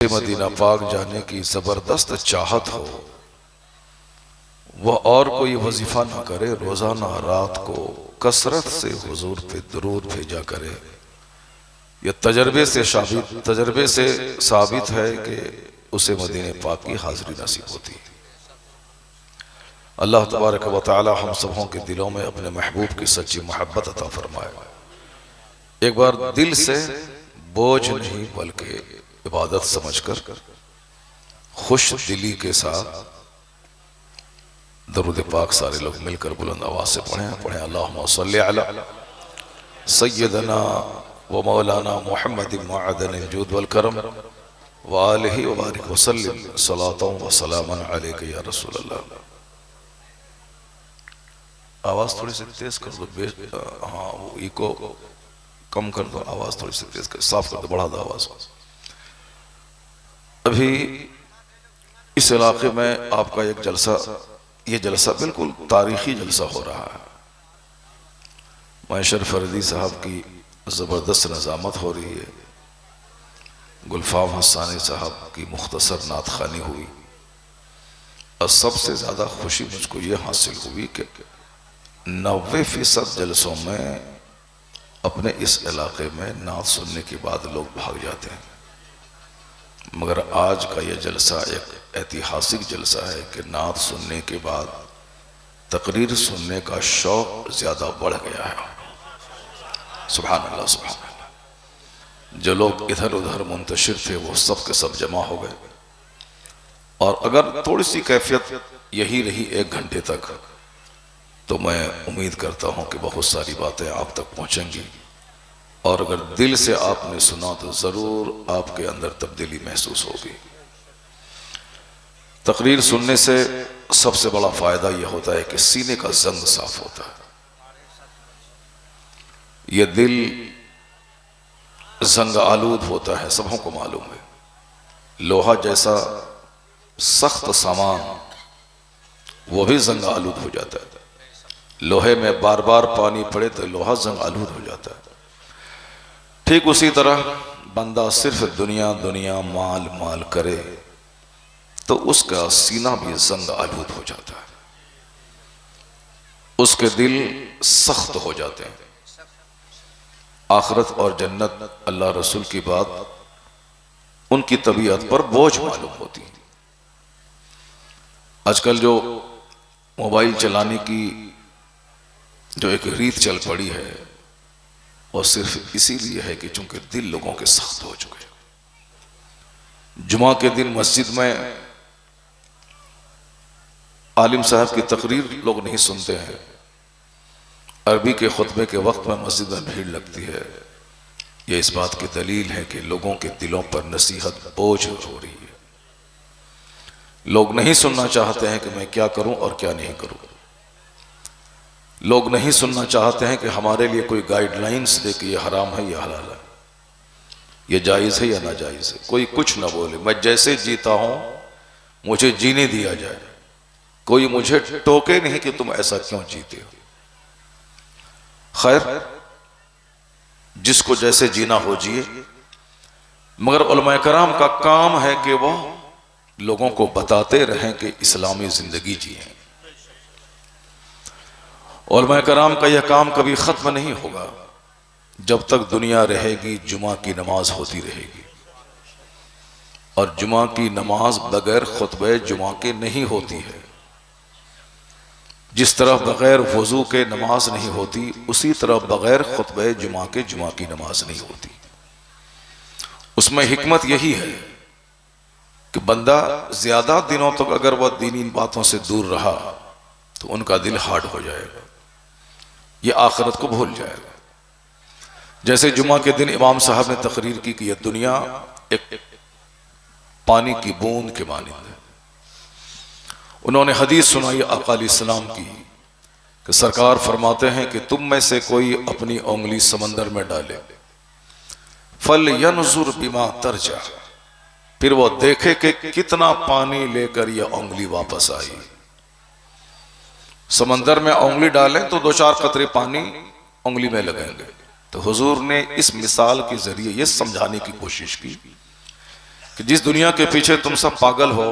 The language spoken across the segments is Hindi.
मदीना पाक जाने की जबरदस्त चाहत हो, वह और कोई वजीफा ना करे, रोजाना रात को कसरत से हुजूर पे दुरूद भेजा करे। यह तजर्बे से साबित है कि उसे मदीने पाक की हाजिरी नसीब होती है। अल्लाह तबारक व तआला हम सबों के दिलों में अपने महबूब की सच्ची मोहब्बत अता फरमाए। एक बार दिल से बोझ नहीं बल्कि इबादत समझकर खुश दिली के साथ दरूद पाक सारे लोग मिलकर बुलंद आवाज से पढ़ें। अल्लाहुम्मा सल्ली अला सय्यदना व मौलाना मुहम्मद मुअद्दिन जूद वल करम व आलिहि व बारिक व सल्लिम सलातन व सलामन अलैका या रसूल अल्लाह। आवाज थोड़ी सी तेज कर दो, हाँ वो इको कम कर दो, आवाज थोड़ी सी तेज कर, साफ कर दो, बढ़ा दो आवाज। अभी इस इलाके में आपका एक जलसा, ये जलसा बिल्कुल तारीखी जलसा हो रहा है। मैशर फरदी साहब की जबरदस्त नज़ामत हो रही है। गुलफाम हसानी साहब की मुख्तसर नात खानी हुई और सबसे ज्यादा खुशी मुझको ये हासिल हुई कि 90% जलसों में अपने इस इलाके में नात सुनने के बाद लोग भाग जाते हैं, मगर आज का यह जलसा एक ऐतिहासिक जलसा है कि नात सुनने के बाद तकरीर सुनने का शौक ज्यादा बढ़ गया है। सुभान अल्लाह, सुभान अल्लाह। जो लोग इधर उधर मुंतशिर थे वो सब के सब जमा हो गए, और अगर थोड़ी सी कैफियत यही रही 1 घंटे तक तो मैं उम्मीद करता हूं कि बहुत सारी बातें आप तक पहुंचेंगी, और अगर दिल से आपने सुना तो जरूर आपके अंदर तब्दीली महसूस होगी। तकरीर सुनने से सबसे बड़ा फायदा यह होता है कि सीने का जंग साफ होता है। यह दिल जंग आलूद होता है, सबों को मालूम है। लोहा जैसा सख्त सामान वो भी जंग आलूद हो जाता है। लोहे में बार बार पानी पड़े तो लोहा जंग आलूद हो जाता है। ठीक उसी तरह बंदा सिर्फ दुनिया दुनिया माल माल करे तो उसका सीना भी जंग आलूद हो जाता है, उसके दिल सख्त हो जाते हैं। आखिरत और जन्नत, अल्लाह रसूल की बात उनकी तबीयत पर बोझ मालूम होती है। आजकल जो मोबाइल चलाने की जो एक रीत चल पड़ी है वो सिर्फ इसीलिए है कि चूंकि दिल लोगों के सख्त हो चुके हैं। जुमा के दिन मस्जिद में आलिम साहब की तकरीर लोग नहीं सुनते हैं। अरबी के खुतबे के वक्त में मस्जिद में भीड़ लगती है। यह इस बात की दलील है कि लोगों के दिलों पर नसीहत बोझ हो रही है। लोग नहीं सुनना चाहते हैं कि मैं क्या करूं और क्या नहीं करूं। लोग नहीं सुनना चाहते हैं कि हमारे लिए कोई गाइडलाइंस दे कि यह हराम है, यह हलाल है, यह जायज़ है या नाजायज़ है। कोई कुछ ना बोले, मैं जैसे जीता हूं मुझे जीने दिया जाए। कोई मुझे टोके नहीं कि तुम ऐसा क्यों जीते हो। खैर, जिसको जैसे जीना हो जिए, मगर उलमा कराम का काम है कि वो लोगों को बताते रहें कि इस्लामी जिंदगी जिए। उलमा कराम का यह काम कभी खत्म नहीं होगा। जब तक दुनिया रहेगी जुमा की नमाज होती रहेगी, और जुमा की नमाज बगैर खुतबे जुमा के नहीं होती है। जिस तरह बगैर वजू के नमाज नहीं होती, उसी तरह बगैर खुतबे जुमा के जुमा की नमाज नहीं होती। उसमें हिकमत यही है कि बंदा ज्यादा दिनों तक अगर वह दीनी बातों से दूर रहा तो उनका दिल हार्ड हो जाएगा, ये आखिरत को भूल जाएगा। जैसे जुमा के दिन इमाम साहब ने तकरीर की कि यह दुनिया एक पानी की बूंद के मानिंद है। उन्होंने हदीस सुनाई आका अलैहिस्सलाम की कि सरकार फरमाते हैं कि तुम में से कोई अपनी उंगली समंदर में डाले, फल यनजुर बिमा तरजा, फिर वो देखे कि कितना पानी लेकर यह उंगली वापस आई। समंदर में उंगली डालें तो 2-4 कतरे पानी उंगली में लगेंगे। तो हुजूर ने इस मिसाल के जरिए यह समझाने की कोशिश की कि जिस दुनिया के पीछे तुम सब पागल हो,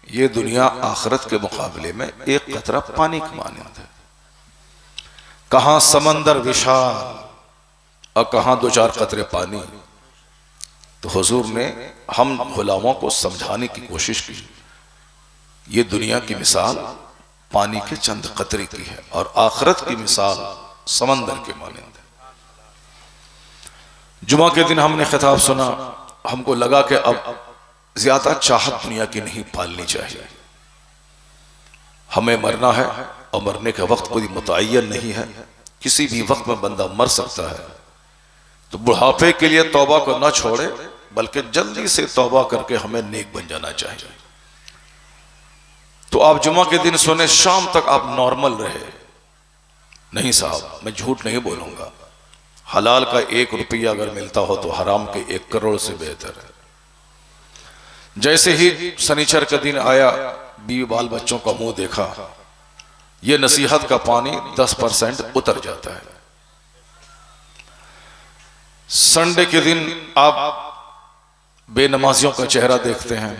ये दुनिया आखिरत के मुकाबले में एक कतरा पानी की मानंद है। कहां समंदर विशाल और कहां दो चार कतरे पानी। तो हुजूर ने हम गुलामों को समझाने की कोशिश की, ये दुनिया की मिसाल पानी के चंद कतरे की है और आखिरत की मिसाल समंदर के मानंद है। जुमा के दिन हमने खिताब सुना, हमको लगा कि अब ज्यादा चाहत दुनिया की नहीं पालनी चाहिए। हमें मरना है और मरने का वक्त कोई मुतय्यन नहीं है, किसी भी वक्त में बंदा मर सकता है। तो बुढ़ापे के लिए तौबा को न छोड़े, बल्कि जल्दी से तौबा करके हमें नेक बन जाना चाहिए। तो आप जुमा के दिन सुने, शाम तक आप नॉर्मल रहे। नहीं साहब, मैं झूठ नहीं बोलूंगा, हलाल का 1 रुपया अगर मिलता हो तो हराम के 1 करोड़ से बेहतर है। जैसे ही शनिचर का दिन आया, बीवी बाल बच्चों का मुंह देखा, ये नसीहत का पानी 10% उतर जाता है। संडे के दिन आप बेनमाजियों का चेहरा देखते हैं,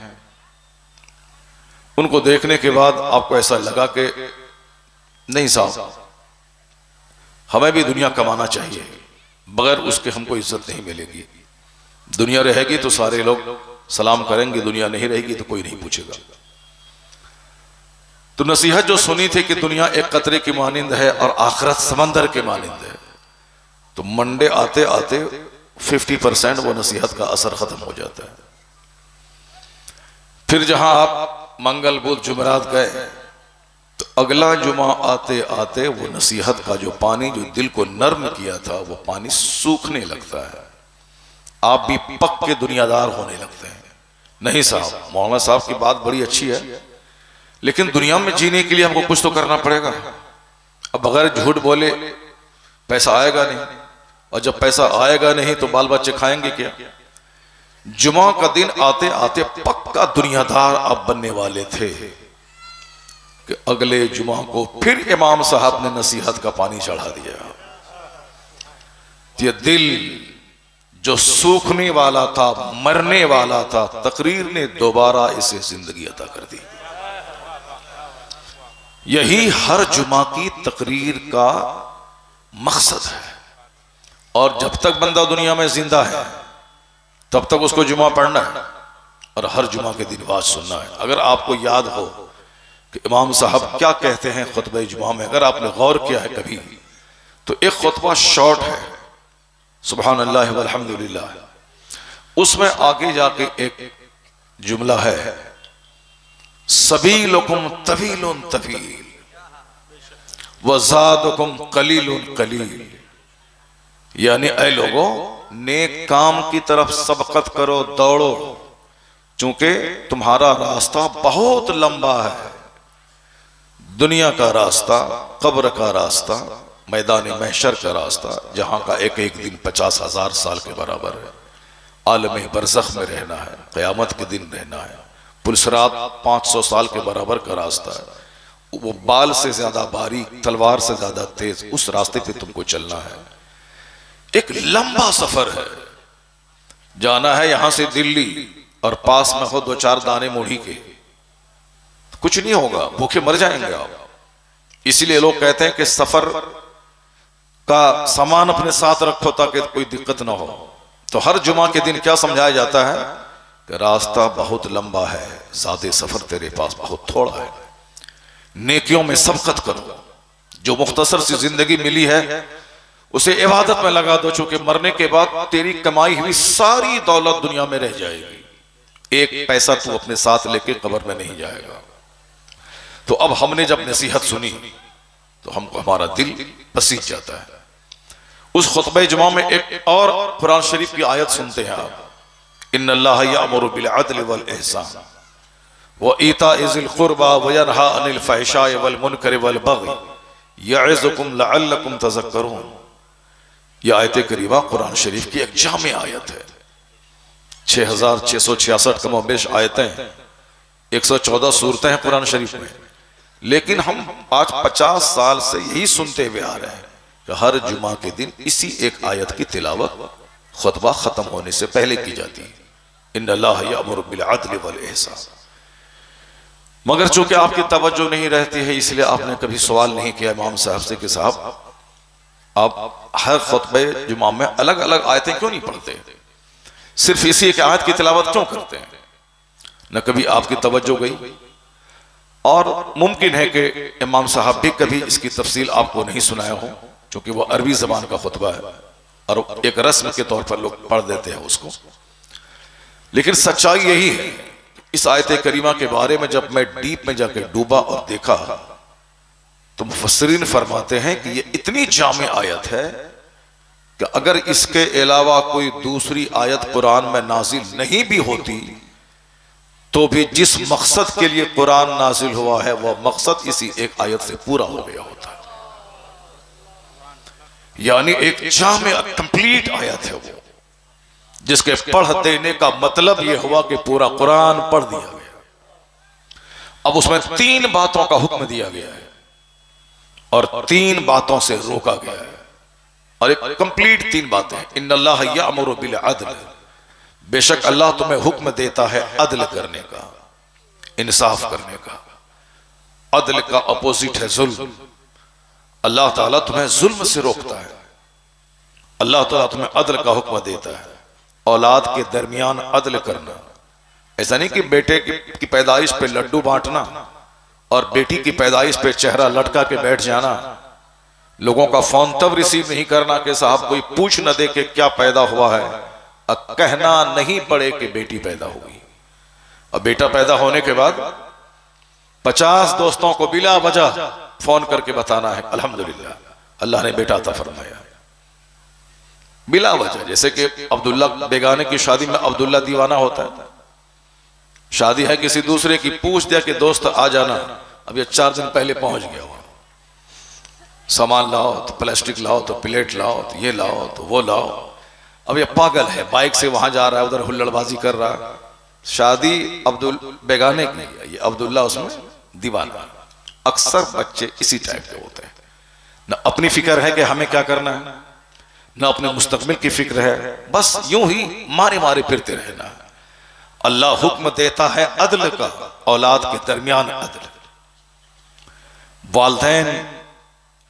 उनको देखने के बाद आपको ऐसा लगा कि नहीं साहब, हमें भी दुनिया कमाना चाहिए, बगैर उसके हमको इज्जत नहीं मिलेगी। दुनिया रहेगी तो सारे लोग सलाम करेंगे, दुनिया नहीं रहेगी तो कोई नहीं पूछेगा। तो नसीहत जो सुनी थी कि दुनिया एक कतरे की मानिंद है और आखिरत समंदर के मानिंद है, तो मंडे आते आते 50% वो नसीहत का असर खत्म हो जाता है। फिर जहां आप मंगल बुध जुमेरात गए, तो अगला जुमा आते आते वो नसीहत का जो पानी जो दिल को नर्म किया था, वो पानी सूखने लगता है। आप भी पक के दुनियादार होने लगते हैं। नहीं साहब, मौलाना साहब की बात बड़ी अच्छी है, लेकिन दुनिया में जीने के लिए हमको कुछ तो करना पड़ेगा। अब बगैर झूठ बोले पैसा आएगा नहीं, और जब पैसा आएगा नहीं तो बाल बच्चे खाएंगे क्या। जुमा का दिन आते आते पक्का दुनियादार आप बनने वाले थे कि अगले जुमा को फिर इमाम साहब ने नसीहत का पानी चढ़ा दिया। ये दिल जो सूखने वाला था, मरने वाला था, तकरीर ने दोबारा इसे जिंदगी अता कर दी। यही हर जुमा की तकरीर का मकसद है। और जब तक बंदा दुनिया में जिंदा है, तब तक उसको जुमा पढ़ना है और हर जुमा के दिन वाज सुनना है। अगर आपको याद हो कि इमाम साहब क्या कहते हैं खुतबे जुमा में, अगर आपने गौर किया है कभी, तो एक खुतबा शॉर्ट है, सुभान अल्लाह वल्हम्दुलिल्लाह, उसमें आगे जाके एक जुमला है, सबीलुकुम तवीलुन तवील वज़ादुकुम कलीलुन कलील। यानी ऐ लोगों, नेक काम की तरफ सबकत करो, दौड़ो, चूंकि तुम्हारा रास्ता बहुत लंबा है। दुनिया का रास्ता, कब्र का रास्ता, मैदान महशर का रास्ता, जहां का एक एक दिन 50,000 साल के बराबर है। आलम बरज़ख में रहना है, क़यामत के दिन रहना है। पुलसरात 500 साल के बराबर का रास्ता है, वो बाल से ज्यादा बारीक, तलवार से ज्यादा तेज, उस रास्ते पे तुमको चलना है। एक लंबा सफर है, जाना है यहां से दिल्ली, और पास में हो 2-4 दाने मूढ़ी के, कुछ नहीं होगा, भूखे मर जाएंगे आप। इसीलिए लोग कहते हैं कि सफर का सामान अपने साथ रखो ताकि कोई दिक्कत ना हो। तो हर जुमा के दिन क्या समझाया जाता है कि रास्ता बहुत लंबा है, ज़्यादा सफर तेरे पास बहुत थोड़ा है। नेकियों में सबकत करो, जो मुख्तसर सी जिंदगी मिली है उसे इबादत में लगा दो, चूंकि मरने के बाद तेरी कमाई हुई सारी दौलत दुनिया में रह जाएगी, एक पैसा तू अपने साथ लेके कब्र में नहीं जाएगा। तो अब हमने जब नसीहत सुनी तो हमको हमारा दिल पसीज जाता है। उस खुतबे जुमा में एक और कुरान शरीफ की आयत सुनते हैं आप, इन्नल्लाह यअमुरु बिल अदल वल इहसान व ईताइ ज़िल क़ुरबा व यनहा अनिल फ़हशाइ वल मुनकर वल बग़य यअज़ुकुम लअल्लकुम तज़क्करून। यह आयत करीमा कुरान शरीफ की एक जामे आयत है। 6666 कमोबेश आयतें, 114 सूरतें हैं कुरान शरीफ में, लेकिन हम आज 50 साल से यही सुनते हुए आ रहे हैं कि हर जुमा के दिन इसी एक आयत की तिलावत खुतबा खत्म होने से पहले की जाती है। इन्नल्लाह यअमुरु बिल अदल वल इहसान। मगर चूंकि आपकी तवज्जो नहीं रहती है इसलिए आपने कभी सवाल नहीं किया इमाम साहब से कि साहब आप हर खुतबे जुमा में अलग अलग आयतें क्यों नहीं पढ़ते, सिर्फ इसी एक आयत की तिलावत क्यों करते हैं। न कभी आपकी तवज्जो गई, और मुमकिन है कि इमाम साहब भी कभी इसकी तफसील आपको नहीं सुनाया हो, क्योंकि वो अरबी जबान का खुतबा है और एक रस्म के तौर पर लोग पढ़ देते हैं उसको। लेकिन सच्चाई यही है, इस आयत करीमा के बारे में जब मैं डीप में जाके डूबा और देखा तो मुफस्सिरीन फरमाते हैं कि ये इतनी जामे आयत है कि अगर इसके अलावा कोई दूसरी आयत कुरान में नाजिल नहीं भी होती तो भी जिस मकसद के लिए कुरान नाजिल हुआ है वह मकसद इसी एक आयत से पूरा हो गया होता है। यानी एक जामे कंप्लीट आयत है वो, जिसके पढ़ देने का मतलब यह हुआ कि पूरा कुरान पढ़ दिया गया। अब उसमें 3 बातों का हुक्म दिया गया है और 3 बातों से रोका गया है, और एक कंप्लीट 3 बातें हैं। इन्नल्लाह यअमुरु बिल अदल, बेशक अल्लाह तुम्हें हुक्म देता है अदल करने का, इंसाफ करने का। अदल का अपोजिट है जुल्म। अल्लाह ताला तुम्हें जुल्म से रोकता है, अल्लाह ताला तुम्हें अदल का हुक्म देता है। औलाद के दरमियान अदल करना, ऐसा नहीं कि बेटे की पैदाइश पे लड्डू बांटना और बेटी की पैदाइश पे चेहरा लटका के बैठ जाना, लोगों का फोन तब रिसीव नहीं करना कि साहब कोई पूछ न दे कि क्या पैदा हुआ है, कहना नहीं पड़े कि बेटी पैदा हुई। अब बेटा पैदा होने के बाद 50 दोस्तों को बिला वजह फोन करके बताना है अल्हम्दुलिल्लाह अल्लाह ने बेटा अता फरमाया, बिला वजह। जैसे कि अब्दुल्ला बेगाने की शादी में अब्दुल्ला दीवाना होता है, शादी है किसी दूसरे की, पूछ दिया कि दोस्त आ जाना, अब ये 4 दिन पहले पहुंच गया हुआ, सामान लाओ तो प्लास्टिक लाओ तो प्लेट लाओ तो ये लाओ तो वो लाओ। अब ये पागल है, बाइक से वहां जा रहा है, उधर हुल्लड़बाजी कर रहा है। शादी अब्दुल बेगाने की है, ये अब्दुल्ला उसमें दीवाना। अक्सर बच्चे इसी टाइप के होते हैं, न अपनी फिक्र है कि हमें क्या करना है, न अपने मुस्तकबिल की फिक्र है, बस यूं ही मारे मारे फिरते रहना। अल्लाह हुक्म देता है अदल का, औलाद के दरमियान अदल। वालिदैन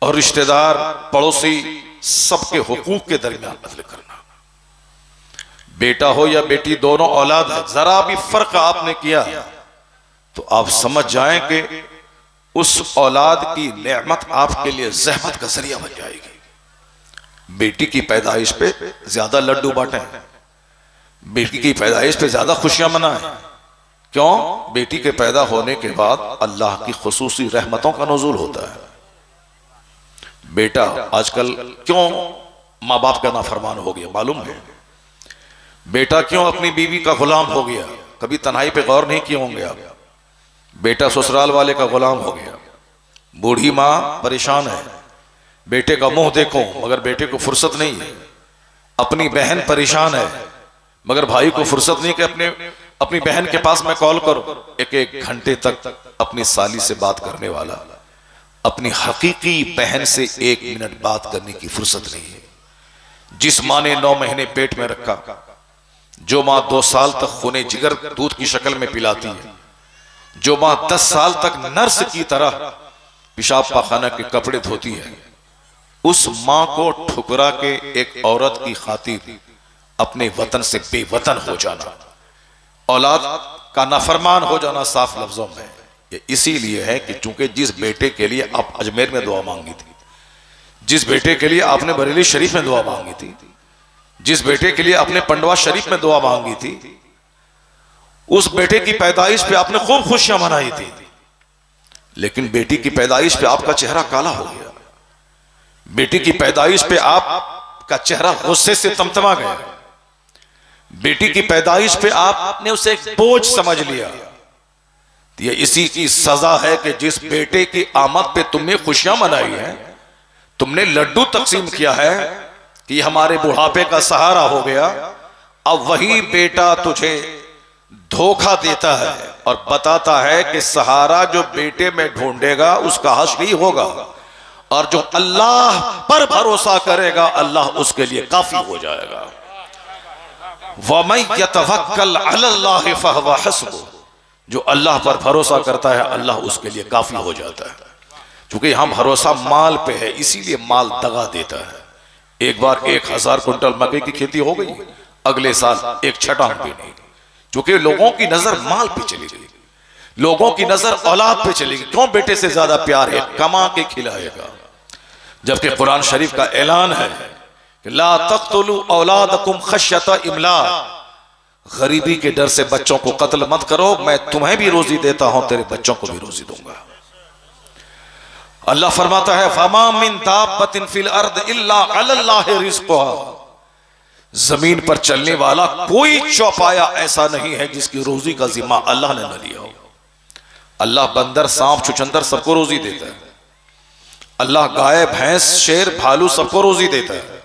और रिश्तेदार पड़ोसी सबके हुकूक के दरमियान अदल करना। बेटा हो या बेटी, दोनों औलाद है, जरा भी फर्क आपने किया तो आप समझ जाएं कि उस औलाद की नेमत आपके लिए ज़हमत का जरिया बन जाएगी। बेटी की पैदाइश पे ज्यादा लड्डू बांटे, बेटी की पैदाइश पे ज्यादा खुशियां मनाएं। क्यों? बेटी के पैदा होने के बाद अल्लाह की खुसूसी रहमतों का नुज़ूल होता है। बेटा आजकल क्यों माँ बाप का नाफरमान हो गया मालूम है? बेटा क्यों अपनी बीवी का गुलाम हो गया? कभी तन्हाई पे गौर नहीं किए होंगे आप। बेटा ससुराल वाले का गुलाम हो गया। बूढ़ी माँ परेशान है, बेटे का मुंह देखो मगर बेटे को फुर्सत नहीं है। अपनी बहन परेशान है मगर भाई को फुर्सत नहीं कि अपनी बहन के पास मैं कॉल करूं। एक घंटे तक अपनी साली से बात करने वाला अपनी हकीकी बहन से 1 मिनट बात करने की फुर्सत नहीं है। जिस माँ ने 9 महीने पेट में रखा, जो माँ 2 साल तक खूने जिगर दूध की शक्ल में पिलाती है, जो माँ 10 साल तक नर्स की तरह पेशाब पाखाना के कपड़े धोती है, उस माँ को ठुकरा के एक औरत की खातिर अपने वतन से बेवतन हो जाना, औलाद का नाफरमान हो जाना साफ लफ्जों में, ये इसीलिए है कि चूंकि जिस बेटे के लिए आप अजमेर में दुआ मांगी थी, जिस बेटे के लिए आपने बरेली शरीफ में दुआ मांगी थी, जिस बेटे के लिए आपने पंडवा शरीफ में दुआ मांगी थी, उस बेटे की पैदाइश पे आपने खूब खुशियां मनाई थी, लेकिन बेटी की पैदाइश पे आपका चेहरा काला हो गया। बेटी की पैदाइश पे आपका चेहरा गुस्से से तमतमा गया। बेटी की पैदाइश पे आपने उसे एक बोझ समझ लिया। ये इसी की सजा है कि जिस बेटे की आमद पे तुमने खुशियां मनाई है, तुमने लड्डू तकसीम किया है कि हमारे बुढ़ापे का सहारा हो गया, अब वही बेटा तुझे धोखा देता है और बताता है कि सहारा जो बेटे में ढूंढेगा उसका हश्र ही होगा, और जो अल्लाह पर भरोसा करेगा अल्लाह उसके लिए काफी हो जाएगा। वमन यतवक्कल अलल्लाह फहुव हस्बुह, जो अल्लाह पर भरोसा करता है अल्लाह उसके लिए काफी हो जाता है। क्योंकि यहां भरोसा माल पे है, इसीलिए माल दगा देता है। एक बार 1000 कुंटल मकई की खेती हो गई, अगले साल एक छटांग भी नहीं, क्योंकि लोगों की नजर माल पे चली गई, लोगों की नजर औलाद पे चली गई। क्यों? बेटे से ज्यादा प्यार है, कमा के खिलाएगा। जबकि कुरान शरीफ का ऐलान है कि ला तक़्तुलू औलादकुम खश्यता इमलाक, गरीबी के डर से बच्चों को कत्ल मत करो, मैं तुम्हें भी रोजी देता हूं, तेरे बच्चों को भी रोजी दूंगा। अल्लाह फरमाता है फमा मिन दाब्बतिन फिल अर्द इल्ला अलल्लाहि रिज़्क़ुहा, जमीन पर चलने वाला कोई चौपाया ऐसा नहीं है जिसकी रोजी का जिम्मा अल्लाह ने न लिया हो। अल्लाह बंदर, सांप, छुछंदर सबको रोजी देता है। अल्लाह गाय, भैंस, शेर, भालू सबको रोजी देता है।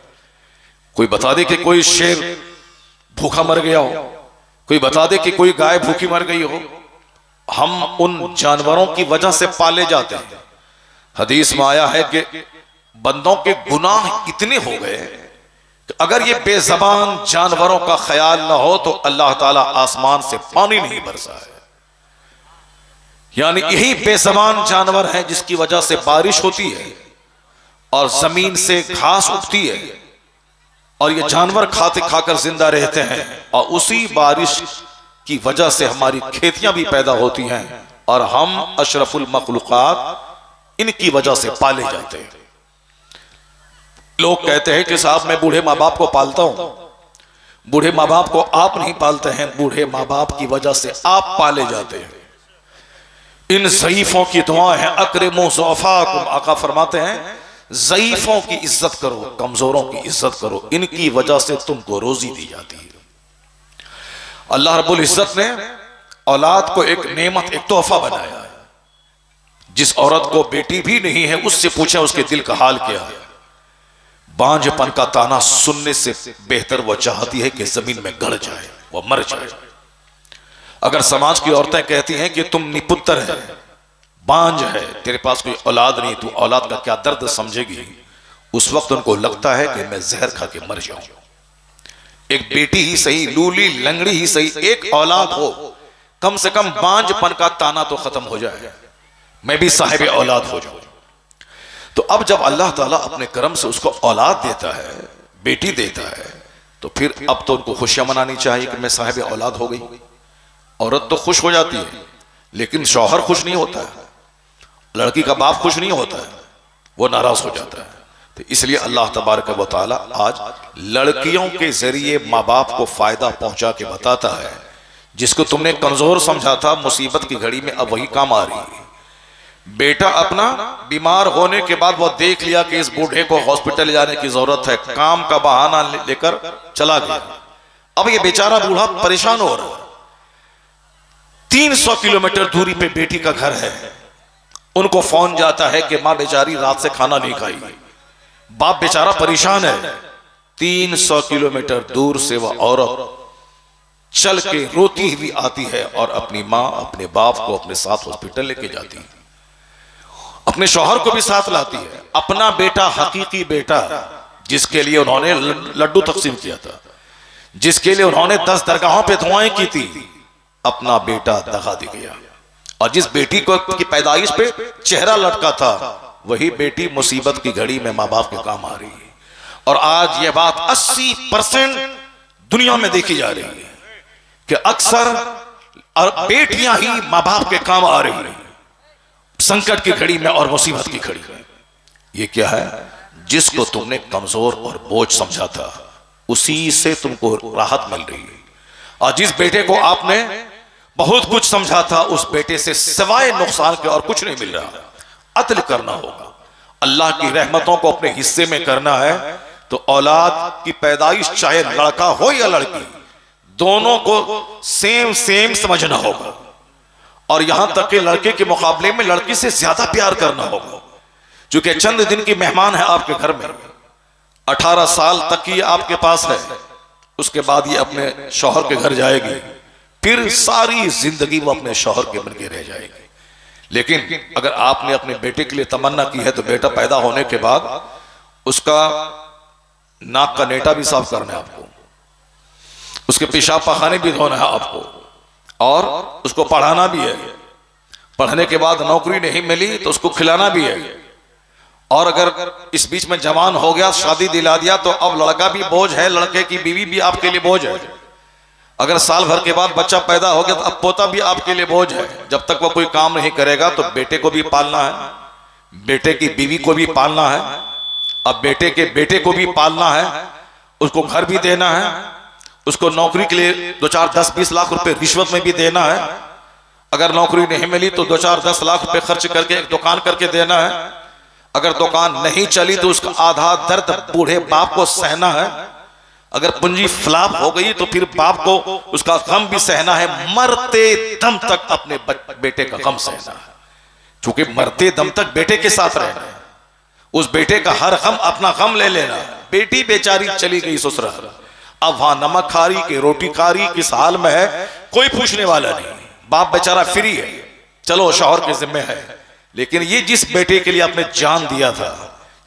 कोई बता दे कि कोई शेर भूखा मर गया हो, कोई बता दे कि कोई गाय भूखी मर गई हो। हम उन जानवरों की वजह से पाले जाते हैं। हदीस में आया है कि बंदों के गुनाह इतने हो गए कि अगर ये बेजबान जानवरों का ख्याल ना हो तो अल्लाह ताला आसमान से पानी नहीं बरसा है। यानी यही बेजबान जानवर है जिसकी वजह से बारिश होती है और जमीन से घास उगती है, और ये जानवर खाते खाकर जिंदा रहते हैं, और उसी बारिश की वजह से हमारी खेतियां भी पैदा होती हैं, और हम अशरफुल मखलूकात इनकी वजह से पाले जाते हैं। लोग कहते हैं कि साहब मैं बूढ़े माँ बाप को पालता हूं। बूढ़े माँ बाप को आप नहीं पालते हैं, बूढ़े माँ बाप की वजह से आप पाले जाते हैं। इन ज़ईफों की दुआ है अकरिमू ज़ुअफ़ाकुम, आका फरमाते हैं ज़ईफों की इज्जत करो, कमजोरों की इज्जत करो, इनकी वजह से तुमको रोजी दी जाती है। अल्लाह रब्बुल इज्जत ने औलाद को एक नेमत, एक तोहफा बनाया है। जिस औरत को बेटी भी नहीं है उससे पूछा उसके दिल का हाल क्या है। बांझपन का ताना सुनने से बेहतर वो चाहती है कि जमीन में गड़ जाए, वो मर जाए। अगर समाज की औरतें कहती हैं कि तुम निपुत्र है, बांझ है, तेरे पास कोई औलाद नहीं, तू औलाद का क्या दर्द समझेगी, उस वक्त उनको लगता है कि मैं जहर खा के मर जाऊं। एक बेटी ही सही, लूली लंगड़ी ही सही, एक औलाद हो, कम से कम बांझपन का ताना तो खत्म हो जाए, मैं भी साहिब औलाद हो जाऊं। तो अब जब अल्लाह ताला अपने करम से उसको औलाद देता है, बेटी देता है, तो फिर अब तो उनको खुशियां मनानी चाहिए कि मैं साहिब औलाद हो गई। औरत तो खुश हो जाती है, लेकिन शौहर खुश नहीं होता है, लड़की का बाप खुश नहीं होता है, वो नाराज हो जाता है। तो इसलिए अल्लाह तबारक व तआला आज लड़कियों के जरिए माँ बाप को फायदा पहुंचा के बताता है, जिसको तुमने कमजोर समझा था मुसीबत की घड़ी में अब वही काम आ रही है। बेटा अपना बीमार होने के बाद वो देख लिया कि इस बूढ़े को हॉस्पिटल जाने की जरूरत है, काम का बहाना लेकर चला गया। अब ये बेचारा बूढ़ा परेशान हो रहा है। 300 किलोमीटर दूरी पे बेटी का घर है, उनको फोन जाता है कि माँ बेचारी रात से खाना नहीं खाई। बाप बेचारा परेशान है, 300 किलोमीटर दूर से वह औरत चल के रोती हुई आती है और अपनी माँ अपने बाप को अपने साथ हॉस्पिटल लेके जाती है, अपने शौहर को भी साथ लाती है। अपना बेटा, हकीकी बेटा, जिसके लिए उन्होंने लड्डू तकसीम किया था, जिसके लिए उन्होंने 10 दरगाहों पे दुआएं की थी, अपना बेटा दगा दे गया। और जिस बेटी को की पैदाइश पे चेहरा लटका था, वही बेटी मुसीबत की घड़ी में माँ बाप के काम आ रही है। और आज ये बात 80% दुनिया में देखी जा रही है कि अक्सर बेटियां ही माँ बाप के काम आ रही है संकट की घड़ी में और मुसीबत की घड़ी में। ये क्या है? जिसको तुमने कमजोर और बोझ समझा था, उसी से तुमको राहत मिल रही है। और जिस बेटे को आपने बहुत कुछ समझा था, उस बेटे से सिवाय नुकसान के और कुछ नहीं मिल रहा। अदल करना होगा, अल्लाह की रहमतों को अपने हिस्से में करना है। तो औलाद की पैदाइश चाहे लड़का हो या लड़की, दोनों को सेम सेम समझना होगा। और यहां तक कि लड़के के मुकाबले में लड़की से ज्यादा प्यार करना होगा, क्योंकि चंद दिन की मेहमान है आपके घर में। 18 साल तक ये आपके पास है, उसके बाद ये अपने शौहर के घर जाएगी, फिर सारी जिंदगी वो अपने शौहर के बन के रह जाएगी। लेकिन अगर आपने अपने बेटे के लिए तमन्ना की है, तो बेटा पैदा होने के बाद उसका नाक का नेटा भी साफ करना है आपको, उसके पेशाब पाखाने भी धोना है आपको, और उसको पढ़ाना भी है। पढ़ने के बाद नौकरी नहीं मिली तो उसको खिलाना भी है। और अगर इस बीच में जवान हो गया, शादी दिला दिया, तो अब लड़का भी बोझ है, लड़के की बीवी भी आपके लिए बोझ है। अगर साल भर के बाद बच्चा पैदा हो गया तो अब पोता भी आपके लिए बोझ है। जब तक वो कोई काम नहीं करेगा तो बेटे को भी पालना है, बेटे की बीवी को भी पालना है, अब बेटे के बेटे को भी पालना है, उसको घर भी देना है, उसको नौकरी के लिए 2-4-10-20 लाख रुपए रिश्वत में भी देना है। अगर नौकरी नहीं मिली तो 2-4-10 लाख रुपए खर्च करके एक दुकान करके देना है। अगर दुकान नहीं चली तो उसका आधा दर्द बूढ़े बाप को सहना है। अगर पूंजी फ्लॉप हो गई तो फिर बाप को उसका गम भी सहना है। मरते दम तक अपने बेटे का गम सहना है, क्योंकि मरते दम तक बेटे के साथ रहना है। उस बेटे का हर गम अपना गम ले लेना। बेटी बेचारी चली गई ससुराल, अब वहां नमक खारी के रोटी खारी किस हाल में है कोई पूछने वाला नहीं। बाप बेचारा फ्री है, चलो शौहर के जिम्मे है। लेकिन ये जिस बेटे के लिए आपने जान दिया था,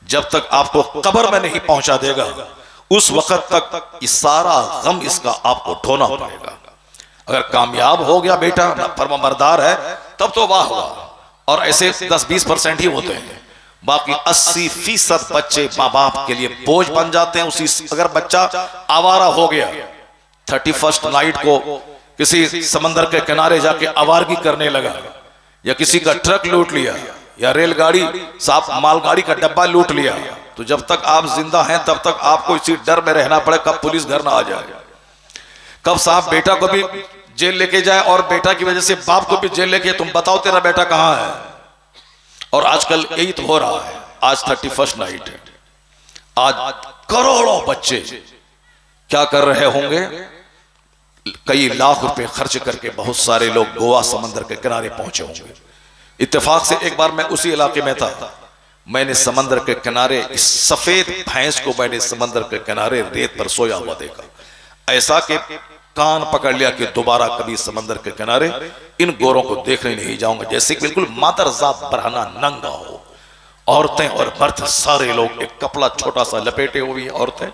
जब तक आपको कब्र में नहीं पहुंचा देगा उस वक्त तक इस सारा गम इसका आपको ढोना पड़ेगा। अगर कामयाब हो गया बेटा, फर्माबरदार है, तब तो वाह हुआ। और ऐसे 10-20% ही होते हैं, बाकी 80% बच्चे माँ बाप के लिए बोझ बन जाते हैं। उसी अगर बच्चा आवारा हो गया, 31st नाइट को किसी समंदर के किनारे जाके आवारगी करने लगा, या किसी का ट्रक लूट लिया, या रेलगाड़ी साफ मालगाड़ी का डब्बा लूट लिया, तो जब तक आप जिंदा हैं तब तक आपको इसी डर में रहना पड़े कब पुलिस घर ना आ जाए, कब साहब बेटा को भी जेल लेके जाए, और बेटा की वजह से बाप को भी जेल लेके तुम बताओ तेरा बेटा कहां है। और आजकल यही तो हो रहा है। आज 31st नाइट है, आज करोड़ों बच्चे क्या कर रहे होंगे, कई लाख रुपए खर्च करके बहुत सारे लोग गोवा समंदर के किनारे पहुंचे होंगे। इत्तेफाक से एक बार मैं उसी इलाके में था, मैंने समंदर के किनारे इस सफेद भैंस को मैंने समंदर के किनारे रेत पर सोया हुआ देखा। ऐसा कि कान पकड़ लिया कि दोबारा कभी समंदर के किनारे इन गोरों को देखने नहीं जाऊंगा। जैसे बिल्कुल मादरजात बरहना नंगा हो, औरतें और मर्द सारे लोग एक कपड़ा छोटा सा लपेटे हुए, औरतें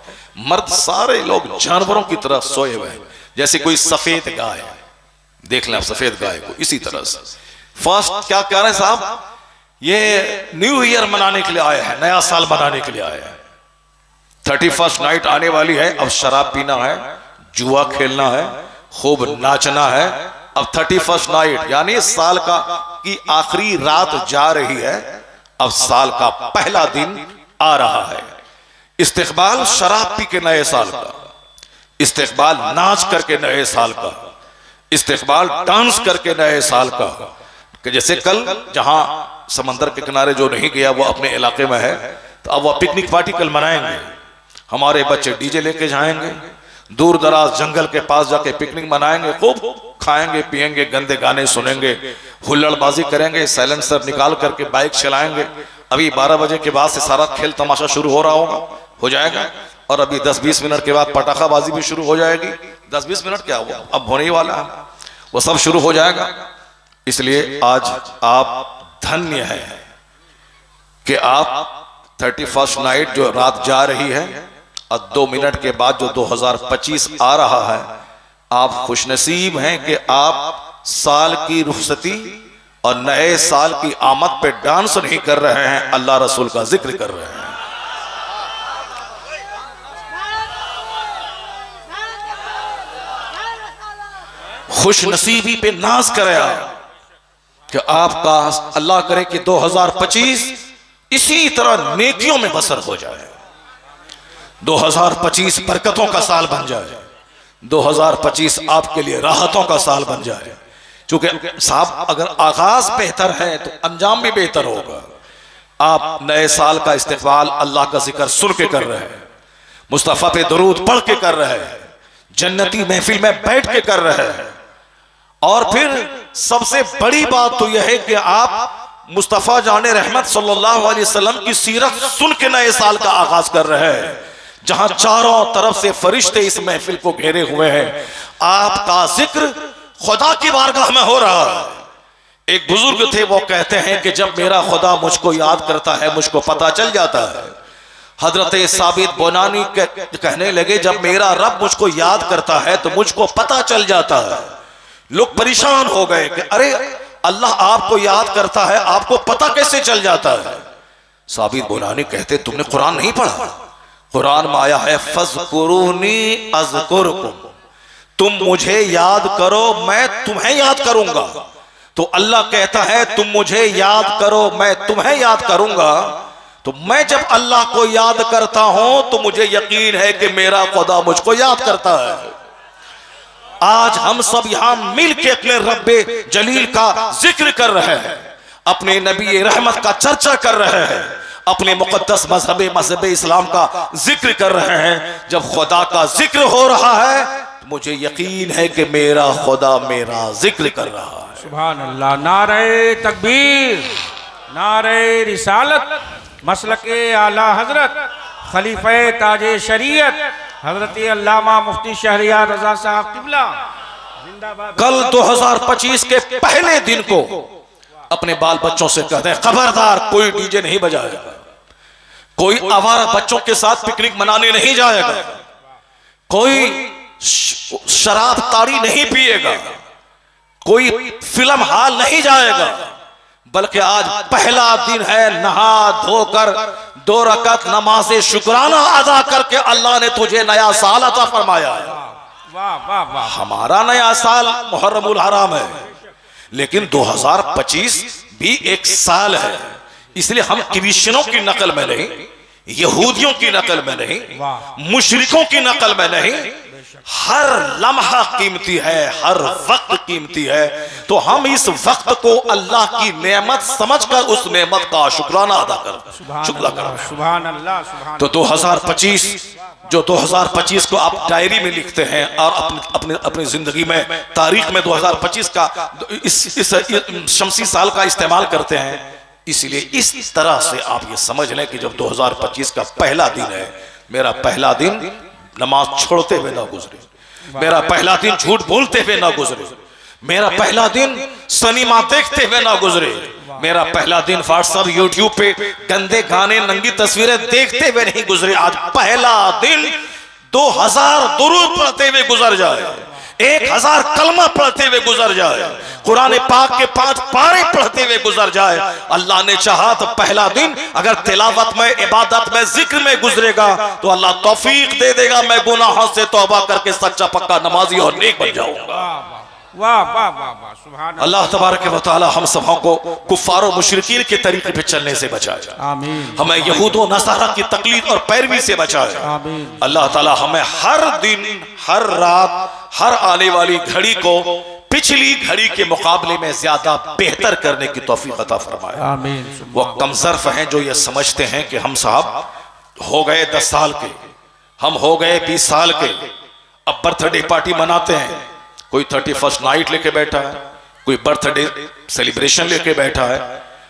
मर्द सारे लोग जानवरों की तरह सोए हुए हैं, जैसे कोई सफेद गाय। देख लें सफेद गाय को इसी तरह से। फर्स्ट क्या कह रहे हैं साहब, ये न्यू ईयर मनाने के लिए आए हैं, नया साल मनाने के लिए आए हैं। 31st नाइट आने वाली है, अब शराब पीना है, जुआ खेलना है, खूब नाचना है। अब 31st नाइट यानी साल का की आखिरी रात जा रही है, अब साल का पहला दिन आ रहा है। इस्तेकबाल शराब पी के नए साल का, इस्तेकबाल नाच करके नए साल का, इस्तेकबाल डांस करके नए साल का। कि जैसे कल जहां समंदर के किनारे जो नहीं गया वो अपने इलाके में है, तो अब वह पिकनिक पार्टी कल मनाएंगे। हमारे बच्चे डीजे लेके जाएंगे, दूर दराज जंगल के पास जाके पिकनिक मनाएंगे, खूब खाएंगे पिएंगे, गंदे गाने सुनेंगे, हुल्लड़बाजी करेंगे, साइलेंसर निकाल करके बाइक चलाएंगे। अभी 12 बजे के बाद से सारा खेल तमाशा शुरू हो रहा होगा, हो जाएगा। और अभी 10-20 मिनट के बाद पटाखाबाजी भी शुरू हो जाएगी। 10-20 मिनट क्या हुआ, अब होने ही वाला है, वो सब शुरू हो जाएगा। इसलिए आज आप धन्य हैं कि आप 31st नाइट जो रात जा रही है और 2 मिनट के बाद जो 2025 आ रहा है, आप खुशनसीब हैं कि आप साल की रुखसती और नए साल की आमद पे डांस नहीं कर रहे हैं, अल्लाह रसूल का जिक्र कर रहे हैं। खुशनसीबी पे नाज करे आप कि आपका अल्लाह करे कि 2025 इसी तरह नेकियों में बसर हो जाए, 2025 बरकतों का साल बन जाए, 2025 आपके लिए राहतों का साल बन जाए। क्योंकि साहब अगर आगाज बेहतर है तो अंजाम भी बेहतर होगा। आप नए साल का इस्तेकबाल अल्लाह का जिक्र सुन के कर रहे हैं, मुस्तफा पे दरूद पढ़ के कर रहे हैं, जन्नती महफिल में बैठ के कर रहे हैं। और फिर सबसे बड़ी बात तो यह है कि आप मुस्तफा जाने रहमत सल्लल्लाहु अलैहि वसल्लम की सीरत सुन के नए साल का आगाज कर रहे हैं, जहां चारों तरफ से फरिश्ते इस महफिल को घेरे हुए हैं। आपका जिक्र खुदा की बारगाह में हो रहा है। एक बुजुर्ग थे, वो कहते हैं कि जब मेरा खुदा मुझको याद करता है मुझको पता चल जाता है हजरत साबित बोनानी कहने लगे, जब मेरा रब मुझको याद करता है तो मुझको पता चल जाता है। लोग परेशान हो गए कि अरे अल्लाह आपको याद करता है, आपको पता कैसे चल जाता है? साबित बोनानी कहते, तुमने कुरान नहीं पढ़ा? कुरान में आया है फज़कुरूनी अज़कुरकुम, तुम मुझे याद करो मैं तुम्हें याद करूंगा। तो अल्लाह कहता है तुम मुझे याद करो मैं तुम्हें याद करूंगा। तो मैं जब अल्लाह को याद करता हूं तो मुझे यकीन है कि मेरा खुदा मुझको याद करता है। आज हम सब यहां मिल के अपने रब्बे जलील का जिक्र कर रहे हैं, अपने नबी रहमत का चर्चा कर रहे हैं, अपने मुकद्दस मजहब इस्लाम का जिक्र कर रहे हैं। जब खुदा का जिक्र हो रहा है तो मुझे यकीन है कि मेरा खुदा मेरा जिक्र कर रहा है। सुभान अल्लाह। नारे तकबीर, नारे रिसालत, मसलके आला हजरत खलीफे ताजे शरीयत हजरत अल्लामा मुफ्ती शहरियार रजा साहब किबला जिंदाबाद। कल 2025 के पहले दिन को अपने बाल बच्चों से कहते हैं, खबरदार कोई डीजे नहीं बजाएगा, कोई आवारा बच्चों के साथ पिकनिक मनाने नहीं जाएगा, कोई शराब ताड़ी नहीं पिएगा, कोई फिल्म हॉल नहीं जाएगा, बल्कि आज पहला दिन है, नहा धोकर 2 रकात नमाज शुक्राना अदा करके अल्लाह ने तुझे नया साल अता फरमाया है। वाह वाह वाह। हमारा नया साल मुहर्रमुल हराम है, लेकिन 2025 भी एक साल है, इसलिए हम क्रिश्चियनों की नकल में नहीं, यहूदियों की नकल में नहीं, मुशरिकों की नकल में नहीं। हर लम्हा कीमती है, हर वक्त कीमती है, तो हम इस वक्त को अल्लाह की नेमत समझकर उस नेमत का शुक्राना अदा कर शुक्र करें। सुभान अल्लाह, सुभान। तो 2025 जो 2025 को आप डायरी में लिखते हैं और अपनी जिंदगी में तारीख में 2025 का इस शमसी साल का इस्तेमाल करते हैं, इसलिए इस तरह से आप ये समझ लें कि जब 2025 का पहला दिन है, मेरा पहला दिन नमाज छोड़ते हुए ना गुजरे, मेरा पहला दिन झूठ बोलते हुए ना गुजरे, मेरा पहला दिन सिनेमा देखते हुए ना गुजरे, मेरा पहला दिन व्हाट्सएप यूट्यूब पे गंदे गाने नंगी तस्वीरें देखते हुए नहीं गुजरे। आज पहला दिन 2000 दुरूद पढ़ते हुए गुजर जाए, 1000 कलमा पढ़ते हुए गुजर जाए, कुरान पाक के 5 पारे पढ़ते हुए गुजर जाए। अल्लाह ने चाहा तो पहला दिन अगर तिलावत में, इबादत में, जिक्र में गुजरेगा तो अल्लाह तौफीक दे देगा, मैं गुनाहों से तौबा करके सच्चा पक्का नमाजी और नेक बन जाऊंगा। वाह वाह वाह वाह। सुभान अल्लाह तबारक व तआला हम सबों को कुफ्फार और मुशरिकीन के तरीके पे चलने से बचाए, आमीन। हमें यहूद और नसारा की तकलीद और पैरवी से बचाए। आमीन। अल्लाह ताला हमें हर दिन, हर रात, हर आने वाली घड़ी को पिछली घड़ी के मुकाबले में ज्यादा बेहतर करने की तौफीक अता फरमाए। आमीन। वो कमजर्फ हैं जो ये समझते हैं कि हम साहब हो गए 10 साल के, हम हो गए 20 साल के, अब बर्थडे पार्टी मनाते हैं, कोई 31st नाइट लेके बैठा है, कोई बर्थडे सेलिब्रेशन लेके बैठा है।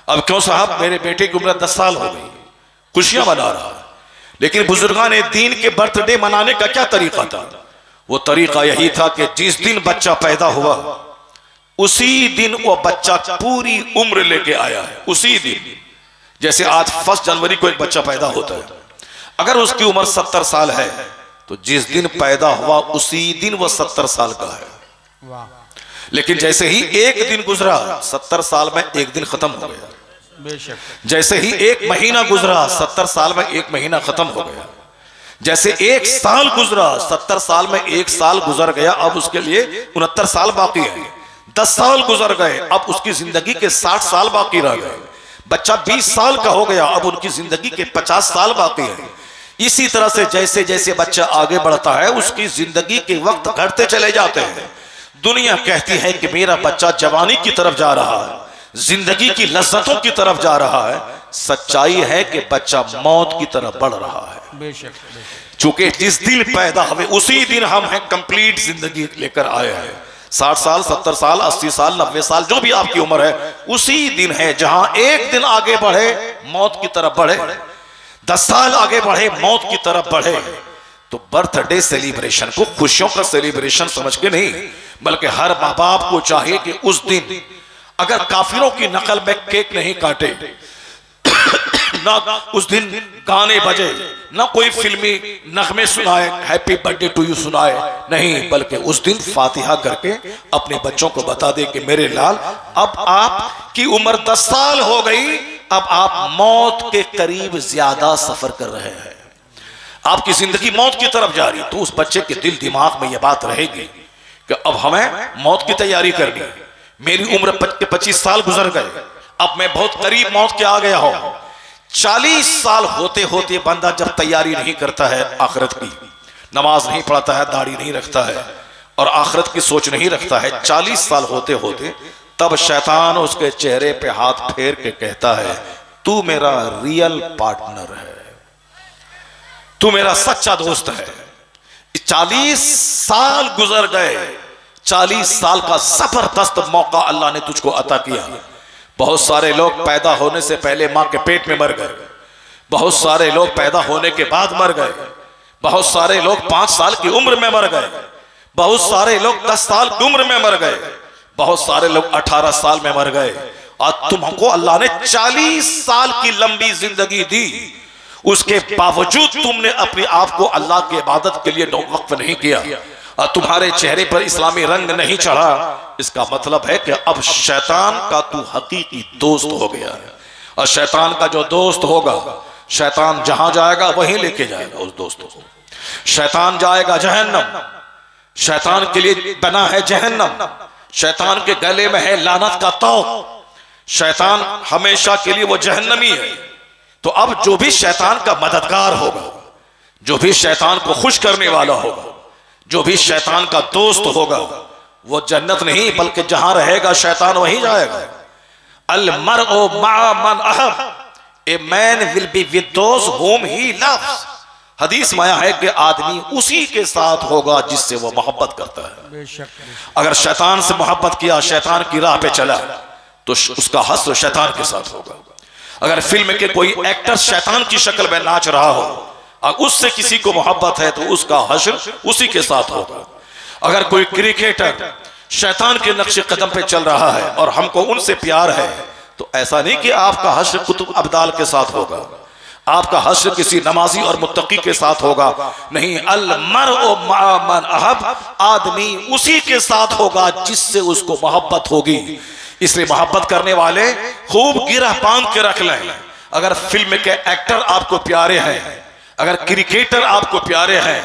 अब क्यों साहब, मेरे बेटे की उम्र 10 साल हो गई, खुशियां मना रहा है, लेकिन बुजुर्गान दीन के बर्थडे मनाने का क्या तरीका था? वो तरीका यही था कि जिस दिन बच्चा पैदा हुआ उसी दिन वो बच्चा पूरी उम्र लेके आया है, उसी दिन। जैसे आज 1 जनवरी को एक बच्चा पैदा होता है, अगर उसकी उम्र 70 साल है तो जिस दिन पैदा हुआ उसी दिन वो 70 साल का है। लेकिन जैसे ही एक दिन गुजरा, 70 साल में एक दिन खत्म हो गया। बेशक। जैसे ही एक महीना गुजरा, 70 साल में एक महीना खत्म हो गया। जैसे एक साल गुजरा, 70 साल में एक साल गुजर गया, अब उसके लिए 69 साल बाकी है। 10 साल गुजर गए, अब उसकी जिंदगी के 60 साल बाकी रह गए। बच्चा 20 साल का हो गया, अब उनकी जिंदगी के 50 साल बाकी है। इसी तरह से जैसे जैसे बच्चा आगे बढ़ता है उसकी जिंदगी के वक्त घटते चले जाते हैं। दुनिया कहती है कि मेरा बच्चा जवानी की तरफ जा रहा है, जिंदगी की लज्जतों की तरफ जा रहा है। सच्चाई है कि बच्चा मौत की तरफ बढ़ रहा है। बेशक। चूंकि जिस दिन पैदा हुए उसी दिन हम हैं कंप्लीट जिंदगी लेकर आए हैं। 60 साल, 70 साल, 80 साल, 90 साल, जो भी आपकी उम्र है, उसी दिन है जहां एक दिन आगे बढ़े मौत की तरफ बढ़े, 10 साल आगे बढ़े मौत की तरफ बढ़े। तो बर्थडे सेलिब्रेशन को खुशियों का सेलिब्रेशन समझ के नहीं, बल्कि हर माँ बाप को चाहिए कि उस दिन अगर काफिरों की नकल में केक नहीं काटे, ना उस दिन गाने बजे, ना कोई फिल्मी नगमे सुनाए, हैप्पी बर्थडे टू यू सुनाए, नहीं, बल्कि उस दिन फातिहा करके अपने बच्चों को बता दे कि मेरे लाल अब आपकी उम्र 10 साल हो गई, अब आप मौत के करीब ज्यादा सफर कर रहे हैं, आपकी जिंदगी मौत की तरफ जा रही है। तो उस बच्चे के दिल दिमाग में यह बात रहेगी कि अब हमें मौत की तैयारी करनी है, मेरी उम्र 25 साल गुजर गए, अब मैं बहुत करीब मौत के आ गया हूं। 40 साल होते होते बंदा जब तैयारी नहीं करता है आखिरत की, नमाज नहीं पढ़ता है, दाढ़ी नहीं रखता है और आखिरत की सोच नहीं रखता है, 40 साल होते होते तब शैतान उसके चेहरे पे हाथ फेर के कहता है तू मेरा रियल पार्टनर है, तू मेरा सच्चा दोस्त है। 40 साल गुजर गए, 40 साल का जबरदस्त मौका अल्लाह ने तुझको अता किया। बहुत सारे लोग पैदा होने से पहले मां के पेट में मर गए, बहुत सारे लोग पैदा होने के बाद मर गए, बहुत सारे लोग 5 साल की उम्र में मर गए, बहुत सारे लोग 10 साल की उम्र में मर गए, बहुत सारे लोग 18 साल में मर गए। और तुमको अल्लाह ने 40 साल की लंबी जिंदगी दी, उसके बावजूद तुमने अपने आप को अल्लाह की इबादत के लिए वक्फ नहीं किया और तुम्हारे चेहरे पर इस्लामी रंग नहीं चढ़ा। इसका मतलब है कि अब शैतान का तू हकीकी दोस्त हो गया है और शैतान का जो दोस्त होगा, शैतान जहां जाएगा वहीं लेके जाएगा उस दोस्त को। शैतान जाएगा जहन्नम, शैतान के लिए बना है जहन्नम, शैतान के गले में है लानत का तौक, शैतान हमेशा के लिए वो जहन्नमी है। तो अब जो भी शैतान का मददगार होगा, जो भी शैतान को खुश करने वाला होगा, जो भी शैतान का दोस्त होगा, वो जन्नत नहीं बल्कि जहां रहेगा शैतान वहीं जाएगा। अल मरउ मअ मन अहब, a man will be with those whom he loves। हदीस में आया है कि आदमी उसी के साथ होगा जिससे वो मोहब्बत करता है। अगर शैतान से मोहब्बत किया, शैतान की राह पे चला, तो उसका हश्र शैतान के साथ होगा। अगर फिल्म के कोई एक्टर शैतान की शक्ल में नाच रहा हो और उससे किसी को मोहब्बत है तो उसका हश्र उसी के साथ होगा। अगर कोई क्रिकेटर शैतान के नक्शे कदम पे चल रहा है और हमको उनसे प्यार है, तो ऐसा नहीं कि आपका हश्र कुतुब अब्दाल के साथ होगा, आपका हश्र किसी नमाजी और मुत्तकी के साथ होगा, नहीं। अल मरउ मअ मन अहब, आदमी उसी के साथ होगा जिससे उसको मोहब्बत होगी। इसलिए मोहब्बत करने वाले खूब गिरह बांध के रख लें। अगर फिल्म के एक्टर आपको प्यारे हैं, अगर क्रिकेटर आपको प्यारे हैं,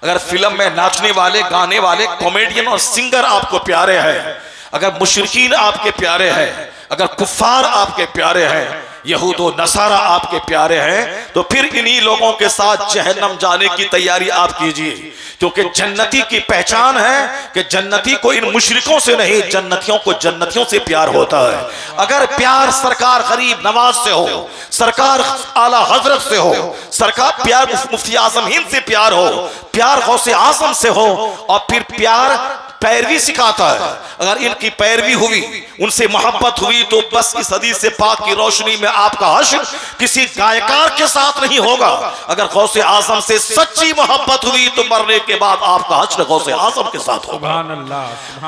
अगर फिल्म में नाचने वाले, गाने वाले, कॉमेडियन और सिंगर आपको प्यारे हैं, अगर मुशरिकीन आपके प्यारे हैं, अगर कुफ्फार आपके प्यारे हैं, यहूद व नसारा आपके प्यारे हैं, तो फिर इन्हीं लोगों के साथ जहन्नम जाने की तैयारी आप कीजिए। क्योंकि जन्नती की पहचान है कि जन्नती को इन मुशरिकों से नहीं, जन्नतियों को जन्नतियों से प्यार होता है। अगर प्यार सरकार गरीब नवाज से हो, सरकार आला हजरत से हो, सरकार प्यार मुफ्ती आजम हिंद से प्यार हो, प्यार गौसे आजम से हो, और फिर प्यार पैरवी सिखाता है, अगर इनकी पैरवी हुई, उनसे मोहब्बत हुई, तो बस इस हदीस से पाक की रोशनी में आपका हश्र किसी गायकार के साथ नहीं होगा। अगर गौसे आजम से सच्ची मोहब्बत हुई तो मरने के बाद आपका हश्र गौसे आजम के साथ होगा।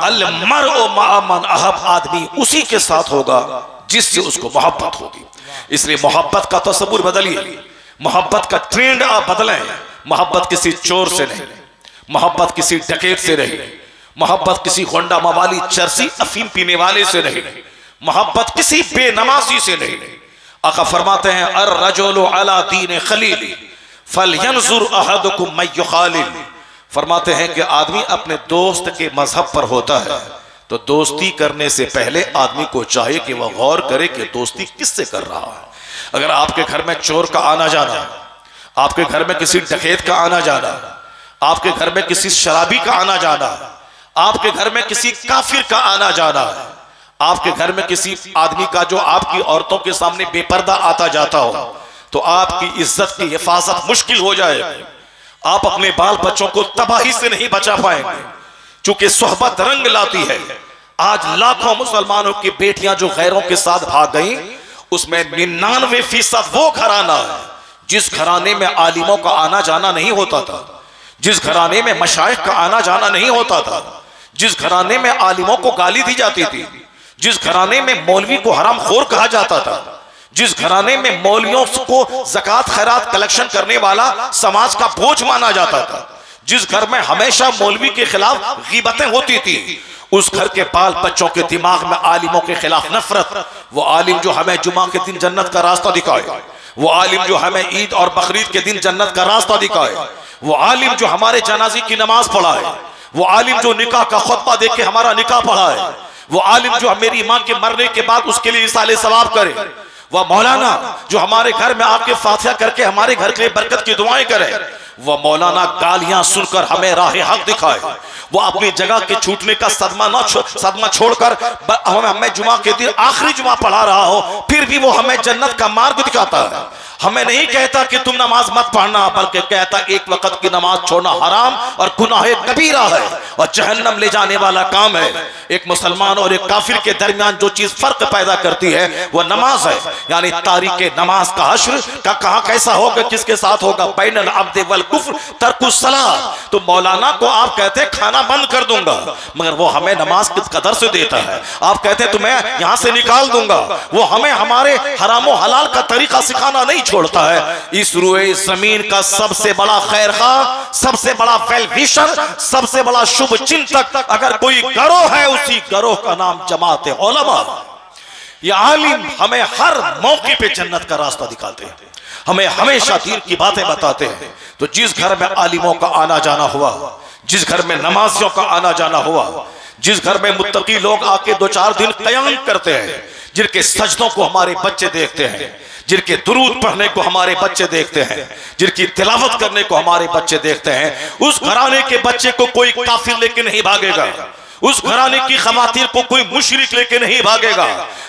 अल मरउ मअ मन अहब, आदमी उसी के साथ होगा जिससे उसको मोहब्बत होगी। इसलिए मोहब्बत का तसव्वुर बदलिए, मोहब्बत का ट्रेंड आप बदलें। मोहब्बत किसी चोर से नहीं, मोहब्बत किसी डकैत से नहीं, मोहब्बत किसी होंडा मवाली चरसी अफीम पीने वाले से नहीं, मोहब्बत किसी बेनमाजी से नहीं। आका फरमाते हैं अर रजुलु अला दीन खलीली फलयंजुर अहदुकुम मन युखालिल। फरमाते हैं कि आदमी अपने दोस्त के मजहब पर होता है, तो दोस्ती करने से पहले आदमी को चाहिए कि वह गौर करे कि दोस्ती किससे कर रहा है। अगर आपके घर में चोर का आना जाना, आपके घर में किसी डकैत का आना जाना, आपके घर में किसी शराबी का आना जाना, आपके घर में किसी काफिर का आना जाना, आपके घर में किसी आदमी का जो आपकी औरतों के सामने बेपर्दा आता जाता हो, तो आपकी इज्जत की हिफाजत मुश्किल हो जाएगी। आप अपने बाल बच्चों को तबाही से नहीं बचा पाएंगे, क्योंकि सोहबत रंग लाती है। आज लाखों मुसलमानों की बेटियां जो गैरों के साथ भाग गई, उसमें 99% वो घराना है जिस घराने में आलिमों का आना जाना नहीं होता था, जिस घराने में मशाइख का आना जाना नहीं होता था, जिस घराने में आलिमों को गाली दी जाती थी, जिस घराने में मौलवी को हरामखोर कहा जाता था, जिस घराने में मौलवियों को ज़कात खैरात कलेक्शन करने वाला समाज का बोझ माना जाता था, जिस घर में हमेशा मौलवी के खिलाफ गीबतें होती थी, उस घर के बाल बच्चों के दिमाग में आलिमों के खिलाफ नफरत। वो आलिम जो हमें जुमा के दिन जन्नत का रास्ता दिखाए, वो आलिम जो हमें ईद और बकरीद के दिन जन्नत का रास्ता दिखाए, वो आलिम जो हमारे जनाजे की नमाज पढ़ाए, वो आलिम जो निकाह का खुतबा देख के हमारा निकाह पढ़ाए, वो आलिम जो मेरी माँ के मरने के बाद उसके लिए इसाले सवाब करे, वह मौलाना जो हमारे घर में आके फातिहा करके हमारे घर के लिए बरकत की दुआएं करे, वह मौलाना गालियां सुनकर हमें राह हक दिखाए, वो अपनी जगह के छूटने का सदमा छोड़कर हमें जुमा के दिन आखिरी जुमा पढ़ा रहा हो, फिर भी वो हमें जन्नत का मार्ग दिखाता है। हमें नहीं कहता कि तुम नमाज मत पढ़ना, बल्कि कहता एक वक्त की नमाज छोड़ना हराम और गुनाह कबीरा है और जहन्नम ले जाने वाला काम है। एक मुसलमान और एक काफिर के दरमियान जो चीज फर्क पैदा करती है वह नमाज है, यानी तारीके नमाज का हश्र का कहां कैसा होगा, किसके साथ होगा, बैनल अब्द वल कुफ्र तर्कुस सलाह। तो मौलाना को आप कहते खाना बंद कर दूंगा, मगर वो हमें नमाज किस कदर से देता है। आप कहते तुम्हें यहां से निकाल दूंगा, वो हमें हमारे हराम हलाल का तरीका सिखाना नहीं छोड़ता है। इस रुए जमीन का सबसे बड़ा खैर खा, सबसे बड़ा वेल विशर, सबसे बड़ा शुभ चिंतक अगर कोई गरोह है, उसी गरोह का नाम जमात उलमा। ये आलिम हमें हर मौके पे जन्नत का रास्ता दिखाते हैं, हमें हमेशा दीन की बातें बताते हैं। तो जिस घर में आलिमों का आना जाना हुआ, जिस घर में नमाजियों का आना जाना हुआ, जिस घर में मुत्तकी लोग आके 2-4 दिन क़याम करते हैं, जिनके सजदों को हमारे बच्चे देखते हैं, जिनके दुरूद पढ़ने को हमारे बच्चे देखते हैं, जिनकी तिलावत करने को हमारे बच्चे देखते हैं, उस घराने के बच्चे को कोई काफिर लेके नहीं भागेगा, उस घराने की खवातीन को कोई मुशरिक लेके नहीं भागेगा।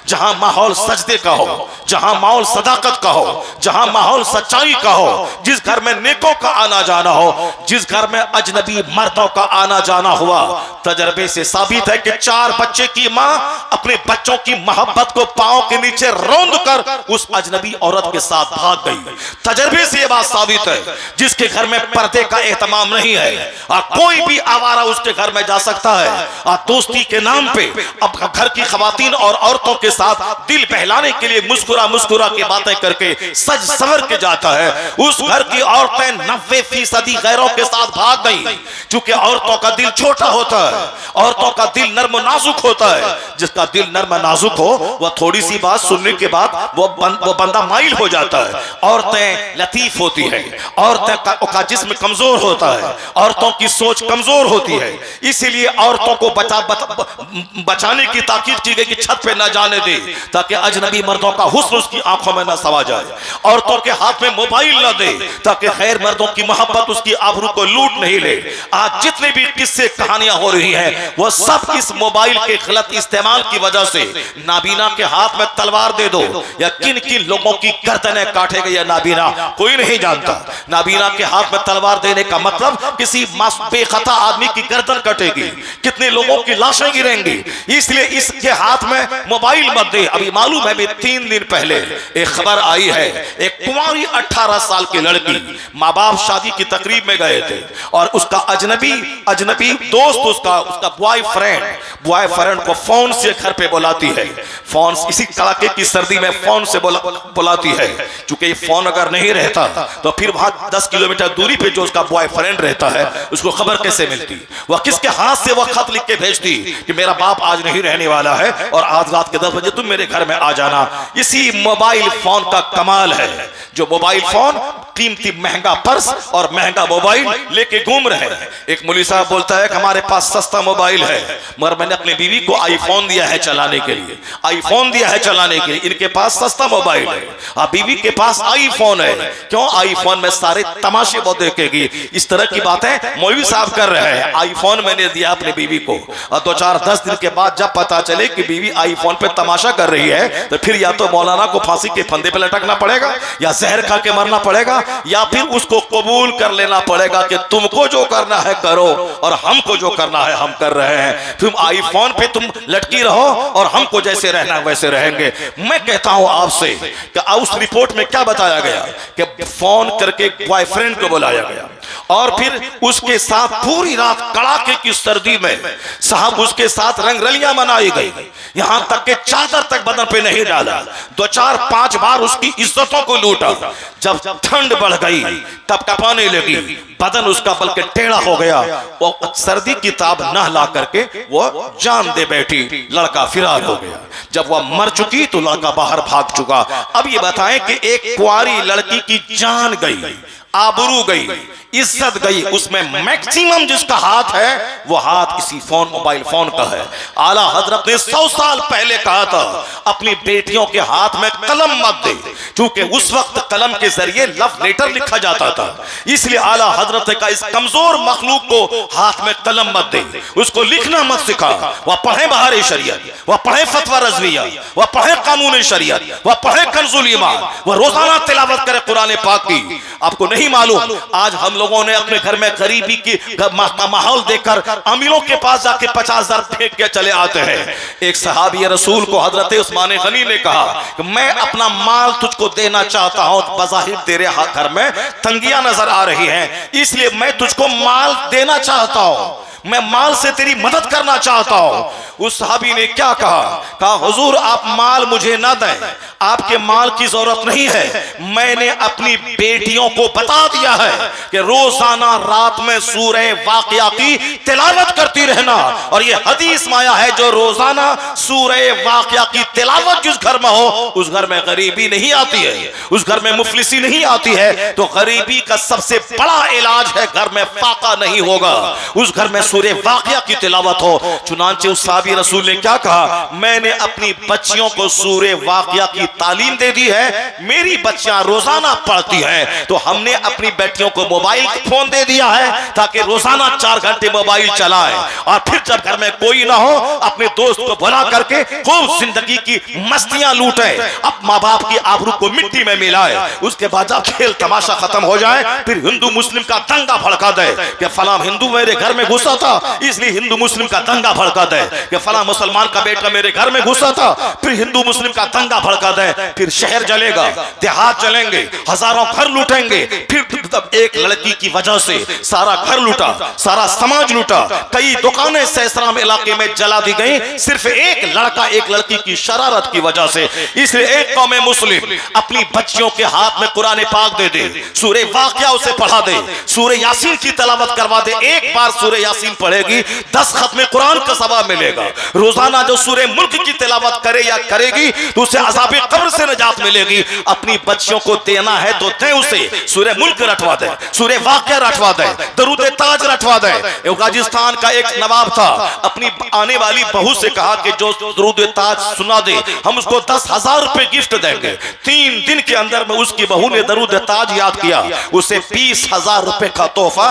जहां माहौल सजदे का हो, जहां माहौल सदाकत का हो, जहां माहौल सच्चाई का हो, जिस घर में नेकों का आना जाना हो, जिस घर में अजनबी मर्दों का आना जाना हुआ, तजर्बे से साबित है कि 4 बच्चे की मां अपने बच्चों की मोहब्बत को पांव के नीचे रौंद कर उस अजनबी औरत के साथ भाग गई। तजर्बे से यह बात साबित है, जिसके घर में पर्दे का एहतमाम नहीं है, कोई भी आवारा उसके घर में जा सकता है, दोस्ती के नाम पे अब घर की खवातीन और औरतों के साथ दिल बहलाने के लिए मुस्कुरा मुस्कुरा के बातें करके सज सवर के जाता है। उस घर की औरतें 90% गैरों के साथ भाग गई, क्योंकि औरतों का दिल छोटा होता है, औरतों का दिल नर्म नाजुक होता है। जिसका दिल नर्म नाजुक हो वह थोड़ी सी बात सुनने के बाद वो बंदा माइल हो जाता है। औरतें लतीफ होती है, औरतें का जिस्म कमजोर होता है, औरतों की सोच कमजोर होती है, इसीलिए औरतों को बचाने की ताकीद की गई कि छत पे ना जाने दे, ताकि अजनबी मर्दों का हुस्न उसकी आंखों में ना समा जाए। औरतों के हाथ में मोबाइल ना दे, ताकि खैर मर्दों की मोहब्बत उसकी आबरू को लूट नहीं ले। आज जितने भी किस्से कहानियां हो रही हैं वो सब इस मोबाइल के गलत इस्तेमाल की वजह से। नाबीना के हाथ में तलवार दे दो या किन किन लोगों की गर्दनें काटेगा या नाबीना कोई नहीं जानता। नाबीना के हाथ में तलवार देने का मतलब किसी बेखता आदमी की गर्दन कटेगी, कितने लोगों की लाशें गिरेंगी, इसलिए इसके हाथ में मोबाइल मत दे। अभी मालूम है, 3 दिन पहले एक खबर आई है, एक कुंवारी 18 साल की लड़की, माँ बाप शादी की तकरीब में गए थे और उसका अजनबी दोस्त उसका बॉयफ्रेंड को फोन से घर पे बुलाती है। फोन इसी कड़ाके की सर्दी में फोन से बुलाती है, क्योंकि फोन अगर नहीं रहता तो फिर वहां 10 किलोमीटर दूरी पे जो उसका बॉयफ्रेंड रहता है उसको खबर कैसे मिलती, वह किसके हाथ से वह खत लिख के भेजती कि मेरा बाप आज नहीं रहने वाला है और आज रात के 10 बजे तुम मेरे घर में आ जाना। इसी मोबाइल फोन का कमाल है, जो मोबाइल फोन कीमती महंगा पर्स और महंगा मोबाइल लेके घूम रहे हैं। एक मौलवी साहब बोलता है कि हमारे पास सस्ता मोबाइल है, मगर मैंने अपनी बीवी को आईफोन दिया है चलाने के लिए, आईफोन दिया है चलाने के लिए। इनके पास सस्ता मोबाइल है और बीवी के पास आईफोन है। क्यों? आईफोन में सारे तमाशे वो देखेगी। इस तरह की बातें मौलवी साहब कर रहे हैं। आईफोन मैंने दिया अपनी बीवी को और 2-4-10 दिन के बाद जब पता चले कि बीवी आईफोन पे तमाशा कर रही है, तो फिर या तो मौलाना को फांसी के फंदे पे लटकना पड़ेगा, या जहर खा के मरना पड़ेगा, या फिर उसको कबूल कर लेना पड़ेगा कि तुमको जो करना है करो और हमको जो करना है हम कर रहे हैं। तुम आईफोन पे तुम लटकी रहो और हमको जैसे रहना वैसे रहेंगे। मैं कहता हूं आपसे कि उस रिपोर्ट में क्या बताया गया कि फोन करके बॉयफ्रेंड को बुलाया गया और फिर उसके साथ पूरी रात कड़ाके की सर्दी में साहब उसके साथ रंगरलियां मनाई गई, यहां तक के चादर तक बदन पे नहीं डाला, 2-4-5 बार उसकी इज्जतों को लूटा। जब ठंड बढ़ गई तब कपाने लगी, बदन उसका बल्कि टेढ़ा हो गया, वो सर्दी की ताब न ला करके वो जान दे बैठी, लड़का फिरार हो गया। जब वह मर चुकी तो लड़का बाहर भाग चुका। अब ये बताएं कि एक कुंवारी लड़की की जान गई, आबरू गई, इज्जत गई, उसमें मैक्सिमम जिसका हाथ है वो हाथ इसी फोन, मोबाइल फोन का है। आला हजरत ने 100 साल पहले कहा था अपनी बेटियों के हाथ में कलम मत दे, क्योंकि उस वक्त कलम के जरिए लव लेटर लिखा जाता था। इसलिए आला हजरत ने कहा इस कमजोर मखलूक को हाथ में कलम मत दे, उसको लिखना मत सिखा। वह पढ़े बहार शरीयत, वह पढ़े फतवा रज़विया, वह पढ़े कानून शरीयत, वह पढ़े कंजुल ईमान, वह रोजाना तिलावत करे कुरान पाक की। आपको नहीं मालूम आज हम लोगों ने अपने घर में गरीबी की का माहौल देखकर अमीरों के पास जाके 50,000 फेंक के चले आते हैं। एक सहाबी रसूल को हजरत उस्मान गनी ने कहा कि मैं अपना माल तुझको देना चाहता हूं, बज़ाहिर तेरे घर में तंगियां नजर आ रही हैं, इसलिए मैं तुझको माल देना चाहता हूं, मैं माल से तेरी मदद करना चाहता हूं। उस सहाबी ने क्या कहा हुजूर आप माल मुझे ना दें, आपके माल की जरूरत नहीं है, मैंने अपनी बेटियों को बता दिया है कि रोजाना रात में सूरह वाक़िया की तिलावत करती रहना। और ये हदीस में आया है जो रोजाना सूरह वाक़िया की तिलावत जिस घर में हो उस घर में गरीबी नहीं आती है, उस घर में मुफलिसी नहीं आती है। तो गरीबी का सबसे बड़ा इलाज है घर में फाका नहीं होगा, उस घर में सूरह वाक़िया की तिलावत हो। चुनांचे उस साहबी रसूल ने क्या कहा, मैंने अपनी बच्चियों को सूरह वाक़िया की तालीम दे दी है, मेरी बच्चियां रोजाना पढ़ती हैं, तो हमने अपनी बेटियों को मोबाइल फोन दे दिया है ताकि रोजाना 4 घंटे मोबाइल चलाएं, और फिर जब घर में कोई ना हो अपने दोस्त को बुला करके खूब जिंदगी की मस्तियां लूटे, अब माँ बाप की आबरू को मिट्टी में मिलाए। उसके बाद जब खेल तमाशा खत्म हो जाए फिर हिंदू मुस्लिम का दंगा भड़का दे कि फला हिंदू मेरे घर में घुसा था इसलिए हिंदू मुस्लिम का दंगा भड़का दे, कि फला मुसलमान का बेटा मेरे घर में घुसा था, फिर हिंदू मुस्लिम का दंगा भड़का दे, फिर शहर जलेगा, देहात जलेंगे, हजारों घर लूटेंगे। फिर तब एक लड़की की वजह से सारा घर लूटा, सारा समाज लूटा, कई दुकानें सैसराम इलाके में जला दी गई, सिर्फ एक लड़का एक लड़की की शरारत की वजह से। इसलिए एक कौम मुस्लिम अपनी बच्चियों के हाथ में कुरान पाक दे दे, सूरह वाक़िया उसे पढ़ा दे, सूरह यासीन की तिलावत करवा दे। एक बार सूरह यासीन पढ़ेगी 10 खत्म कुरान का सवाब मिलेगा। रोजाना जो सूरह मुल्क की तिलावत करे या करेगी तो उसे अज़ाब कब्र से निजात मिलेगी। अपनी बच्चियों को देना है तो दे, उसे सूरह मुल्क रटवा दे, सूरह वाक़िया रटवा दे, दरूद ताज रटवा दे। राजस्थान का एक नवाब था, अपनी आने वाली बहू से कहा कि जो दरूद ताज सुना दे हम उसको 10,000 रुपए गिफ्ट देंगे। 3 दिन के अंदर में उसकी बहू ने दरूद ताज याद किया, उसे 20,000 रुपए का तोहफा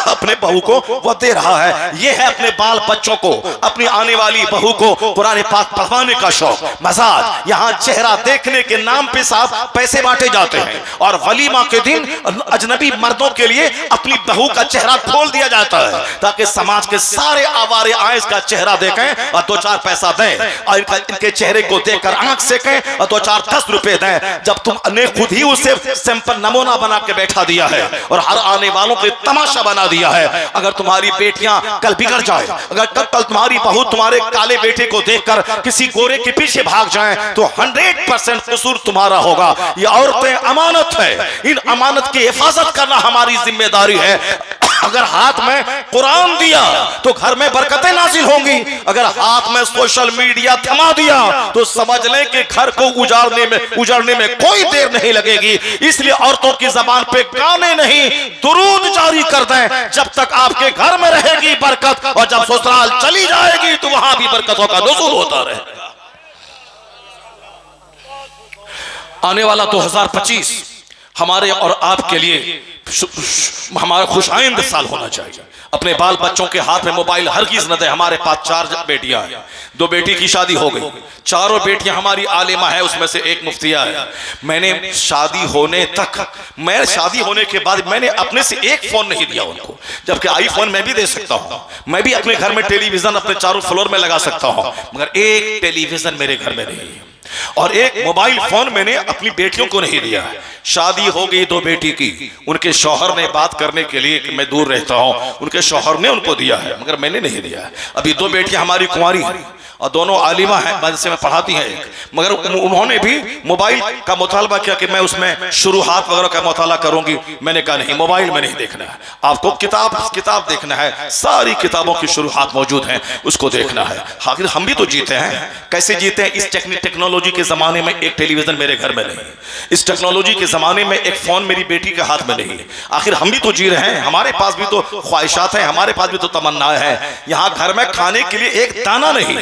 अपने बहू को वो दे रहा है। ये है अपने बाल बच्चों को, अपनी आने वाली बहू को कुरान पाक पढ़वाने का शौक। मजाक यहाँ चेहरा देखने के नाम पे साहब पैसे बांटे जाते हैं, और वलीमा के दिन अजनबी मर्दों के लिए अपनी बहू का चेहरा खोल दिया जाता है ताकि समाज के सारे आवारे आए इसका चेहरा देखें और 2-4 पैसा दें, और इनके चेहरे को देखकर आंख सेकें और 2-4 10 रुपए दें। जब तुमने खुद ही उसे सैंपल नमूना बना के बैठा दिया है और हर आने वालों को तमाशा बना दिया है, अगर तुम्हारी बेटियां कल बिगड़ जाए, अगर कल तुम्हारी बहू तुम्हारे काले बेटे को देखकर किसी गोरे के पीछे भाग जाए तो 100% कसूर तुम्हारा होगा। ये औरतें अमानत है, इन अमानत की हिफाजत करना हमारी जिम्मेदारी है। अगर हाथ में कुरान दिया तो घर में बरकतें नाजिल होंगी, अगर हाथ में सोशल मीडिया थमा दिया तो समझ लें कि घर को उजाड़ने में कोई देर नहीं लगेगी। इसलिए औरतों की जबान पे गाने नहीं दुरूद जारी कर दें, जब तक आपके घर में रहेगी बरकत, और जब ससुराल चली जाएगी तो वहां भी बरकतों का नुज़ूल होता रहेगा। आने वाला 2025 हमारे और आपके लिए हमारा खुशाइंद साल होना चाहिए। अपने बाल बच्चों के हाथ में मोबाइल हरगिज़ न दे। हमारे पास 4 बेटियां हैं, 2 बेटी की शादी हो गई, 4 बेटियां हमारी आलिमा है, उसमें से 1 मुफ्तिया है। मैंने शादी होने तक, मैं शादी होने के बाद मैंने अपने से 1 फोन नहीं दिया उनको, जबकि आईफोन मैं भी दे सकता हूँ, मैं भी अपने घर में टेलीविजन अपने चारों फ्लोर में लगा सकता हूँ, मगर 1 टेलीविजन मेरे घर में नहीं है। और एक मोबाइल फोन मैंने अपनी बेटियों को नहीं दिया है। शादी हो गई 2 बेटी की, उनके शौहर ने बात करने के लिए कि मैं दूर रहता हूं, उनके शौहर ने उनको दिया है, मगर मैंने नहीं दिया है। अभी 2 बेटियां हमारी कुंवारी हैं और दोनों आलिमा हैं, मदरसे में पढ़ाती हैं एक, मगर उन्होंने भी मोबाइल का मुतालबा किया कि मैं उसमें शुरुआत वगैरह का मुताला करूंगी। मैंने कहा नहीं, मोबाइल में नहीं देखना है, आपको किताब देखना है, सारी किताबों की शुरुआत मौजूद है, उसको देखना है। आखिर हम भी तो जीते हैं, कैसे जीते हैं? इस टेक्नोलॉजी के जमाने में एक टेलीविजन मेरे घर में नहीं, इस टेक्नोलॉजी के जमाने में एक फोन मेरी बेटी के हाथ में नहीं। आखिर हम भी तो जी रहे हैं, हमारे पास भी तो ख्वाहिशात हैं, हमारे पास भी तो तमन्नाएं हैं। यहाँ घर में खाने के लिए एक दाना नहीं,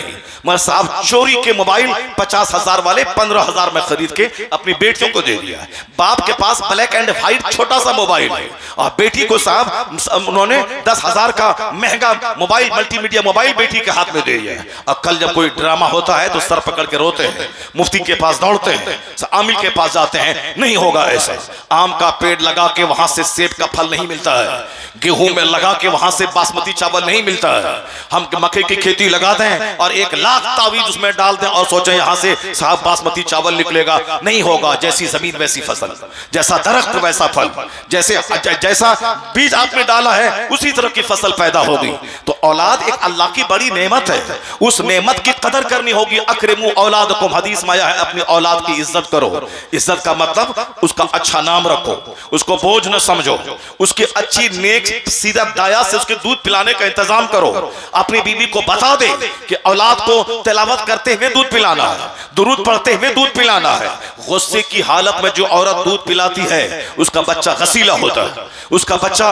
मगर साहब चोरी के मोबाइल 50,000 वाले 15,000 में खरीद के अपनी बेटियों को दे दिया है। बाप के पास ब्लैक एंड व्हाइट छोटा सा मोबाइल है और बेटी को साहब उन्होंने 10,000 का महंगा मोबाइल, मल्टीमीडिया मोबाइल बेटी के हाथ में दे दिया है। और कल जब कोई ड्रामा होता है तो सर पकड़ के रोते हैं, मुफ्ती के पास दौड़ते हैं, आमिर के पास जाते हैं। नहीं होगा ऐसा। आम का पेड़ लगा के वहां से सेब का फल नहीं मिलता है, गेहूं में लगा के वहां से बासमती चावल नहीं मिलता है। हम मक्के की खेती लगा दें और 1 लाख तावीज उसमें डाल दें और सोचें यहां से साहब बासमती चावल निकलेगा, नहीं होगा। जैसी जमीन वैसी फसल, जैसा दरख्त वैसा फल, जैसा बीज आपने डाला है उसी तरह की फसल पैदा होगी। तो औलाद एक अल्लाह की बड़ी नेमत है, उस नेमत की कदर करनी होगी। अकरमू औलादकुम, हदीस में आया है, अपनी औलाद की इज्जत करो। इज्जत का मतलब उसका अच्छा नाम रखो, उसको बोझ न समझो, उसकी अच्छी नेक सीधा दाया से उसके दूध पिलाने का इंतजाम करो। अपनी बीवी को बता दे कि औलाद को तिलावत करते हुए दूध पिलाना है, दुरूद पढ़ते हुए दूध पिलाना है। गुस्से की हालत में जो औरत दूध पिलाती है उसका बच्चा गसीला होता है, उसका बच्चा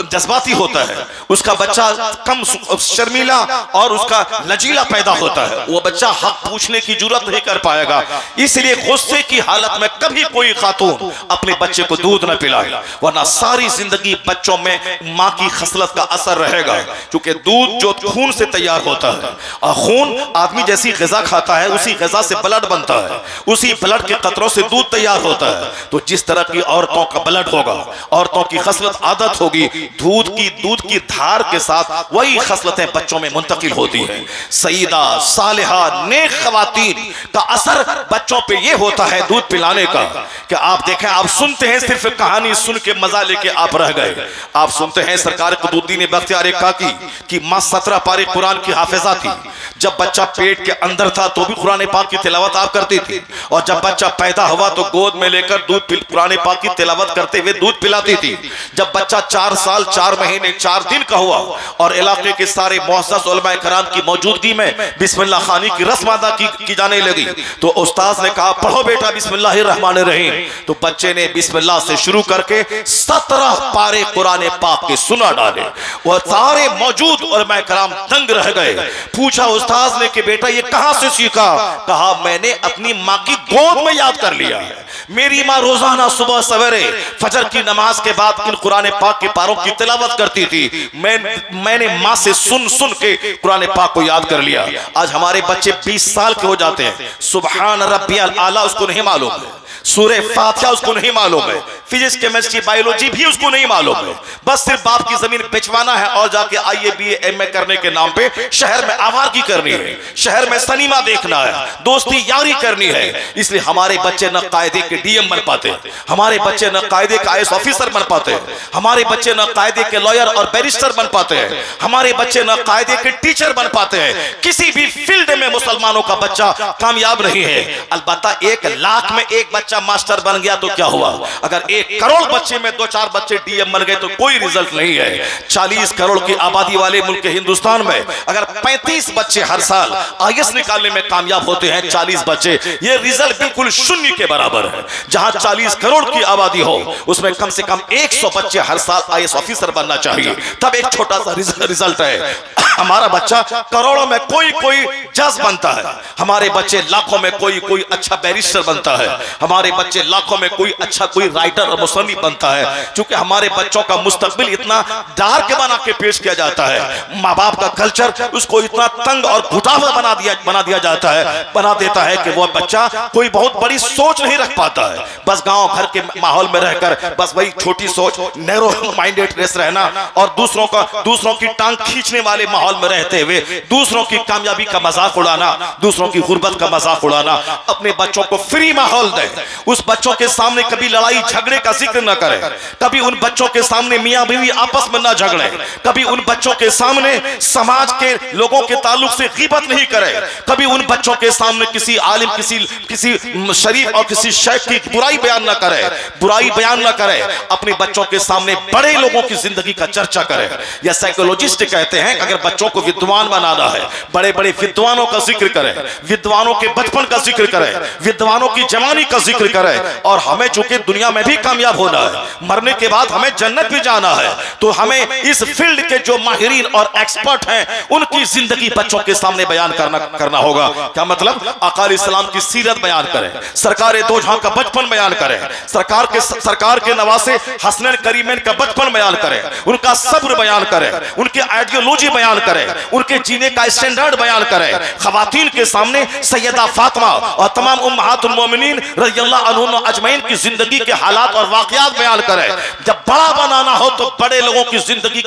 जज्बाती होता है, उसका बच्चा कम शर्मीला और उसका लचीला पैदा होता है। वो बच्चा हक पूछने की जुर्रत नहीं कर पाएगा। इसलिए गुस्से की हालत में कभी कोई खातून अपने बच्चे को दूध न पिलाए, वरना सारी जिंदगी बच्चों में माँ की खसलत का असर रहेगा। क्योंकि दूध जो खून से तैयार होता है और खून आदमी जैसी ग़िज़ा खाता है उसी ग़िज़ा से ब्लड बनता है, उसी ब्लड के कतरों से दूध तैयार होता है। तो जिस तरह की औरतों का ब्लड होगा, औरतों की खसलत आदत होगी, दूध की धार के साथ वही खसलतें बच्चों में मुंतकिल होती है। सईदा सालिहा नेक ख़वातीन का असर बच्चों पे ये होता है दूध पिलाने का कि आप देखें, आप सुनते हैं, सिर्फ कहानी सुन के मजा लेके आप रह गए। आप सुनते हैं सरकार कुतुबुद्दीन बख्तियार काकी की माँ 17 पारे कुरान की हाफिजा थी। जब बच्चा पेट के अंदर था तो भी कुरान पाक की तिलावत आप करती थी, और जब बच्चा पैदा हुआ तो गोद में लेकर दूध कुरान पाक की तिलावत करते हुए दूध पिलाती थी। जब बच्चा 4 साल 4 महीने 4 दिन का हुआ और इलाके के सारे मुअज़्ज़ज़ उलमा कराम की मौजूदगी में बिस्मिल्लाह खानी की रस्म अदा की जाने लगी, तो उस्ताद ने कहा पढ़ो बेटा बिस्मिल्लाहिर रहमानिर रहीम। तो बच्चे ने बिस्मिल्लाह से शुरू करके 17 पारे कुरान पाक के सुना डाले। वह सारे मौजूद उलमा कराम दंग रह गए। पूछा उस्ताद ने कि बेटा ये कहां से सीखा? कहा मैंने अपनी माँ की गोद में याद कर लिया है। मेरी माँ रोजाना सुबह सवेरे फजर की नमाज के बाद इन कुरान पाक के पारों की तिलावत करती थी। मैंने माँ से सुन सुन के कुरान पाक को याद कर लिया। आज हमारे बच्चे 20 साल के हो जाते हैं, सुबहान रब्बियल आला उसको नहीं मालूम है, सूरह फातिहा उसको नहीं मालूम है, फिजिक्स केमिस्ट्री बायोलॉजी भी उसको नहीं मालूम है। बस सिर्फ बाप की जमीन बेचवाना है और जाके IAA BA MA करने के नाम पे शहर में आवारगी करनी है, शहर में सनीमा देखना है, दोस्ती यारी करनी है। इसलिए हमारे बच्चे न कायदे के DM बन पाते, हमारे बच्चे न कायदे का IAS ऑफिसर बन पाते, हमारे बच्चे न कायदे के लॉयर और बैरिस्टर बन पाते हैं, हमारे बच्चे न कायदे के टीचर बन पाते हैं। किसी भी फील्ड में मुसलमानों का बच्चा कामयाब नहीं है। अलबत्ता 1 लाख में एक बच्चा मास्टर बन गया तो क्या हुआ? अगर 1 करोड़ बच्चे में 2-4 बच्चे DM बन गए तो कोई रिजल्ट नहीं है। 40 करोड़ की आबादी वाले मुल्क हिंदुस्तान में अगर 35 बच्चे हर साल IAS निकालने में कामयाब होते हैं, 40 बच्चे, ये रिजल्ट बिल्कुल शून्य के बराबर है। जहां 40 करोड़ की आबादी हो उसमें कम से कम 100 बच्चे हर साल IAS ऑफिसर बनना चाहिए, तब एक छोटा सा रिजल्ट है। हमारा बच्चा करोड़ों में कोई जज बनता है, हमारे बच्चे लाखों में कोई अच्छा बैरिस्टर बनता है, हमारे बच्चे लाखों में कोई राइटर और मुसन्निफ बनता है। क्योंकि हमारे बच्चों का मुस्तकबिल इतना डार्क बना के पेश किया जाता है, माँ बाप का कल्चर उसको इतना तंग और घुटावा बना दिया जाता है, बना देता है कि वो बच्चा कोई बहुत बड़ी सोच नहीं रख पाता है। बस गांव घर के माहौल में रहकर बस वही छोटी सोच, नैरो माइंडेड रहना और दूसरों की टांग खींचने वाले माहौल में रहते हुए दूसरों की कामयाबी का मजाक उड़ाना, दूसरों की गुर्बत का मजाक उड़ाना, नौजवाना अपने बच्चों को फ्री माहौल दे, उस बच्चों के सामने कभी लड़ाई झगड़े का जिक्र न करे, कभी उन बच्चों के सामने मियां बीवी आपस में न झगड़े, कभी उन बच्चों के सामने समाज के लोगों के ताल्लुक से गीबत नहीं करे, कभी उन बच्चों के सामने किसी आलिम किसी शरीफ और किसी शेख की बुराई बयान न करे, बुराई बयान न करे। अपने बच्चों के सामने बड़े लोगों की जिंदगी का चर्चा करे। या साइकोलॉजिस्ट कहते हैं अगर बच्चों को विद्वान बनाना है, बड़े बड़े विद्वानों का जिक्र करे, विद्वानों के बचपन का जिक्र करे, विद्वानों की जवानी का जिक्र करे। और हमें चूंकि दुनिया में भी कामयाब होना है, मरने के बाद हमें जन्नत भी जाना है, तो हमें इस फील्ड के जो माहिरीन और एक्सपर्ट हैं उनकी जिंदगी बच्चों के सामने बयान करना होगा। क्या मतलब? आका इस्लाम की सीरत बयान करें, सरकार दो जहां का बचपन बयान करें, सरकार के नवासे हसनैन करीमैन का बचपन बयान करें, उनका सब्र बयान करें, उनकी आइडियोलॉजी बयान करें, उनके जीने का स्टैंडर्ड बयान करें। खवातीन के सामने सैयदा फातिमा और तमाम उम्महातुल मोमिनीन रज़ियल्लाहु अन्हुन अजमईन की जिंदगी के हालात और वाक़यात बयान करें। जब बड़ा बनाना हो तो बड़े लोगों की जिंदगी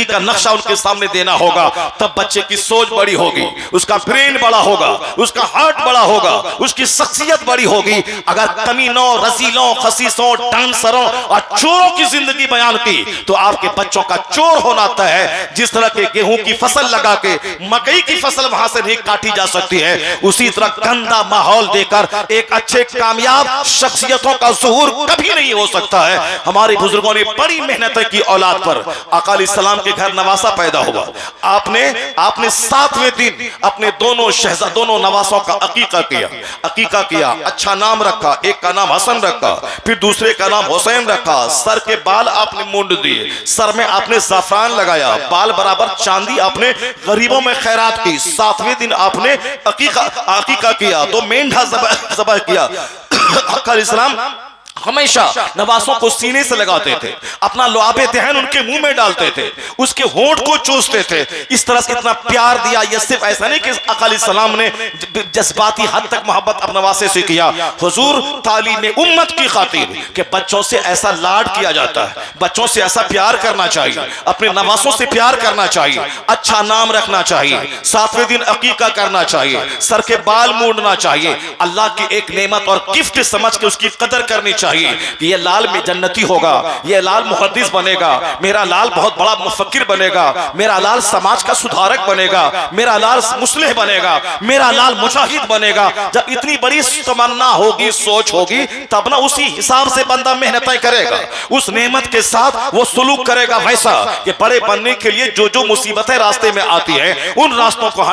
का नक्शा उनके सामने देना होगा, तब बच्चे की सोच बड़ी होगी, उसका ब्रेन बड़ा होगा, उसका हार्ट बड़ा होगा, उसकी शख्सियत बड़ी होगी। अगर कमीनों, रजीलों, खसीसों, डांसरों और चोरों की जिंदगी बयान की तो आपके बच्चों का चोर होना तय है। जिस तरह के गेहूं की फसल लगा के मकई की फसल वहां से नहीं काटी जा सकती है, उसी तरह गंदा माहौल देकर एक अच्छे कामयाब शख्सियतों का ज़ुहूर कभी नहीं हो सकता है। हमारे बुजुर्गों ने बड़ी मेहनत की औलाद पर। आका अलैहिस्सलाम के घर नवासा पैदा हुआ, आपने 7वें दिन अपने दोनों नवासों का अकीका किया, अच्छा नाम रखा, एक का नाम हसन रखा, फिर दूसरे का नाम हुसैन रखा। सर के बाल आपने मुंड दिए, सर में आपने ज़फ़रान लगाया, बाल बराबर चांदी आपने गरीबों में खैरात की। 7वें दिन आपने अकीका किया, तो मेंढा ज़बह किया। आका अलैहिस्सलाम हमेशा नवासों को सीने से लगाते थे, अपना लुआबे दहन उनके मुंह में डालते थे, उसके होंठ को चूसते थे। इस तरह से इतना प्यार दिया। यह सिर्फ ऐसा नहीं कि आका अलैहिस्सलाम ने जज्बाती हद तक मोहब्बत अपने नवासे से किया, हुजूर तालीम उम्मत की खातिर कि बच्चों से ऐसा लाड किया जाता है, बच्चों से ऐसा प्यार करना चाहिए, अपने नवासों से प्यार करना चाहिए, अच्छा नाम रखना चाहिए, 7वें दिन अकीका करना चाहिए, सर के बाल मूंडना चाहिए। अल्लाह की एक नेमत और गिफ्ट समझ के उसकी कदर करनी चाहिए कि ये लाल में जन्नती होगा, ये लाल मुहद्दिस बनेगा, मेरा लाल बहुत बड़ा मुफक्किर बनेगा, मेरा लाल समाज का सुधारक बनेगा, मेरा लाल मुस्लिह बनेगा, मेरा लाल मुजाहिद बनेगा। जब इतनी बड़ी तमन्ना होगी, सोच होगी, तब ना उसी हिसाब से बंदा मेहनतें करेगा, उस नेमत के साथ वो सुलूक करेगा वैसा कि बड़े बनने के लिए जो मुसीबतें रास्ते में आती हैं उन रास्तों को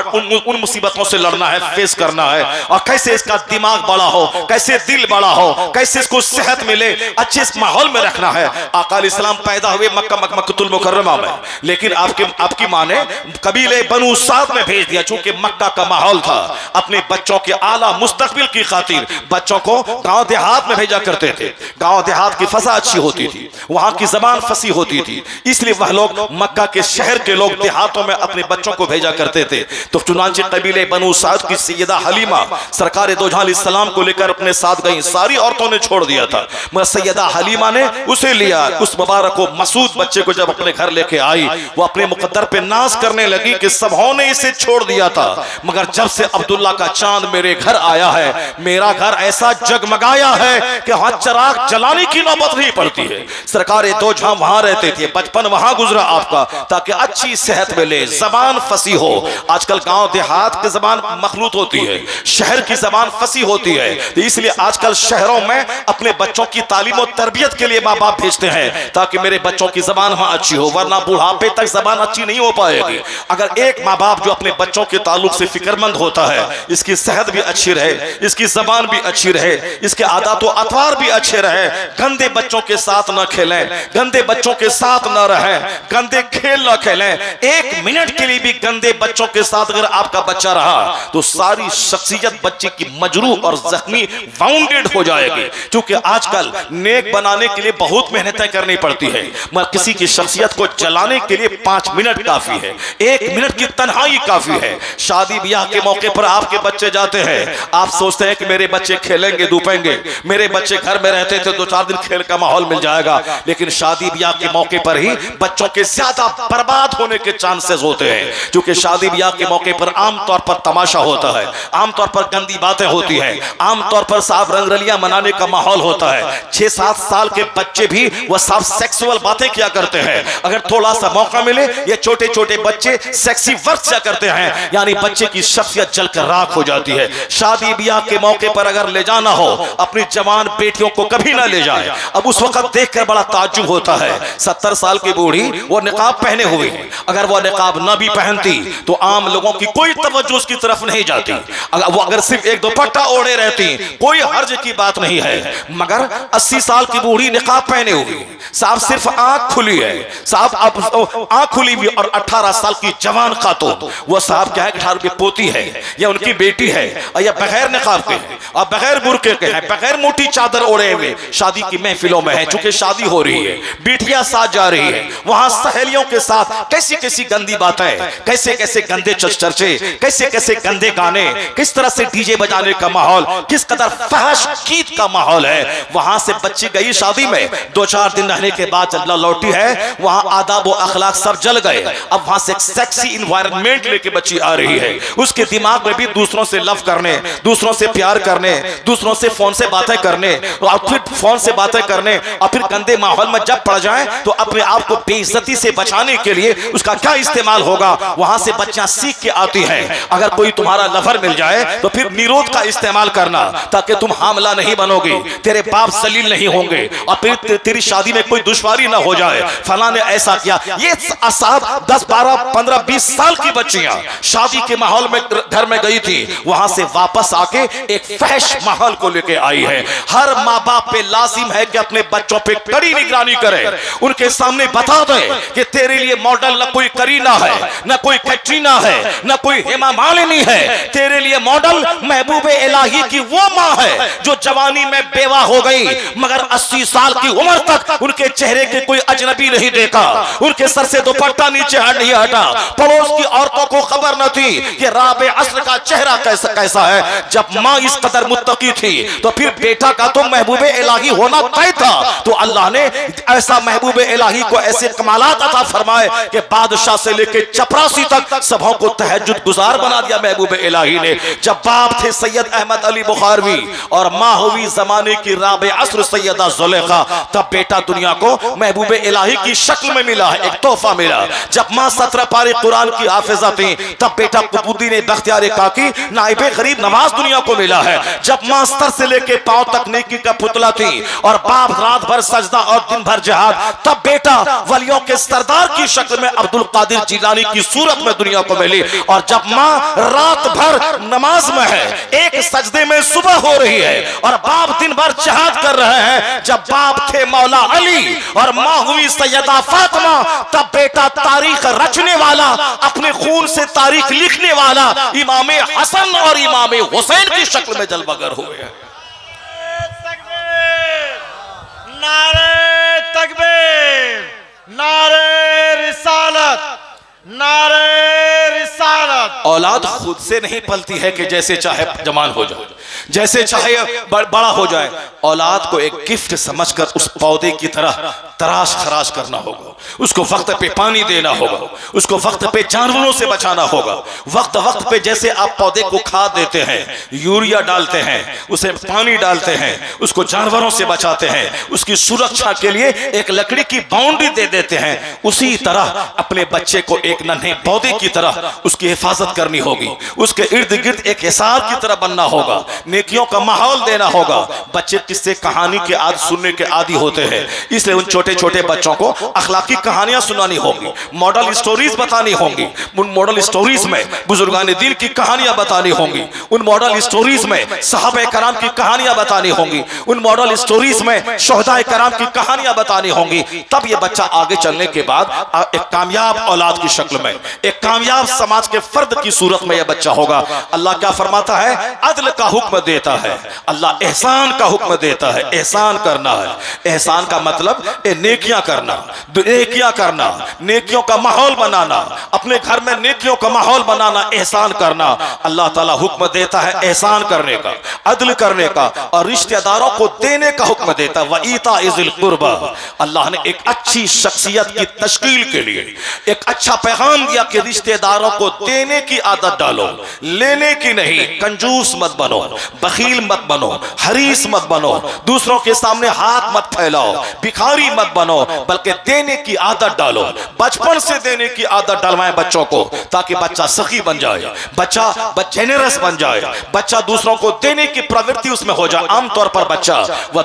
उन मुसीबतों से लड़ना है, फेस करना है। और कैसे इसका दिमाग बड़ा हो, कैसे दिल बड़ा हो, कैसे इसको सेहत मिले, अच्छे इस माहौल में रखना है। आका अलैहिस्सलाम पैदा हुए मक्कातुल मुकर्रमा में, लेकिन आपकी माँ ने कबीले बनु साद में भेज दिया। चूंकि मक्का का माहौल था, अपने बच्चों के आला मुस्तकबिल की खातिर बच्चों को गांव देहात में भेजा करते थे। गांव देहात की फसा अच्छी होती थी, वहां की जबान फसी होती थी, इसलिए वह लोग मक्का के शहर के लोग देहातों में अपने बच्चों को भेजा करते थे। तो चुनांचे कबीले बनु साद की सैयदा हलीमा सरकार दो जहां अलैहिस्सलाम को लेकर अपने साथ गई। सारी औरतों ने छोड़ दिया था, मगर सैयदा हलीमा ने उसे लिया। उस मुबारक को मसूद बच्चे को जब अपने घर लेके आई, वो अपने मुकद्दर पे नाज करने लगी कि सबों ने इसे छोड़ दिया था, मगर जब से अब्दुल्ला का चांद मेरे घर आया है, मेरा घर ऐसा जगमगाया है कि वहां चिराग जलाने की नौबत नहीं पड़ती है। सरकार दो जहां वहां रहते थे, बचपन वहां गुजरा आपका, ताकि अच्छी सेहत मिले, जबान फसी हो। आजकल गांव देहात की जबान मखलूत होती है, शहर की जबान फसी होती है, तो इसलिए आजकल शहरों में अपने बच्चों की तालीम और तरबियत के लिए माँ बाप भेजते हैं ताकि मेरे बच्चों की जबान वहां अच्छी हो, वरना बुढ़ापे तक जबान अच्छी नहीं हो पाएगी। अगर एक माँ बाप जो अपने बच्चों के ताल्लुक से फिक्रमंद होता है, इसकी सेहत भी अच्छी रहे, इसकी जबान भी अच्छी रहे, इसके आदत व अतवार भी अच्छे रहे, गंदे बच्चों के साथ न खेलें, गंदे बच्चों के साथ न रहें, गंदे खेल न खेलें। एक मिनट के लिए भी गंदे बच्चों के साथ अगर आपका बच्चा रहा तो सारी शख्सियत बच्चे की मजरूह और जख्मी वाउंडेड हो जाएगी। क्योंकि आजकल नेक बनाने के लिए बहुत मेहनतें करनी पड़ती है, मगर किसी की शख्सियत को जलाने के लिए 5 मिनट काफी है, 1 मिनट की तन्हाई काफी है। शादी ब्याह के मौके पर आपके बच्चे जाते हैं, आप सोचते हैं कि मेरे बच्चे खेलेंगे धूपेंगे, मेरे बच्चे घर में रहते थे 2-4 दिन खेल का माहौल मिल जाएगा, लेकिन शादी ब्याह के मौके पर ही बच्चों के ज्यादा बर्बाद होने के चांसेस होते हैं, क्योंकि शादी ब्याह के मौके पर आमतौर पर तमाशा होता है, आमतौर पर गंदी बातें होती हैं, आमतौर पर साफ रंगरलियां मनाने का माहौल होता है। 6-7 साल के बच्चे भी वह साफ सेक्सुअल बातें किया करते हैं। अगर थोड़ा सा मौका मिले ये छोटे छोटे बच्चे सेक्सी वर्क किया करते हैं, यानी बच्चे की शख्सियत जलकर राख हो जाती है। शादी ब्याह के मौके पर अगर ले जाना हो अपनी जवान बेटियों को कभी ना ले जाए। अब उस वक्त देखकर बड़ा ताज्जुब होता है, 70 साल की बूढ़ी वो निकाब पहने हुए है, अगर वो निकाब ना भी पहनती तो आम लोगों की कोई तवज्जो उसकी तरफ नहीं जाती। अगर सिर्फ एक दुपट्टा ओढ़े रहती कोई हर्ज की बात नहीं है, मगर 80 साल की बूढ़ी निकाब पहने हुई, साहब सिर्फ आंख खुली है, साहब आंख खुली हुई, और 18 साल की जवान खातून वो साहब क्या है 18 की पोती है या उनकी बेटी है, और या बगैर निकाब के है और बगैर बुर्के के है, बगैर मोटी चादर ओढ़े हुए शादी की महफिलों में है। चूंकि शादी हो रही है, बेटियां साथ जा रही है, वहां सहेलियों के साथ कैसी कैसी गंदी बातें, कैसे कैसे गंदे चर्चे, कैसे कैसे गंदे गाने, किस तरह से डीजे बजाने का माहौल, किस कदर फहश गीत का माहौल है। वहां से बच्ची गई शादी में, 2-4 दिन रहने के बाद लौटी है, वहां आदाब और अखलाक सब जल गए। अब वहां से एक सेक्सी इन्वायरमेंट लेके बच्ची आ रही है, उसके दिमाग में भी दूसरों से लव करने, दूसरों से प्यार करने, दूसरों से फोन से बातें करने, और फिर फोन से बातें करने, और फिर गंदे माहौल में जब पड़ जाए तो अपने आप को बेइज्जती से बचाने के लिए उसका क्या इस्तेमाल होगा, वहां से बच्चियां सीख के आती हैं। अगर कोई तुम्हारा लवर मिल जाए तो फिर निरोध का इस्तेमाल करना, ताकि तुम हामला नहीं बनोगे, तेरे बाप जलील नहीं होंगे, और फिर तेरी शादी में कोई दुश्वारी ना हो जाए, फला ने ऐसा किया। ये साहब 10, 12, 15, 20 साल की बच्चियां शादी के माहौल में घर में गई थी, वहां से वापस आके एक फहश माहौल को लेके आई है। हर माँ बाप पे लाजिम है कि अपने बच्चों पे कड़ी निगरानी करे, उनके सामने बता दे कि तेरे लिए मॉडल न कोई करीना है, न कोई कैटरीना है, न कोई हेमा मालिनी है, तेरे लिए मॉडल महबूबे इलाही की वो माँ है जो जवानी में बेवा हो गई, मगर 80 साल की उम्र तक उनके चेहरे के कोई अजनबी नहीं देखा, उनके सर से दुपट्टा नीचे नहीं हटा, पड़ोस की औरतों को खबर न थी कि राबे अस्र का चेहरा कैसा है। जब माँ इस कदर मुत्तकी थी तो फिर बेटा का तो महबूबे इलाही होना तय था, तो अल्लाह ने ऐसा महबूबे इलाही को ऐसे कमालात अता फरमाए कि बादशाह से लेके चपरासी तक सबों को तहज्जुद गुजार बना दिया महबूबे इलाही ने। जब बाप थे सैयद अहमद अली बुखारवी और माँ हुई जमाने की राबे अस्र सैयदा जुलेखा, तब बेटा दुनिया को महबूबे इलाही की शक्ल में मिला है, एक तोहफा मिला। जब माँ 17 पारे कुरान की हाफिजा थी तब बेटा कुतुबुद्दीन बख्तियार काकी नाइबे गरीब नवाज दुनिया को मिला है। जब माँ सर से लेके पांव तक नेकी का पुतला थी और बाप रात भर सजदा और दिन भर जिहाद, तब बेटा वलियों के सरदार की शक्ल में अब्दुल कादिर जिलानी की सूरत में दुनिया को मिली। और जब माँ रात भर नमाज में है, एक सजदे में सुबह हो रही है और बाप दिन भर जिहाद कर रहे हैं, जब बाप थे मौला अली और माँ हुई सैयदा फातिमा, तब बेटा तारीख रचने वाला, अपने खून से तारीख लिखने वाला इमाम हसन और इमाम हुसैन की शक्ल में जलवागर हुए हैं। नारे तकबीर, नारे रिसालत, नारे रिसालत। औलाद खुद से नहीं पलती है कि जैसे चाहे जवान हो जाए, जैसे चाहे बड़ा हो जाए। औलाद को एक गिफ्ट समझकर उस पौधे की तरह तराश खराश करना होगा, उसको वक्त पे पानी देना होगा, उसको वक्त पे जानवरों से बचाना होगा। वक्त वक्त पे जैसे आप पौधे को खाद देते हैं, यूरिया डालते हैं, उसे पानी डालते हैं, उसको जानवरों से बचाते हैं, उसकी सुरक्षा के लिए एक लकड़ी की बाउंड्री दे देते हैं, उसी तरह अपने बच्चे को एक नन्हे पौधे की तरह उसकी हिफाजत करनी होगी, उसके इर्द गिर्द एक हिसार की तरह बनना होगा, नेकियों का माहौल देना होगा। बच्चे किससे कहानी के आदि सुनने के आदि होते हैं, इसलिए उन छोटे छोटे बच्चों को अखलाकी कहानियां सुनानी होंगी, मॉडल स्टोरीज बतानी होंगी। उन मॉडल स्टोरीज में बुजुर्गान दीन की कहानियां बतानी होंगी, उन मॉडल स्टोरीज में सहाबा कराम की कहानियां बतानी होंगी, उन मॉडल स्टोरीज में शोहदा कराम की कहानियां बतानी होंगी। तब ये बच्चा आगे चलने के बाद एक कामयाब औलाद की शक्ल में, एक कामयाब समाज के फर्द की सूरत में यह बच्चा होगा। अल्लाह क्या फरमाता है? अदल का हुक्म देता है, अल्लाह एहसान का हुक्म देता है। एहसान करना है, एहसान का मतलब नेकियां करना, नेकियां करना, नेकियों का माहौल बनाना, अपने घर में नेकियों का माहौल बनाना, एहसान करना। अल्लाह ताला हुक्म देता है एहसान करने का, अदल करने का, और रिश्तेदारों को देने का हुक्म देता है। वईता इज़िल कुर्बा, अल्लाह ने एक अच्छी शख्सियत की तश्कील के लिए एक अच्छा पैगाम दिया कि रिश्तेदारों को देने की आदत डालो, लेने की नहीं। कंजूस मत बनो, बखील मत बनो, हरीस मत बनो, दूसरों के सामने हाथ मत फैलाओ, भिखारी मत बनो, बल्कि देने की आदत डालो। बचपन से देने की आदत डलवाएं बच्चों को, ताकि बच्चा सखी बन जाए, बच्चा जेनरस बन जाए, बच्चा दूसरों को देने की प्रवृत्ति उसमें हो जाए। आमतौर पर बच्चा वह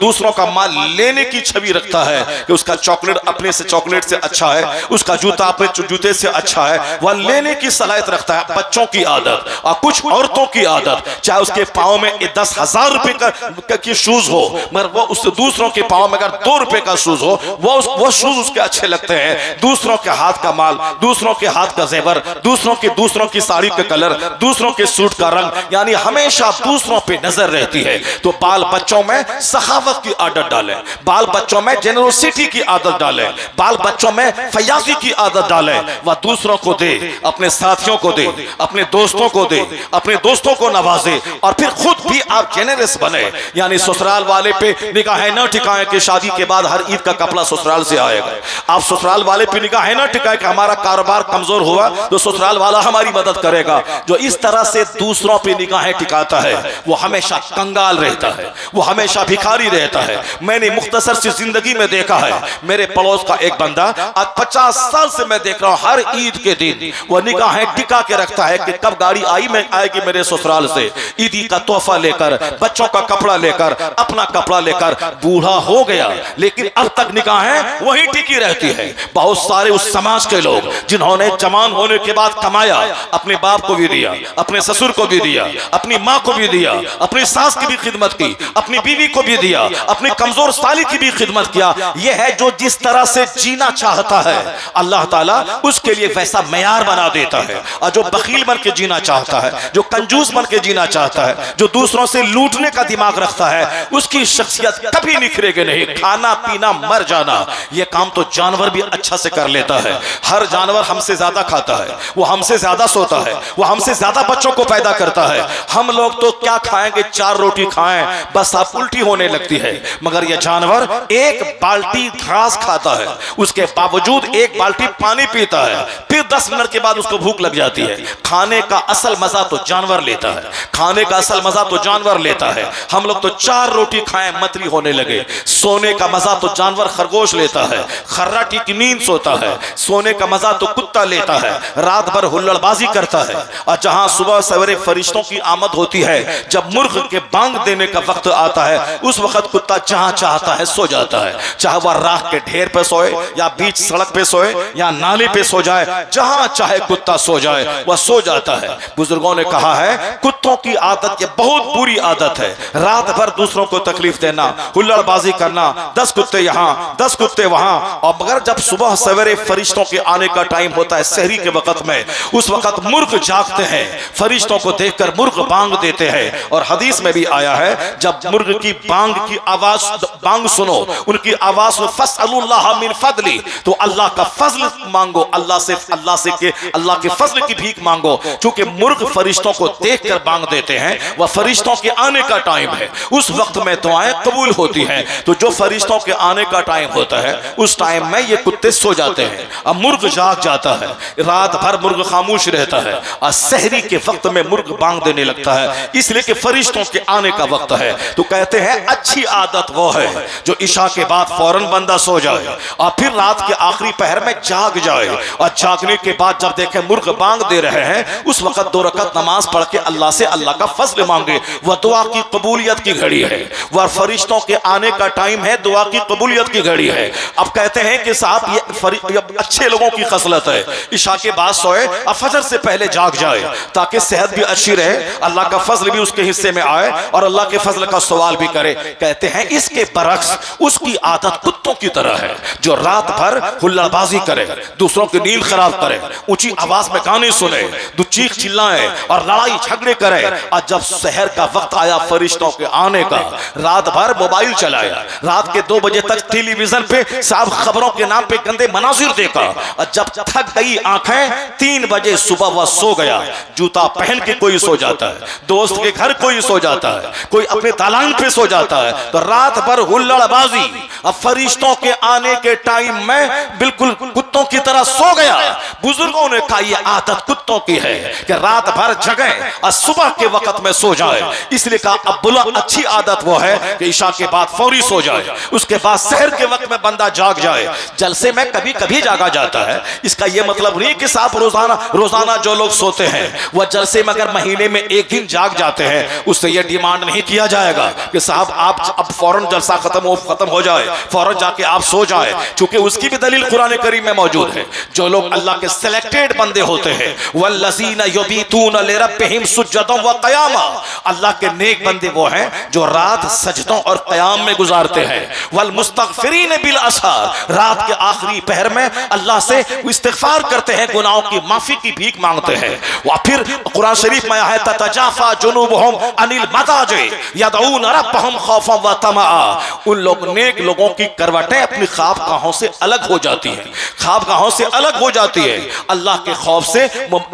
दूसरों का माल लेने की छवि रखता है कि उसका चॉकलेट अपने से चॉकलेट से अच्छा है, उसका जूता अपने जूते से अच्छा है, वह लेने की सलाहियत रखता है। बच्चों की आदत और कुछ औरतों की आदत, चाहे उसके पाँव में 10,000 रुपए की शूज हो, मगर वो उससे दूसरों के पाँव में अगर 2 रुपए का शूज हो, वो शूज उसके अच्छे लगते हैं। दूसरों के हाथ का माल, दूसरों के हाथ का जेवर, दूसरों की साड़ी का कलर, दूसरों के सूट का रंग, यानी हमेशा दूसरों पे नजर रहती है। तो बाल बच्चों में सखावत की आदत डालें, बाल बच्चों में जेनरोसिटी की आदत डालें, बाल बच्चों में फयाजी की आदत डालें। वह दूसरों को दे, अपने साथियों को दे, अपने दोस्तों को दे, अपने दोस्तों को नवाजे, और फिर खुद भी आप जेनरस बने। यानी ससुराल वाले पे निगाहें न टिकाएं कि शादी के बाद हर ईद का कपड़ा ससुराल से आएगा। आप ससुराल वाले पे निगाहें न टिकाएं कि हमारा कारोबार कमजोर हुआ तो ससुराल वाला हमारी मदद करेगा। जो इस तरह से दूसरों पे निगाहें टिकाता है वो हमेशा कंगाल रहता है, वो हमेशा भिखारी रहता है। मैंने मुख्तसर सी जिंदगी में देखा है, मेरे पड़ोस का एक बंदा आज 50 साल से मैं देख रहा हूं, हर ईद के दिन वो निगाहें टिका के रखता है कि कब गाड़ी आएगी मेरे ससुराल से, ईदी का तोहफा लेकर, बच्चों का कपड़ा लेकर, अपना कपड़ा लेकर। बूढ़ा हो गया लेकिन अब तक निगाहें वही टिकी रहती है। बहुत सारे उस समाज के लोग जिन्होंने जवान होने के बाद कमाया, अपने बाप को भी दिया, अपने ससुर को भी दिया, अपनी माँ को भी दिया, अपनी सास की भी खिदमत की, अपनी बीवी को भी दिया, अपनी कमजोर साली की भी खिदमत किया। यह है जो जिस तरह से जीना चाहता है अल्लाह ताला उसके लिए वैसा मयार बना देता है। और जो बखील बन के जीना चाहता है, जो कंजूस बन के जीना चाहता है, जो दूसरों से लूटने का दिमाग रखता है, उसकी शख्सियत कभी निखरेगी नहीं। खाना पीना मर जाना यह काम तो जानवर भी अच्छा से कर लेता है। हर जानवर हमसे ज्यादा खाता है, वो हमसे ज्यादा सोता है, वो हमसे ज्यादा बच्चों को पैदा करता है। हम लोग तो क्या खाएंगे, 4 रोटी खाएं बस आप उल्टी होने लगती है, मगर यह जानवर 1 बाल्टी घास खाता है, उसके बावजूद 1 बाल्टी पानी पीता है, फिर 10 मिनट के बाद उसको भूख लग जाती है। खाने का असल मजा तो जानवर लेता है, खाने का असल मजा तो जानवर लेता है। हम लोग तो 4 रोटी खाएं मतरी होने लगे। सोने का मजा तो जानवर खरगोश लेता है, खर्राटी की नींद सोता है। सोने का मजा तो कुत्ता लेता है, रात भर हुल्लड़बाजी करता है। और जहां सुबह सवेरे फरिश्तों की आमद होती है, जब मुर्ग के बांग देने का वक्त आता है, उस वक्त कुत्ता जहां चाहता है सो जाता है। चाहे वह राख के ढेर पे सोए, या बीच सड़क पे सोए, या नाले पे सो जाए, जहां चाहे कुत्ता सो जाए वह सो जाता है। बुजुर्गों ने कहा है कुत्तों की आदत ये बहुत बुरी आदत है, रात भर दूसरों को तकलीफ देना, हुल्लड़बाजी करना, 10 कुत्ते यहाँ 10 कुत्ते वहां। और मगर जब सुबह सवेरे फरिश्तों के आने का टाइम होता है सहरी के वक्त में, उस वक्त मुर्ग जागते हैं, फरिश्तों को देखकर मुर्ग बांग देते हैं। और हदीस में भी आया है जब मुर्ग की बांग की आवाज बांग सुनो, उनकी आवाज में फसअलुल्लाह मिन फदली, तो अल्लाह का फजल मांगो, अल्लाह के फजल की भीख मांगो। क्योंकि मुर्ग फरिश्तों को देखकर बांग देते हैं, वह फरिश्तों के आने का टाइम है, उस वक्त में दुआएं कबूल होती हैं। तो जो फरिश्तों के आने का टाइम होता है उस टाइम में ये कुत्ते सो जाते हैं, अब मुर्ग जाग जाता है। रात भर मुर्ग खामोश रहता है और सहरी के वक्त में मुर्ग बांग देने लगता है, इसलिए कि फरिश्तों के आने का वक्त है। तो कहते हैं अच्छी आदत वो है जो इशा के बाद फौरन बंदा सो जाए और फिर रात के आखिरी पहर में जाग जाए, और जागने के बाद जब देखे मुर्ग बांग दे रहे हैं उस वक्त 2 रकात नमाज पढ़ के अल्लाह से अल्लाह का फजल मांगे। वह दुआ की कबूलियत की घड़ी है, वह फरिश्तों के आने का टाइम है, दुआ की कबूलियत की घड़ी है। अब कहते हैं कि साहब ये अच्छे लोगों की खसलत है, इशा के बाद सोए और फजर से पहले जाग जाए ताकि सेहत भी अच्छी रहे, अल्लाह का फजल भी उसके हिस्से में आए और अल्लाह के फजल का सवाल भी करे। कहते हैं इसके बरक्स उसकी आदत कुत्तों की तरह है जो रात भर हुल्लड़बाजी करे, दूसरों की नींद खराब करे, ऊंची आवाज आवाज में गाने सुने, दो चीख चिल्लाएं और लड़ाई झगड़े करें। और जब शहर का वक्त आया फरिश्तों के आने का, रात भर मोबाइल चलाया, रात के 2 बजे तक टेलीविजन पे साहब खबरों के नाम पे गंदे मनाजिर देखा। और जब थक गई आंखें, 3 बजे सुबह वह सो गया। जूता पहन के कोई सो जाता है, दोस्त के घर कोई सो जाता है, कोई अपने दालान पे सो जाता है। तो रात भर हुल्लड़बाजी। अब फरिश्तों के आने के टाइम में बिल्कुल कुत्तों की तरह सो गया। बुजुर्गों ने कहा यह आदत कुत्तों की है कि रात भर जगे और सुबह के वक्त में सो जाए। इसलिए कहा अब बुला अच्छी आदत वो है कि ईशा के बाद फौरी सो जाए, उसके बाद सहर के वक्त में बंदा जाग जाए। जलसे में कभी कभी जागा जाता है, इसका यह मतलब नहीं कि साहब रोजाना जो लोग सोते हैं वह जलसे में अगर महीने में 1 दिन जाग जाते हैं, उससे यह डिमांड नहीं किया जाएगा कि साहब आप अब फौरन जलसा खत्म हो जाए, फौरन जाके आप सो जाए, क्योंकि उसकी भी दलील कुरान करीम में मौजूद है। जो लोग अल्लाह के सिलेक्टेड बंदे होते हैं, वल्लज़ीना युबीतूना लिरब्बिहिम सुज्जदन व क़यामा, अल्लाह के नेक बंदे वो हैं जो रात सजदों और क़याम में गुजारते हैं। वल मुस्तग़फ़िरीन बिल असहार, रात के आखिरी पहर में अल्लाह से इस्तिग़फ़ार करते हैं, गुनाहों की माफी की भीख मांगते हैं। और फिर कुरान शरीफ में आया है ततजाफ़ा जुनूबुहुम अनिल मदाजिअ यदऊना रब्बहुम खौफन व तमआ, उन नेक लोगों की करवटें अपनी ख्वाबगाहों से अलग हो जाती हैं, ख्वाबगाहों से अलग हो जाती है, अल्लाह के खौफ से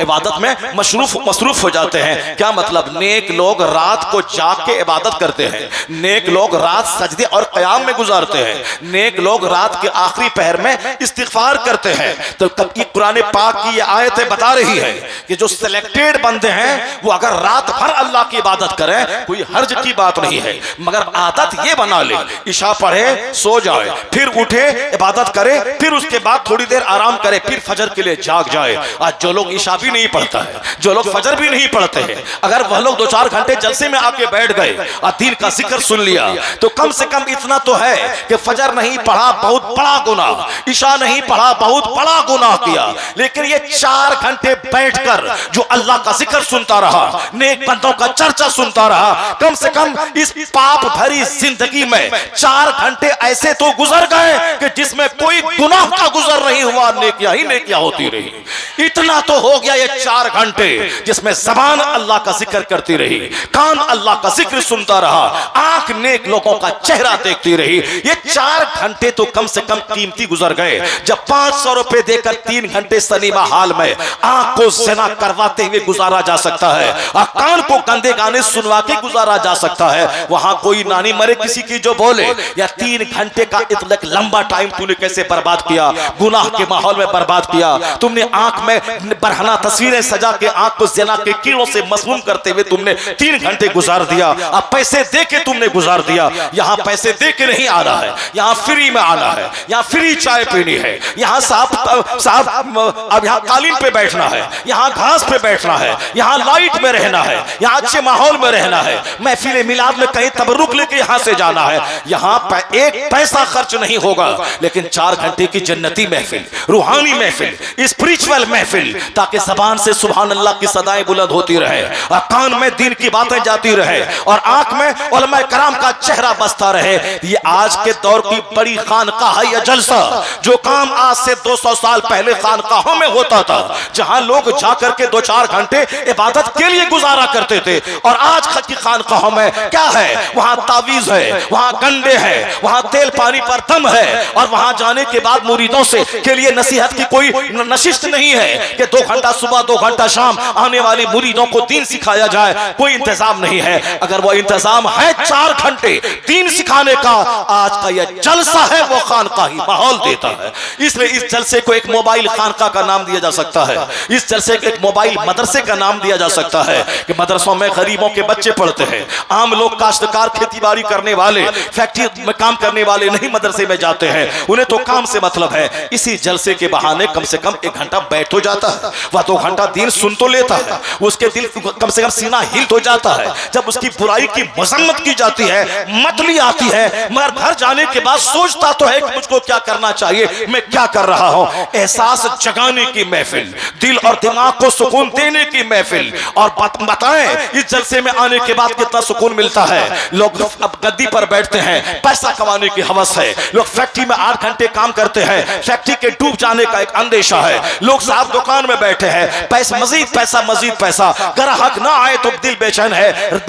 इबादत में मसरूफ हो जाते हैं। क्या मतलब? नेक लोग रात को जाग के इबादत करते हैं, नेक लोग रात सजदे और क़याम में गुजारते हैं, नेक लोग रात के आखिरी पहर में इस्तिग़फ़ार करते हैं। तो कुरान पाक की ये आयतें बता रही है कि जो सिलेक्टेड बंदे हैं वो अगर रात भर अल्लाह की इबादत करें कोई हर्ज की बात नहीं है, मगर आदत ये बना ले इशा पढ़े सो जाए, फिर उठे इबादत करे, फिर उसके बाद थोड़ी देर आराम करे, फिर फजर के लिए जाग जाए। आज जो लोग इशा भी नहीं पढ़ता है, जो लोग फजर भी नहीं पढ़ते हैं, अगर वह लोग 2-4 घंटे जलसे में आके बैठ गए और दीन का जिक्र सुन लिया तो कम से कम इतना तो है कि फजर नहीं पढ़ा बहुत बड़ा गुनाह, इशा नहीं पढ़ा बहुत बड़ा गुनाह किया। लेकिन ये 4 घंटे बैठकर जो अल्लाह का जिक्र सुनता रहा, नेक बंदों का चर्चा सुनता रहा, कम से कम इस पाप भरी जिंदगी में 4 घंटे ऐसे तो गुजर गए कि जिसमें कोई गुनाह का गुजर नहीं हुआ, नेकियां ही नेकियां होती रही। इतना तो हो गया ये 4 घंटे जिसमें ज़बान अल्लाह का जिक्र करती रही, कान अल्लाह का जिक्र सुनता रहा, आंख नेक लोगों का चेहरा देखती रही। ये 4 घंटे तो कम से कम कीमती गुजर गए। जब 500 रुपए देकर 3 घंटे सिनेमा हॉल में आंख को ज़िना करवाते हुए गुजारा जा सकता है और कान को गंदे गाने सुनवा के गुजारा जा सकता है, वहां कोई नानी मरे किसी की जो बोले, या 3 घंटे का इतना लंबा टाइम तूने कैसे बर्बाद किया, गुनाह के माहौल में बर्बाद किया। तुमने आंख में बरहना तस्वीरें सजा के आंख को ज़िना के कीड़ों से मसमूम करते हुए तुमने 3 घंटे गुजार दिया। अब पैसे दे के तुमने गुजार दिया। यहाँ पैसे दे के नहीं आना है, यहाँ फ्री में आना है, यहाँ फ्री चाय पीनी है, यहाँ साहब अब यहाँ कालीन पे बैठना है, यहाँ घास पे बैठना है, यहाँ लाइट में रहना है, यहाँ अच्छे माहौल में रहना है, महफिल मिलाद में कहीं तबरुक लेके यहाँ से जाना है। यहाँ एक पैसा खर्च नहीं होगा, लेकिन 4 घंटे की जन्नती महफिल, रूहानी महफिल, स्पिरिचुअल महफिल, ताकि ज़बान से सुभान अल्लाह की सदाएं बुलंद होती रहे और कान में दीन की बातें जाती रहे और आंख में उलमा कराम का चेहरा बसता रहे। ये आज के दौर की बड़ी खानकाह है, यह जलसा जो काम आज से 200 साल पहले खानकाहों में होता था, जहां लोग जाकर के 2-4 घंटे इबादत के लिए गुजारा करते थे, और आज की खानकाहों में क्या है? वहां तावीज है, वहां गंडे है, वहां तेल पानी पर दम है, और वहां जाने के बाद मुरीदों से के लिए नसीहत की कोई नशिस्त नहीं है कि 2 घंटा सुबह 2 घंटा शाम आने वाले मुरीदों को दीन सिखाया जाए, कोई इंतजाम नहीं है। अगर वो इंतजाम है 4 घंटे दीन सिखाने का, आज का यह जलसा है वो खानकाही माहौल देता है। इसलिए इस जलसे को एक मोबाइल खानका का नाम दिया जा सकता है, इस जलसे को एक मोबाइल मदरसे का नाम दिया जा सकता है कि मदरसों में गरीबों के बच्चे पढ़ते हैं, आम लोग काश्तकार खेतीबाड़ी करने वाले फैक्ट्री में काम करने वाले नहीं मदरसे में जाते हैं, उन्हें तो काम से मतलब है। इसी जलसे के बहाने कम से कम 1 घंटा बैठ हो जाता है, वह 2 घंटा दीन सुन तो लेता है, उसके दिल कम से कम सीना हिल हो जाता है। जब उसकी बुराई की मजम्मत की जाती है, मतली आती है, मगर घर जाने के बाद सोचता तो है कि मुझको क्या करना चाहिए, मैं क्या कर रहा हूं। एहसास जगाने की महफिल, दिल और दिमाग को सुकून देने की महफिल। और बताएं इस जलसे में आने के बाद कितना सुकून मिलता है। लोग अब गद्दी पर बैठते हैं, पैसा कमाने की हवस है, लोग फैक्ट्री में 8 घंटे काम करते हैं, फैक्ट्री के डूब जाने का एक अंदेशा है, लोग साहब दुकान में बैठे हैं, पैसा मजीद पैसा, ग्राहक ना आए तो दिल बेचैन है।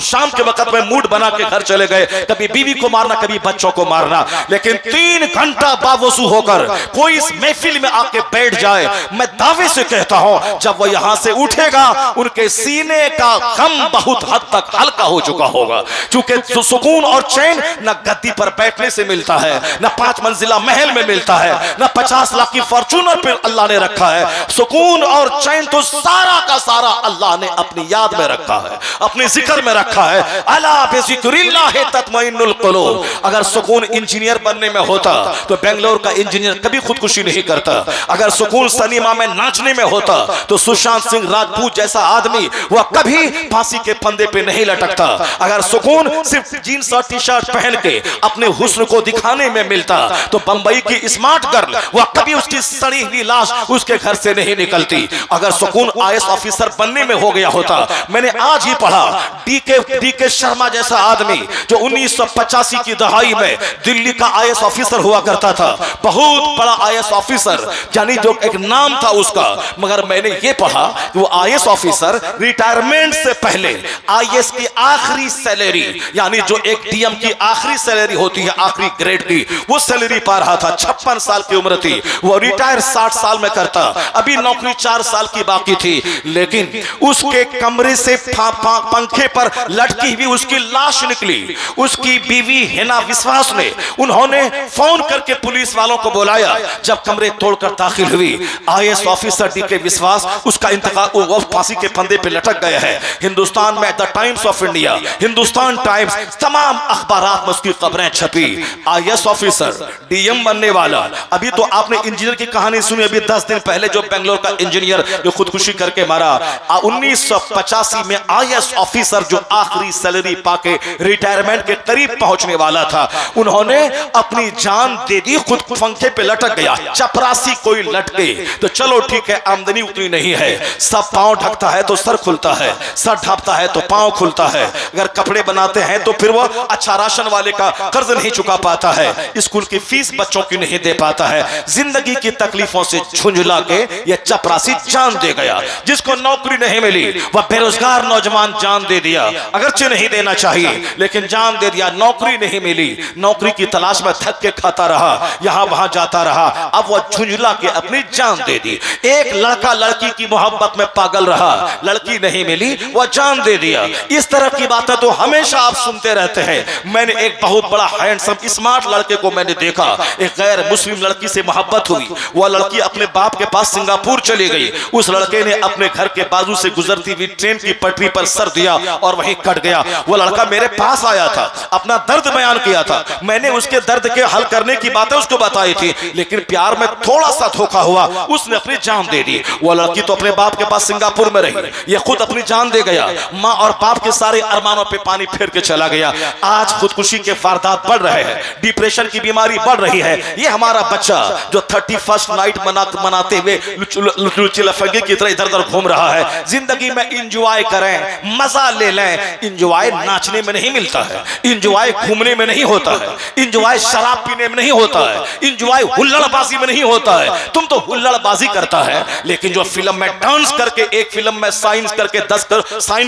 शाम के वक्त में मूड बना के घर चले गए, कभी बीवी को मारना, कभी बच्चों को मारना। लेकिन 3 घंटा बावजू होकर कोई इस महफिल में आके बैठ जाए, मैं दावे से कहता हूं जब वो यहां से उठेगा उनके सीने का गम बहुत हद तक हल्का हो चुका होगा। क्योंकि सुकून और चैन न गद्दी पर बैठने से मिलता है, न 5 मंजिला महल में मिलता है, न 50 लाख की फॉर्च्यूनर पे अल्लाह ने रखा है। सुकून और चैन तो सारा का सारा अल्लाह ने अपनी याद में रखा है, अपने जिक्र में रखा है। अला बिज़िक्रिल्लाह तत्मइन्नुल कुलूब। अगर सुकून इंजीनियर बनने में होता तो बेंगलोर का इंजीनियर कभी खुदकुशी नहीं करता। अगर सुकून सिनेमा में नाचने में होता तो सुशांत सिंह राजपूत जैसा आदमी वह कभी फांसी के फंदे पे नहीं लटकता। अगर सुकून सिर्फ जीन्स और टी शर्ट पहन के अपने हुस्न को दिखाने में मिलता तो बंबई की स्मार्ट गर्ल वह कभी उसकी सड़ी हुई लाश उसके घर से नहीं निकलती। अगर सुकून आईएएस ऑफिसर बनने में हो गया होता, मैंने आज ही पढ़ा डीके शर्मा जैसा आदमी जो 1985 की दहाई में दिल्ली का आईएएस ऑफिसर हुआ करता था, बहुत बड़ा आईएएस ऑफिसर, यानी जो एक नाम था उसका। मगर मैंने ये पढ़ा कि वो आईएएस ऑफिसर रिटायरमेंट से पहले आईएएस की आखिरी सैलरी, यानी जो एक डीएम की आखिरी सैलरी होती है आखिरी ग्रेड की, वो सैलरी पा रहा था। 56 साल की उम्र थी, वो रिटायर 60 साल में करता। अभी नौकरी 4 साल की बाकी थी, लेकिन उसके कमरे से पंखे पर लटकी हुई उसकी लाश निकली। उसकी बीवी हिना विश्वास ने, उन्होंने फोन करके पुलिस वालों को बुलाया। जब कमरे तोड़कर दाखिल हुई, आईएएस ऑफिसर डीके विश्वास, उसका इंतकाल, वो फांसी के फंदे पे लटक गया है। हिंदुस्तान में the times of India, Hindustan times, तमाम अखबारात में उसकी खबरें छपी। आईएएस ऑफिसर, डीएम बनने वाला। अभी तो आपने इंजीनियर की कहानी सुनी, अभी 10 दिन पहले जो बेंगलोर का इंजीनियर जो खुदकुशी करके मारा। 1985 में आईएएस ऑफिसर जो आखिरी सैलरी पाके रिटायरमेंट के करीब पहुंचने वाला था, उन्होंने अपनी जान दे दी, खुद पंखे पे लटक गया। चपरासी कोई लटके तो चलो ठीक है, आमदनी उतनी नहीं है, सब पांव ढकता है तो सर खुलता है, सर ढकता है तो पांव खुलता है। अगर कपड़े बनाते हैं तो फिर वो अच्छा राशन वाले का कर्ज नहीं चुका पाता है, स्कूल की फीस बच्चों की नहीं दे पाता है। जिंदगी की तकलीफों से झुंझला के ये चपरासी जान दे गया। जिसको नौकरी नहीं मिली वह बेरोजगार नौजवान जान दे दिया, अगरचे नहीं देना चाहिए लेकिन जान दे दिया। नौकरी नहीं मिली, नौकरी की तलाश में थक के खाता रहा, यहां वहां जाता रहा, अब वह झुंझला के अपनी जान दे दी। एक लड़का लड़की की मोहब्बत में पागल रहा, लड़की नहीं मिली, वह जान दे दिया। इस तरह की बातें तो हमेशा आप सुनते रहते हैं। मैंने एक बहुत बड़ा हैंडसम स्मार्ट लड़के को मैंने देखा, एक गैर मुस्लिम लड़की से मोहब्बत हुई। वह लड़की अपने बाप के पास सिंगापुर चली गई। उस लड़के ने अपने घर के बाजू से गुजरती हुई ट्रेन की पटरी पर सर दिया और वहीं कट गया। वो लड़का मेरे पास आया था, अपना दर्द बयान किया था, मैंने उसके दर्द के हल करने की बातें उसको बताई थी, लेकिन प्यार में थोड़ा सा धोखा हुआ, उसने अपनी जान दे दी। वो लड़की तो अपने बाप के पास सिंगापुर में रही, ये खुद अपनी जान दे गया। माँ और बाप के सारे अरमानों पे पानी फेर के चला गया। आज खुदकुशी के वारदात बढ़ रहे हैं, डिप्रेशन की बीमारी बढ़ रही है। ये हमारा बच्चा जो 31st नाइट मनाते हुए लुचिलफंगी की तरह इधर उधर घूम रहा है। जिंदगी में इंजॉय करें, मजा ले लें। इंजॉय नाचने में नहीं मिलता है, इंजॉय घूमने में नहीं होता है, इंजॉय शराब पीने में नहीं होता है, इंजॉय हुल्लड़बाजी में नहीं होता है। तुम तो हुल्लड़बाजी करता है, लेकिन जो फिल्म में डांस करके, एक फिल्म में साइन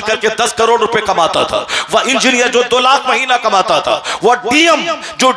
करके 10 करोड़ रुपए कमाता था, वह इंजीनियर जो 2 लाख महीना कमाता था, वह डीएम जो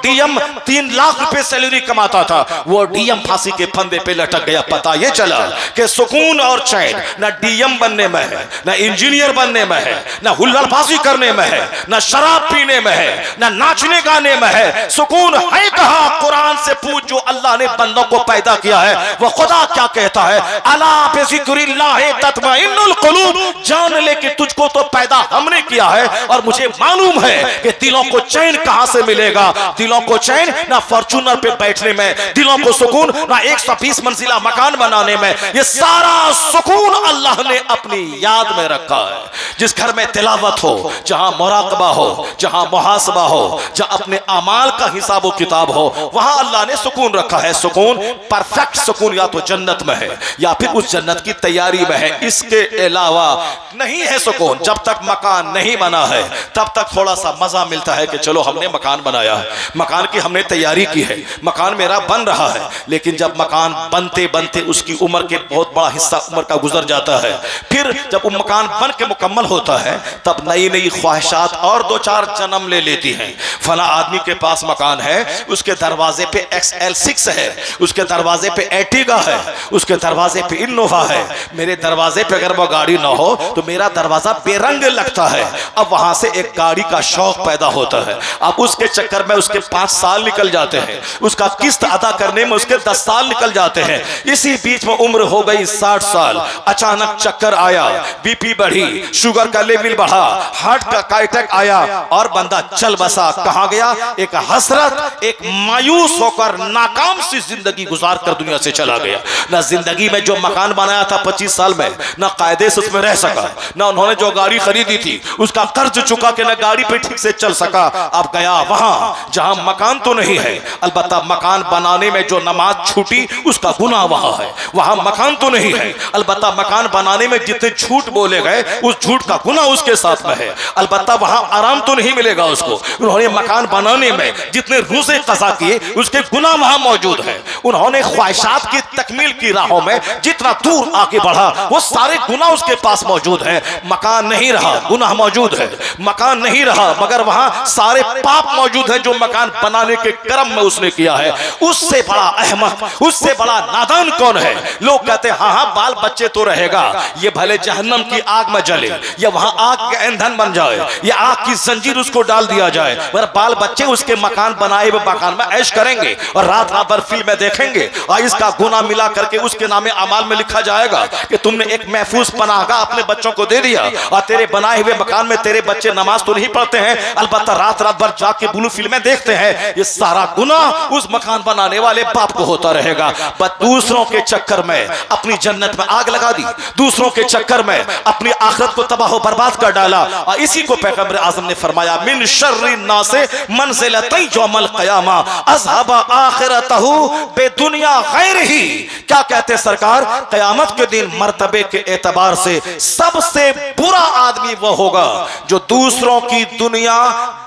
3 लाख रुपए सैलरी कमाता था, वो डीएम फांसी के फंदे पे लटक गया। पता ये चला कि सुकून और चैन न डीएम बनने में है, न इंजीनियर बनने में है, न हुल्लड़बाजी करने में है, न शराब पीने में है, न नाचने गाने में है। सुकून है कहां? कुरान से पूछ, जो अल्लाह ने बंदों को पैदा किया है वो खुदा क्या कहता है? अला बिज़िक्रिल्लाह तत्मइन्नुल कुलूब। जान ले कि तुझको तो पैदा हमने किया है और मुझे मालूम है कि दिलों को चैन कहां से मिलेगा। दिलों को चैन ना फॉर्च्यूनर पे बैठने में, दिलों को सुकून ना 120 मंजिला मकान बनाने में। ये सारा सुकून अल्लाह ने अपनी याद में रखा है। जिस घर में तिलावत हो, जहां मुराकबा हो, जहां मुहासबा हो, जहां अपने अमाल का हिसाब व किताब हो, वहां अल्लाह ने सुकून रखा है। सुकून, परफेक्ट सुकून या तो जन्नत में है या फिर उस जन्नत की तैयारी में है, इसके अलावा नहीं है सुकून। जब तक मकान नहीं बना है तब तक थोड़ा सा मजा मिलता है कि चलो हमने मकान बनाया है, मकान की हमने तैयारी की है, मकान मेरा बन रहा है। लेकिन जब मकान बनते बनते उसकी उम्र के बहुत बड़ा हिस्सा उम्र का गुजर जाता है। फिर जब वो मकान बन के मुकम्मल होता है तब नई नई ख्वाहिशात और दो चार जन्म ले लेती हैं। फला आदमी के पास मकान है, उसके दरवाजे पे XL6 है, उसके दरवाजे पे एर्टिगा है, उसके दरवाजे पे इनोवा है। मेरे दरवाजे पे अगर वो गाड़ी ना हो तो मेरा दरवाजा बेरंग लगता है। अब वहां से एक गाड़ी का शौक पैदा होता है। अब उसके चक्कर में उसके 5 साल निकल जाते हैं, उसका किस्त अदा करने में उसके 10 साल निकल जाते हैं। इसी बीच में उम्र हो गई 60 साल, अचानक चक्कर आया, बीपी बढ़ी, शुगर का लेवल बढ़ा, हार्ट का अटैक आया और बंदा चल बसा। कहां गया? एक हसरत, एक मायूस होकर नाकाम सी जिंदगी गुजार कर दुनिया से चला गया। ना जिंदगी में जो मकान बनाया था 25 साल में, ना कायदे से उसमें रह सका, ना उन्होंने जो गाड़ी खरीदी थी उसका कर्ज चुका के ना गाड़ी पे ठीक से चल सका। अब गया वहां जहां मकान तो नहीं है, अलबत्ता मकान बनाने में जो नमाज छूटी उसका गुनाह वहां है। वहां मकान तो नहीं है, अलबत्ता मकान बनाने में जितने झूठ बोले गए उस झूठ का गुनाह उसके साथ में है। अलबत्ता वहां आराम तो नहीं मिलेगा उसको। उन्होंने मकान बनाने में जितने रोजे कज़ा किए उसके गुनाह वहां मौजूद है। उन्होंने ख्वाहिशात की तकमील की राहों में जितना दूर आगे बढ़ा वो सारे गुनाह उसके पास मौजूद है। मकान नहीं रहा, गुनाह मौजूद है। मकान नहीं रहा मगर वहां सारे पाप मौजूद है जो मकान बनाने के क्रम में उसने किया है। उससे बड़ा अहमक, उससे बड़ा नादान कौन है? लोग कहते हैं हाँ हाँ बाल बच्चे तो रहेगा, ये भले जहन्नम की आग में जले या वहां आग का ईंधन बन जाए या आग की जंजीर उसको डाल दिया जाए, मगर बाल बच्चे उसके मकान बनाए हुए मकान में ऐश करेंगे और रात रात भर फिल्में देखेंगे और इसका गुनाह मिला करके उसके नामे अमाल में लिखा जाएगा कि तुमने एक महफूज पनाहगाह अपने बच्चों को दे दिया और तेरे बनाए हुए मकान में तेरे बच्चे नमाज तो नहीं पढ़ते हैं, अलबत्ता रात रात भर जाके ब्लू फिल्में देखते हैं। ये सारा गुनाह उस मकान बनाने वाले बाप को होता रहेगा। बस दूसरों के चक्कर में अपनी जन्नत में आग लगा दी, दूसरों के चक्कर में अपनी आखिरत को तबाह बर्बाद कर डाला। और इसी को पैगंबर आज़म ने फरमाया मिन शर्रि नासे मंज़िलतै यौमल क़यामा अज़हबा आखिरतहु बेदुनिया गैरिही। क्या कहते सरकार? क़यामत के दिन मर्तबे के एतबार से सबसे बुरा आदमी वो होगा जो दूसरों की दुनिया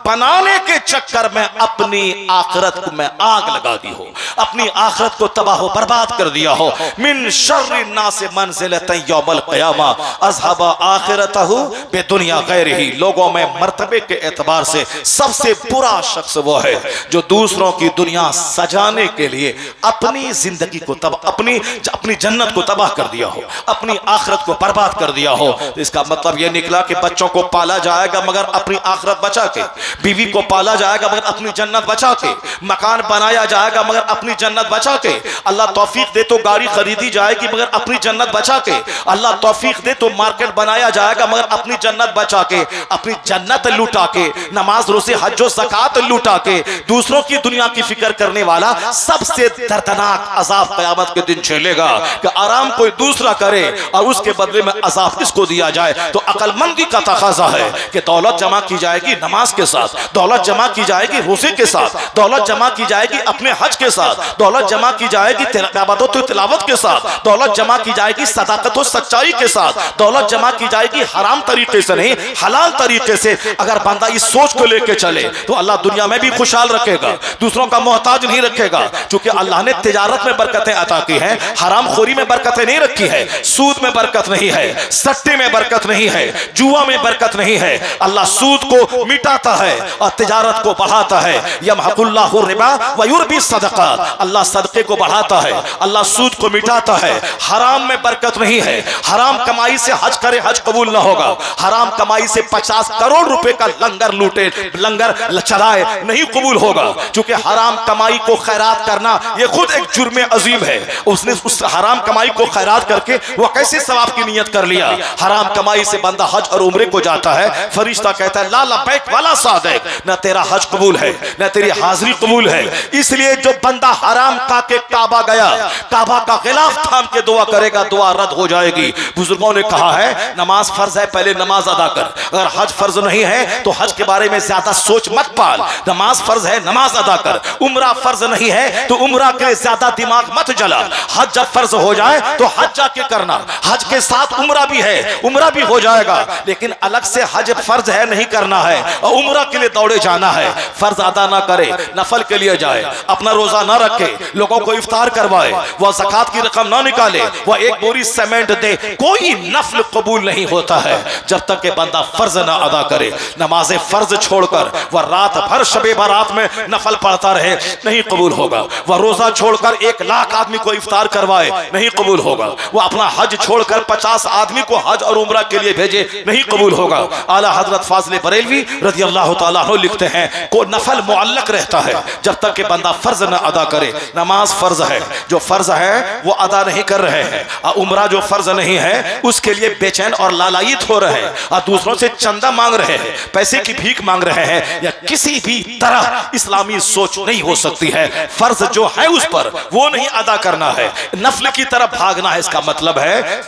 बनाने के चक्कर में अपनी आखिरत में आग लगा दी हो, अपनी आखिरत को तबाह बर्बाद कर दिया हो। मिन शर्रि नासे मंज़िलतै यौमल क़यामा अज़हबा आखिरतहु बेदुनिया गैरिही। लोगों में मर्तबे के एतबार से सबसे बुरा शख्स वो है जो दूसरों की दुनिया सजाने के लिए अपनी जिंदगी को अपनी जन्नत को तबाह कर दिया हो, अपनी आखिरत को बर्बाद कर दिया हो। तो इसका मतलब यह निकला कि बच्चों को पाला जाएगा मगर अपनी आखिरत बचा के, बीवी को पाला जाएगा मगर अपनी जन्नत बचा के, मकान बनाया जाएगा मगर अपनी जन्नत बचा के, अल्लाह तौफीक दे तो गाड़ी खरीदी जाएगी मगर अपनी जन्नत बचा के, अल्लाह तौफीक दे तो मार्केट बनाया जाएगा मगर अपनी जन्नत बचा के, अपनी जन्नत लुटा के, नमाज रोज़े हज ज़कात लुटा के दूसरों की दुनिया की फिक्र करने वाला सबसे दर्दनाक अजाब क़यामत के दिन झेलेगा कि आराम कोई दूसरा करे और उसके बदले में अजाब इसको दिया जाए। तो अक्लमंदी का तकाजा है कि दौलत जमा की जाएगी नमाज के साथ, दौलत जमा की जाएगी रोज़े के साथ, दौलत जमा की जाएगी अपने हज के साथ, दौलत जमा की जाएगी इबादत और तिलावत के साथ, दौलत जमा की जाएगी सदाकत और सच्चाई के साथ, दौलत जमा की जाएगी हराम तरीके से नहीं हलाल तरीके से। अगर बंदा इस सोच को लेके चले तो अल्लाह दुनिया में भी खुशहाल रखेगा, दूसरों का मोहताज नहीं रखेगा। क्योंकि अल्लाह ने तिजारत में बरकतें अता की हैं, हराम खोरी में बरकतें नहीं रखी है, सूद में बरकत नहीं है, सट्टे में बरकत नहीं है, जुआ में बरकत नहीं है। अल्लाह सूद को मिटाता है और तिजारत को बढ़ाता है। यमहकुल्लाहु रिबा व युरबी सदक़ात। अल्लाह सदक़े को बढ़ाता है, अल्लाह सूद को मिटाता है। हराम में बरकत नहीं है, हराम कमाई से हज करे हज कबूल ना होगा, हराम कमाई से 50 करोड़ रुपए का लंगर लूटे लंगर चलाए नहीं कबूल होगा। क्योंकि हराम कमाई को खैरात करना यह खुद एक जुर्म अजीम है। उसने उस हराम कमाई को खैरात करके वो कैसे सवाब की नियत कर लिया। हराम कमाई से बंदा हज और उम्रे को जाता है, फरिश्ता कहता है ला लब्बैक वाला सादिक, न तेरा हज कबूल है न तेरी हाजिरी कबूल है। इसलिए जो बंदा हराम खा के काबा गया, काबा का खिलाफ थाम के दुआ करेगा, दुआ रद्द हो जाएगी। बुजुर्गों ने कहा है नमाज फर्ज है, पहले नमाज अदा कर। अगर हज फर्ज नहीं है तो हज के बारे में ज्यादा सोच मत पाल। नमाज फर्ज है, नमाज अदा कर। उम्रा फर्ज नहीं है तो उम्रा के ज्यादा दिमाग मत जला। हज जब फर्ज हो जाए तो हज जाके करना, हज के साथ उम्रा भी है, उम्रा भी हो जाएगा। लेकिन अलग से हज फर्ज है नहीं करना है और उम्रा के लिए दौड़े जाना है। फर्ज अदा ना करे, नफल के लिए जाए, अपना रोजा ना रखे, लोगों को इफ्तार करवाए, वह ज़कात ज़कात की रकम ना निकाले, वह एक बोरी सीमेंट दे, कोई नफल कबूल नहीं होता है जब तक कि बंदा फर्ज ना अदा करे। नमाज फर्ज छोड़कर वह रात भर शबे बारात में नफल पढ़ता रहे, नहीं कबूल होगा। वह रोजा छोड़कर 1 लाख आदमी को इफ्तार करवाए, नहीं कबूल होगा। वह अपना हज छोड़कर 50 आदमी को हज और उम्रा के लिए भेजे, नहीं कबूल होगा। आला हजरत फाज़िल बरेलवी रज़ी अल्लाह ताला अन्हु लिखते हैं को नफल मुअल्लक रहता है जब तक कि बंदा फर्ज न अदा करे। नमाज फर्ज है, जो फर्ज है वो अदा नहीं कर रहे हैं, और उम्रा जो फर्ज नहीं है उसके लिए बेचैन और लालायित हो रहे हैं, और दूसरों से चंदा मांग रहे हैं, पैसे की भीख मांग रहे हैं, या किसी भी तरह इस्लामी सोच नहीं हो सकती है। फर्ज जो है उस पर वो नहीं अदा करना है, नफल की तरफ भागना है। इसका मतलब है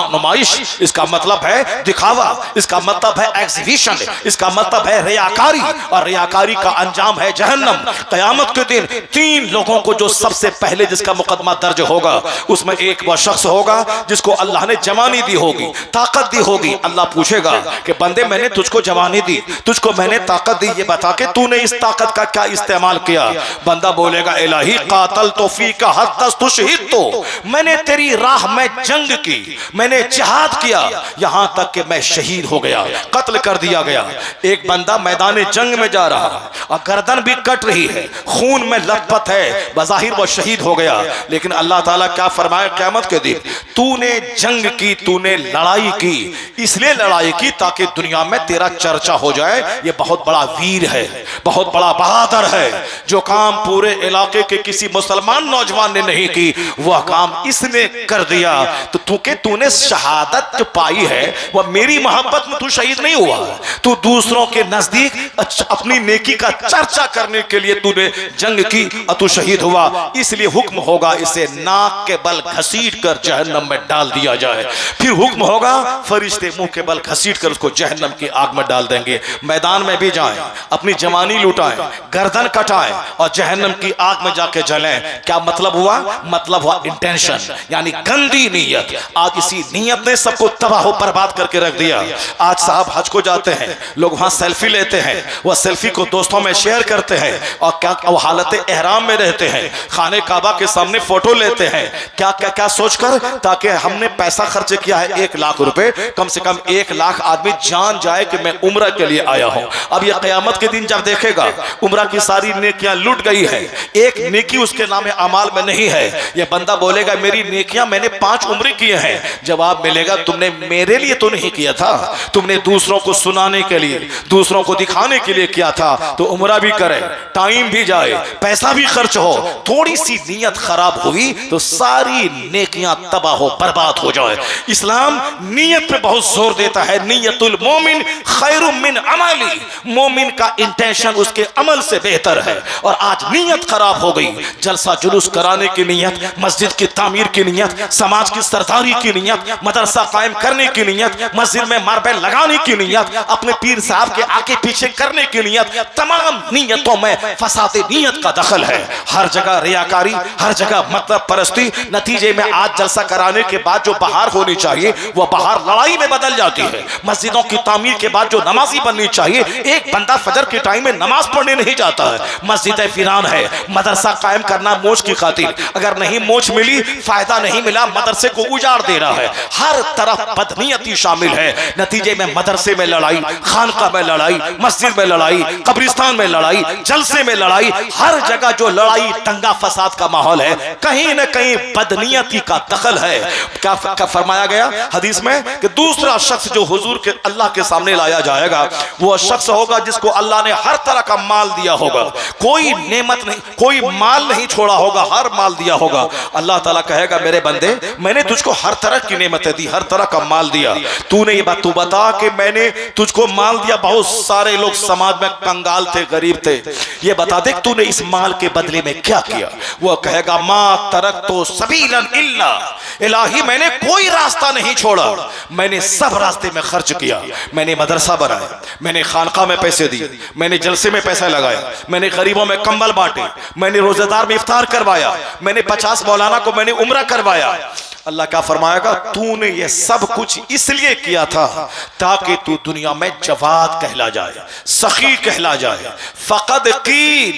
नुमाइश, इसका मतलब है दिखावा, इसका मतलब है एग्जीबिशन, इसका मतलब है रियाकारी, और रियाकारी का अंजाम है जहन्नम। क़यामत के दिन 3 लोगों को जो सबसे पहले जिसका मुकदमा दर्ज होगा, उसमें एक वह शख्स होगा जिसको अल्लाह ने जवानी दी होगी, ताकत दी होगी। अल्लाह पूछेगा कि बंदे मैंने तुझको जवानी दी, तुझको मैंने ताकत दी, ये बता के तूने इस ताकत का क्या इस्तेमाल किया। बंदा बोलेगा इलाही कातल तो फी का हद तुशहिद, तो मैंने तेरी राह में जंग की, मैंने जिहाद किया, यहां तक कि मैं शहीद हो गया, कत्ल कर दिया गया। एक बंदा मैदान जंग में जा रहा और गर्दन भी कट रही है, खून में लथपथ है, बज़ाहिर वो शहीद हो गया, लेकिन अल्लाह ताला क्या फरमाया क़यामत के दिन, तूने जंग की, तूने लड़ाई की, इसलिए लड़ाई की ताकि दुनिया में तेरा चर्चा हो जाए, ये बहुत बड़ा वीर है, बहुत बड़ा बहादुर है। जो काम पूरे इलाके के किसी मुसलमान नौजवान ने नहीं की, वह काम इसने कर दिया। तो तूने शहादत जो पाई है वह मेरी मोहब्बत में तू शहीद नहीं हुआ, तू दूसरों के नजदीक अपनी नेकी का चर्चा करने के लिए तूने जंग की और तू शहीद हुआ। इसलिए हुक्म होगा इसे नाक के बल घसीट कर जहन्नम में डाल दिया जाए। फिर हुक्म होगा फरिश्ते मुंह के बल घसीट कर उसको जहन्नम की आग में डाल देंगे। मैदान में भी जाएं, अपनी जवानी लुटाएं, गर्दन कटाएं और जहन्नम की आग में जाके जलें। क्या मतलब हुआ? मतलब हुआ इंटेंशन, यानी गंदी नीयत। आज इसी नीयत ने सबको तबाह बर्बाद करके रख दिया। आज साहब हज को जाते हैं, लोग वहां सेल्फी लेते हैं, वह सेल्फी को दोस्तों में शेयर करते हैं और क्या वो हालत एहराम में रहते हैं, खाने काबा के सामने फोटो लेते हैं, क्या क्या क्या सोचकर, ताकि हमने पैसा खर्च किया है 1 लाख रुपए, कम से कम 1 लाख आदमी जान जाए कि मैं उम्रा के लिए आया हूं। अब यह क़यामत के दिन जब देखेगा उम्रा की सारी नेकियां लुट गई है, एक नेकी उसके नामे अमाल में नहीं है, यह बंदा बोलेगा मेरी नेकियां मैंने 5 उम्रे किए हैं। जवाब मिलेगा तुमने मेरे लिए तो नहीं किया था, तुमने दूसरों को सुनाने के लिए, दूसरों को दिखाने के लिए किया था। तो उम्रा भी करे, टाइम भी जाए, पैसा भी खर्च हो, थोड़ी सी नीयत खराब हुई तो सारी नेकियां तबाह हो बर्बाद हो जाए। इस्लाम नीयत पे बहुत जोर देता है, नीयतुल मोमिन खैरुम मिन अमली, मोमिन का इंटेंशन उसके अमल से बेहतर है। और आज नीयत खराब हो गई, जलसा जुलूस कराने की नीयत, मस्जिद की तामीर की नीयत, समाज की सरदारी की नीयत, मदरसा कायम करने की नीयत, मस्जिद में मार्बल लगाने की नीयत, अपने पीर साहब के आगे पीछे करने की नीयत, तमाम नीयतों में फसादे नीयत का दखल है। हर जगह रियाकारी, हर जगह मतलब परस्ती। नतीजे में आज जलसा कराने के बाद जो बहार होनी चाहिए वह बहार लड़ाई में बदल जाती है। मस्जिदों की तामीर के बाद जो नमाजी बननी चाहिए, एक बंदा फजर के टाइम में नमाज पढ़ने नहीं जाता है। मस्जिद फिरान है, मदरसा कायम करना मोच की खातिर, अगर नहीं मोच मिली, फायदा नहीं मिला, मदरसे को उजाड़ दे रहा है। हर तरफ बदनीयती शामिल है। नतीजे में मदरसे में लड़ाई, खानका में लड़ाई, मस्जिद में लड़ाई, कब्रिस्तान में लड़ाई, जलसे में लड़ाई, हर जगह जो लड़ाई दंगा फसाद का माहौल है, कहीं न कहीं बदनीयती का दखल है। क्या फरमाया गया हदीस में कि दूसरा शख्स जो हुजूर के अल्लाह के सामने लाया जाएगा वो शख्स होगा जिसको अल्लाह ने हर तरह का माल दिया होगा, कोई नेमत नहीं, कोई माल नहीं छोड़ा होगा, हर माल दिया होगा। अल्लाह ताला कहेगा मेरे बंदे मैंने तुझको हर तरह की नेमतें दी, हर तरह का माल दिया, तूने ये बात तू बता कि मैंने तुझको माल दिया। बहुत सारे लोग समाज में कंगाल थे, गरीब थे, ये बता दे तूने इस माल के बदले में क्या किया। वो कहेगा मा तरक तो सबीलन इल्ला, इलाही मैंने कोई रास्ता नहीं छोड़ा, मैंने सब रास्ते में खर्च किया। मैंने मदरसा बनाया, मैंने खानका में पैसे दिए, मैंने जलसे में पैसा लगाया, मैंने गरीबों में कंबल बांटे, मैंने रोजेदार में इफ्तार करवाया, मैंने 50 मौलाना को मैंने उम्रा करवाया। अल्लाह क्या फरमाएगा, तूने ये सब कुछ इसलिए किया था ताकि तू दुनिया में जवाद कहला जाए, सखी कहला जाए। फकद कील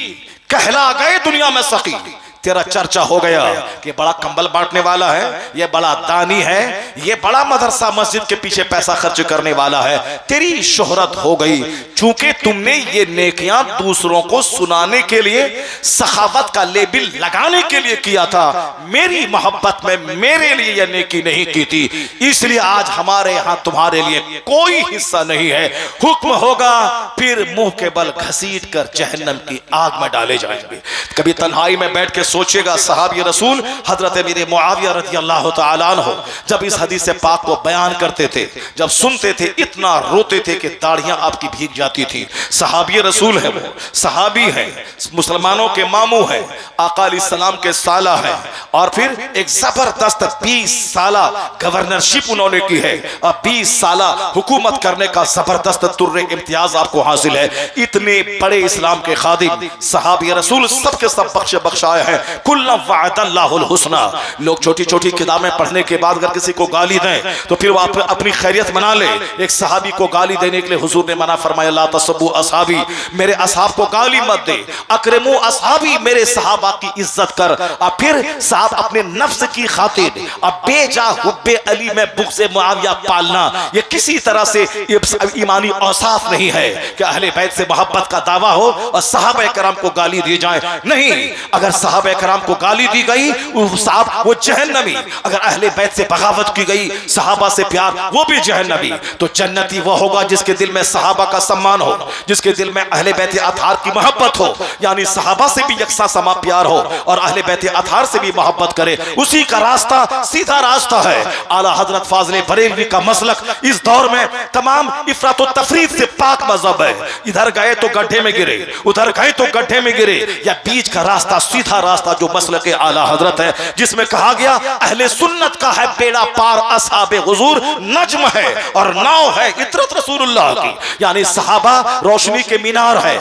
कहला गए दुनिया में सखी, तेरा चर्चा हो गया कि बड़ा कंबल बांटने वाला है, ये बड़ा दानी है, ये बड़ा मदरसा मस्जिद के पीछे पैसा खर्च करने वाला है। तेरी शोहरत हो गई चूंकि तुमने ये नेकियां दूसरों को सुनाने के लिए, सखावत का लेबिल लगाने के लिए किया था, मेरी मोहब्बत में मेरे लिए ये नेकी नहीं की थी, इसलिए आज हमारे यहां तुम्हारे लिए कोई हिस्सा नहीं है। हुक्म होगा फिर मुंह के बल घसीट कर जहन्नम की आग में डाले जाएंगे। कभी तन्हाई में बैठ के सोचेगा सहाबी रसूल हजरत मेरे मुआविया रज़ी अल्लाह तआला अन्हु जब इस हदीस पाक को बयान करते थे, जब सुनते थे, इतना रोते थे कि दाढ़ियां आपकी भीग जाती थी। सहाबी रसूल है, वो सहाबी है, मुसलमानों के मामू है, आका अलैहिस्सलाम के साला है, और फिर एक जबरदस्त 20 साला गवर्नरशिप उन्होंने की है, अब 20 साला हुकूमत करने का जबरदस्त तुर्रे इम्तियाज आपको हासिल है। इतने बड़े इस्लाम के खादिम सहाबी रसूल सबके सब बख्शाए हैं। कुल्लम वअदल्लाहुल हुस्ना। लोग छोटी छोटी किताबें पढ़ने के बाद अगर किसी को गाली दें तो फिर वो अपनी खैरियत बना ले। एक सहाबी को गाली देने के लिए हुजूर ने मना फरमाया, ला तसब्बु असहाबी, मेरे असहाब को गाली मत दे, अकरमु असहाबी, मेरे सहाबा की इज्जत कर। और फिर साहब अपने नफ्स की खातिर अब बेजा हुब्बे अली में बुग़्ज़े मुआविया पालना, ये किसी तरह से ईमानी औसाफ नहीं है कि अहले बैत से मोहब्बत का दावा हो और सहाबा कराम को गाली दी जाए। नहीं, अगर सहाबा कराम को गाली दी गई साहब वो जहन्नमी, अगर अहले बैत से बगावत की गई, सहाबा से प्यार, वो भी जहन्नमी। तो जन्नती वो होगा जिसके दिल में सहाबा का सम्मान हो, जिसके दिल में अहले बैत अतहार की मोहब्बत हो, यानी सहाबा से भी यकसा समा प्यार हो और अहले बैत अतहार से भी मोहब्बत करे। उसी का रास्ता सीधा रास्ता है। आला हजरत फाज़िल बरेलवी का मसलक इस दौर में तमाम इफरात व तफरीद से पाक मजहब है। इधर गए तो गड्ढे में गिरे, उधर गए तो गड्ढे में गिरे, या बीच का रास्ता सीधा रास्ता जो मसलक आला हजरत है, जिसमें कहा गया अहले सुन्नत का है बेड़ा पार, असहाबे हुजूर नज्म है और नाव है इतरत रसूलुल्लाह की, यानी सहाबा रोशनी के मीनार है,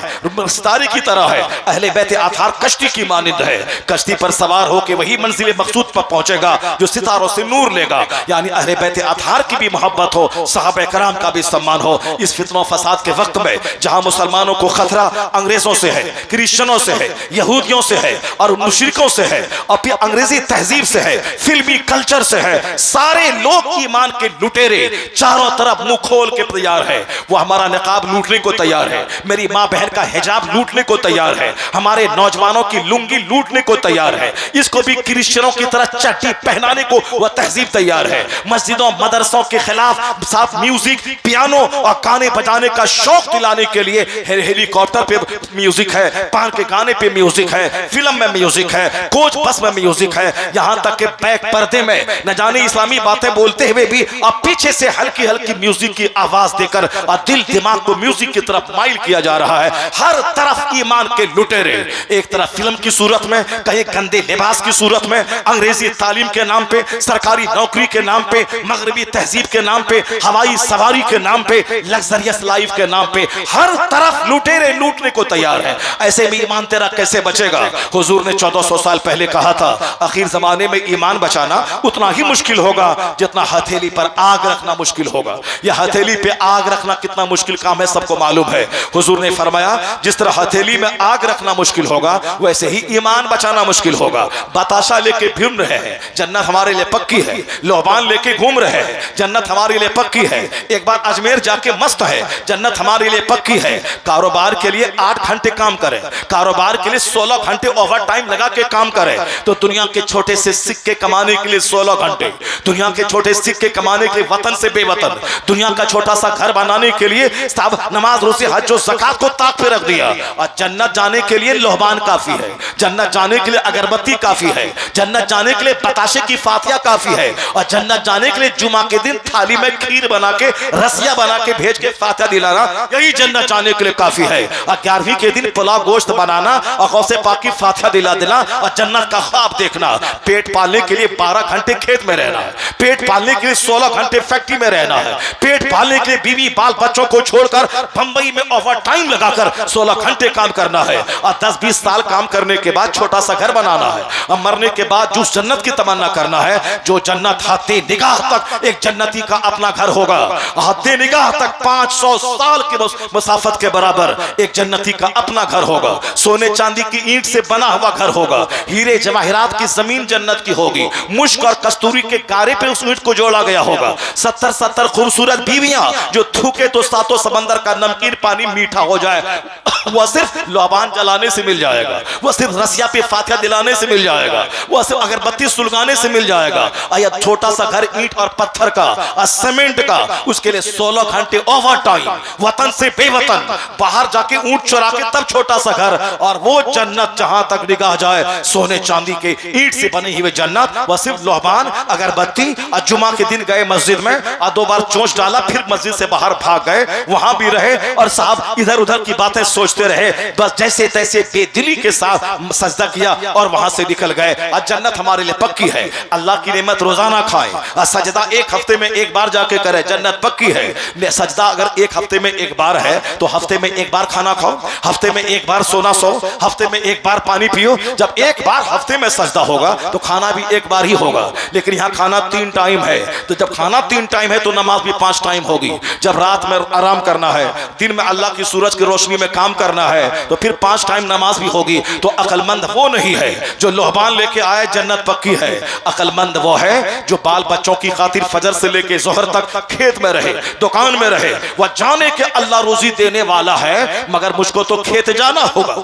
सितारे की तरह है, अहले बैत अतहार कश्ती की मानिंद है। कश्ती पर सवार होकर वही मंजिल मकसूद पर पहुंचेगा जो सितारों से नूर लेगा, यानी अहले बैत अतहार की भी मोहब्बत हो, सहाबा कराम का भी सम्मान हो। इस फितना फसाद के वक्त में जहां मुसलमानों को खतरा अंग्रेजों से है, क्रिश्चियनों से है, यहूदियों से है और मुशरिकों से है, और फिर अंग्रेजी तहजीब से है, फिल्मी कल्चर से है, सारे लोग ईमान के लुटेरे चारों तरफ मुंह खोल के तैयार है। वो हमारा निकाब लूटने को तैयार है, मेरी माँ बहन का हिजाब लूटने को तैयार है, हमारे नौजवानों की लुंगी लूटने को तैयार है, इसको भी क्रिश्चियनों की तरह चट्टी पहनाने को वह तहजीब तैयार है। मस्जिदों मदरसों के खिलाफ साफ म्यूजिक, पियानो और गाने बजाने का शौक दिलाने के लिए हेलीकॉप्टर पे म्यूजिक है, पान के गाने पे म्यूजिक है, फिल्म में म्यूजिक है, कोच बस में म्यूजिक है, यहां तक कि बैक पर्दे में न जाने इस्लामी बातें बोलते हुए भी अब पीछे से हल्की हल्की म्यूजिक की आवाज देकर और दिल दिमाग को म्यूजिक की तरफ माइल किया जा रहा है। हर तरफ ईमान के लुटेरे, एक तरफ फिल्म की सूरत में, कहीं गंदे लिबास की सूरत में, अंग्रेजी तालीम के नाम पे, सरकारी नौकरी के नाम पे, मगरबी तहजीब के नाम पे, हवाई सवारी के नाम पे, लग्जरियस लाइफ के नाम पे, हर तरफ लुटेरे लूटने को तैयार है। ऐसे में ईमान तेरा कैसे बचेगा? हुजूर ने 1400 साल पहले कहा था, आखिर जमाने में ईमान बचाना उतना ही मुश्किल होगा जितना हथेली पर आग रखना मुश्किल होगा। यह हथेली पे आग रखना कितना मुश्किल काम है सबको मालूम है। हुजूर ने फरमाया जिस तरह हथेली में आग रखना मुश्किल होगा वैसे ही ईमान बचाना मुश्किल होगा। बताशा लेके घूम रहे हैं, जन्नत हमारे लिए पक्की है, लोबान लेके घूम रहे हैं, जन्नत हमारे लिए पक्की है, एक बार अजमेर जाके मस्त है, जन्नत हमारे लिए पक्की है। कारोबार के लिए 8 घंटे काम करें, कारोबार के लिए 16 घंटे ओवर टाइम लगा के काम करें, तो दुनिया के छोटे से सिक्के कमाने के लिए 16 घंटे, दुनिया के छोटे सिक्के कमाने के लिए वतन से बेवतन, दुनिया का छोटा सा घर बनाने के लिए सब नमाज रोजे हज और ज़कात को ताक पे रख दिया। और जन्नत जाने के लिए लोहबान काफी है, जन्नत जाने के लिए अगरबत्ती काफी है, जन्नत जाने के लिए बताशे की फातिया काफी है, और जन्नत जाने के लिए जुमा के दिन थाली में खीर बना के रसिया बना के भेज के फातिया दिलाना, यही जन्नत जाने के लिए काफी है। और 11वीं के दिन पुलाव गोश्त बनाना और गौसे पाक की फातिया दिला देना और जन्नत का ख्वाब देखना। पेट पालने के लिए 12 घंटे खेत में रहना है, पेट पालने के लिए 16 घंटे फैक्ट्री में रहना है, पेट पालने के लिए बीवी बाल बच्चों को छोड़कर बंबई में ओवर टाइम लगाकर 16 घंटे काम करना है, और 10-20 साल काम करने के बाद छोटा सा घर बनाना है, और मरने के बाद जो जन्नत की तमन्ना करना है, जो जन्नत हद्दे निगाह तक एक जन्नती का अपना घर होगा, हद्दे निगाह तक 500 साल के मसाफत के बराबर एक जन्नती का अपना घर होगा, सोने चांदी की ईंट से बना हुआ घर होगा, हीरे जवाहरात की जमीन जन्नत की होगी, मुश्क और कस्तूरी के गारे पे उस ईंट को जोड़ा गया होगा। 70 खूबसूरत बीवियां जो थूके तो सातों समंदर का नमकीन पानी मीठा हो जाए, वह सिर्फ लोबान जलाने से मिल जाएगा, वह सिर्फ रसिया पे फातिहा दिलाने से मिल जाएगा, वह सिर्फ अगरबत्ती सुलगाने से मिल जाएगा। आया छोटा सा घर ईंट और पत्थर का और सीमेंट का, उसके लिए 16 घंटे ओवर टाइम, वतन से बेवतन, बाहर जाके ऊंट चुरा के तब छोटा सा घर, और वो जन्नत जहां तक निगाह जाए सोने चांदी के ईंट से बनी हुई जन्नत, वह सिर्फ लोहबान अगरबत्ती। और जुमा के दिन गए मस्जिद में और 2 बार चोंच डाला, फिर मस्जिद से बाहर भाग गए, वहां भी रहे और साहब इधर उधर की बातें सोचते रहे, बस जैसे तैसे बेदिली के साथ सजदा किया और वहां से निकल गए। और जन्नत हमारे लिए पक्की है, अल्लाह की नेमत रोजाना खाएं और सजदा एक हफ्ते में एक बार जाके करें, जन्नत पक्की है। सजदा अगर एक हफ्ते में एक बार है तो हफ्ते में एक बार खाना खाओ, हफ्ते में एक बार सोना सो, हफ्ते में एक बार पानी पियो। जब एक बार हफ्ते में सजदा होगा तो खाना भी एक बार ही होगा, लेकिन यहाँ खाना 3 टाइम है, तो जब खाना 3 टाइम है तो नमाज भी 5 टाइम होगी। जब रात में आराम करना है, दिन में अल्लाह की सूरज की रोशनी में काम करना है, तो फिर 5 टाइम नमाज भी होगी। तो अक्लमंद वो नहीं है जो लोहबान लेके आए जन्नत पक्की है, अक्लमंद वो है जो बाल बच्चों की खातिर फजर से लेके जोहर तक खेत में रहे, दुकान में रहे, वह जाने के अल्लाह रोजी देने वाला है, मगर मुझको तो खेत जाना होगा।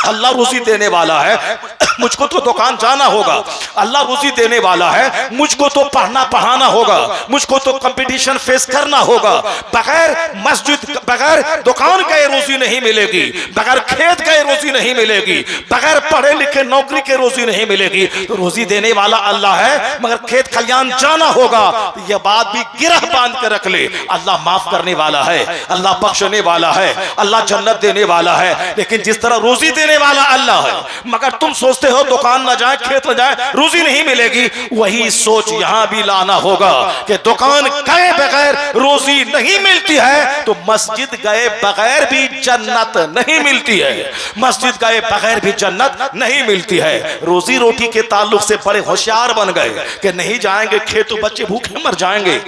अल्लाह रोजी देने वाला है, मुझको तो दुकान जाना होगा। अल्लाह रोजी देने वाला है, मुझको तो पढ़ना पढ़ाना होगा, मुझको तो कंपटीशन फेस करना होगा। बगैर मस्जिद, बगैर दुकान गए रोजी नहीं मिलेगी, बगैर खेत गए रोजी नहीं मिलेगी, बगैर पढ़े लिखे नौकरी के रोजी नहीं मिलेगी। तो रोजी देने वाला अल्लाह है, मगर खेत खलियान जाना होगा। यह बात भी गिरह बांध कर रख ले, अल्लाह माफ करने वाला है, अल्लाह बख्शने वाला है, अल्लाह जन्नत देने वाला है। लेकिन जिस तरह रोजी देने वाला अल्लाह है, मगर तुम सोचते हो दुकान ना जाए, खेत ना जाए, रोजी नहीं मिलेगी, वही सोच यहां भी लाना होगा कि दुकान गए बगैर रोजी नहीं मिलती है, तो मस्जिद गए बगैर भी जन्नत नहीं मिलती है, मस्जिद गए बगैर भी जन्नत नहीं मिलती है। रोजी रोटी के ताल्लुक से बड़े होशियार बन गए कि नहीं जाएंगे खेत तो बच्चे भूखे मर जाएंगे।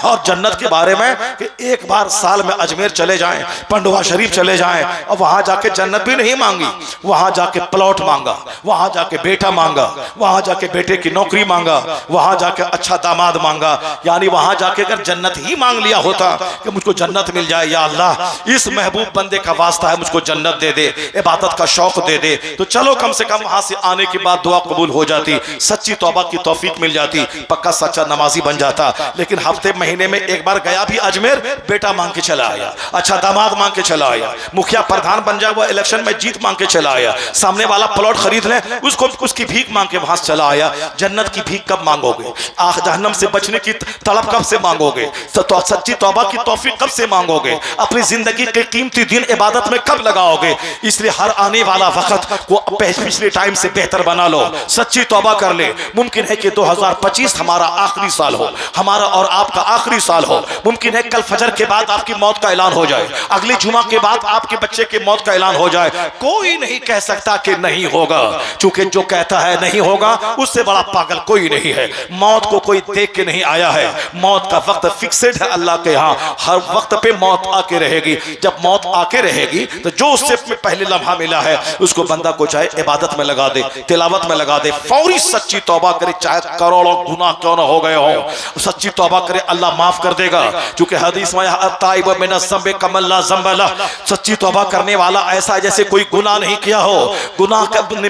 और जन्नत के बारे में कि एक बार साल में अजमेर चले जाएं, पंडवा शरीफ चले जाएं, और वहां जाके जन्नत भी नहीं मांगी, वहां जाके प्लॉट मांगा, वहां जाके बेटा मांगा, वहां जाके बेटे की नौकरी मांगा, वहां जाके अच्छा दामाद मांगा। यानी वहां जाके अगर जन्नत ही मांग लिया होता कि मुझको जन्नत मिल जाए, या अल्लाह इस महबूब बंदे का वास्ता है, मुझको जन्नत दे दे, इबादत का शौक दे दे, तो चलो कम से कम वहां से आने के बाद दुआ कबूल हो जाती, सच्ची तौबा की तौफीक मिल जाती, पक्का सच्चा नमाजी बन जाता। लेकिन हफ्ते महीने में एक बार गया भी अजमेर, बेटा मांग के चला आया, अच्छा दामाद मांग के चला आया, मुखिया प्रधान बन जाए, वो इलेक्शन में जीत मांग के चला आया, सामने वाला प्लॉट खरीद ले, उसको उसकी भीख मांग के वहां से चला आया। जन्नत की भीख कब मांगोगे? जहन्नम से बचने की तलब कब से मांगोगे? तो सच्ची तौबा की तौफीक कब से मांगोगे? अपनी जिंदगी के कीमती दिन इबादत में कब लगाओगे? इसलिए हर आने वाला वक्त को पिछले टाइम से बेहतर बना लो, सच्ची तौबा कर ले। मुमकिन है कि 2025 हमारा आखिरी साल हो, हमारा और आपका आखिरी साल हो। मुमकिन है कल फजर के बाद आपकी मौत का ऐलान हो जाए, अगली जुमा के बाद आपके बच्चे की मौत का ऐलान हो जाए। कोई नहीं कह सकता कि नहीं होगा, क्योंकि जो कहता है नहीं होगा उससे बड़ा पागल कोई नहीं है। मौत को कोई देख के नहीं आया है, मौत का वक्त फिक्सेड है अल्लाह के यहाँ, हर वक्त पे मौत आके रहेगी। जब मौत आके रहेगी तो जो उससे पहले लम्हा मिला है उसको बंदा को चाहे इबादत में लगा दे, तिलावत में लगा दे, फौरी सच्ची तौबा करे, चाहे करोड़ों गुनाह क्यों ना हो गए हो, सच्ची तौबा करे, अल्लाह माफ कर देगा। क्योंकि हदीस में ताइब मिन ज़ंबि कमल्ला ज़ंबला, सच्ची तौबा करने वाला ऐसा जैसे कोई गुनाह नहीं किया हो। गुनाह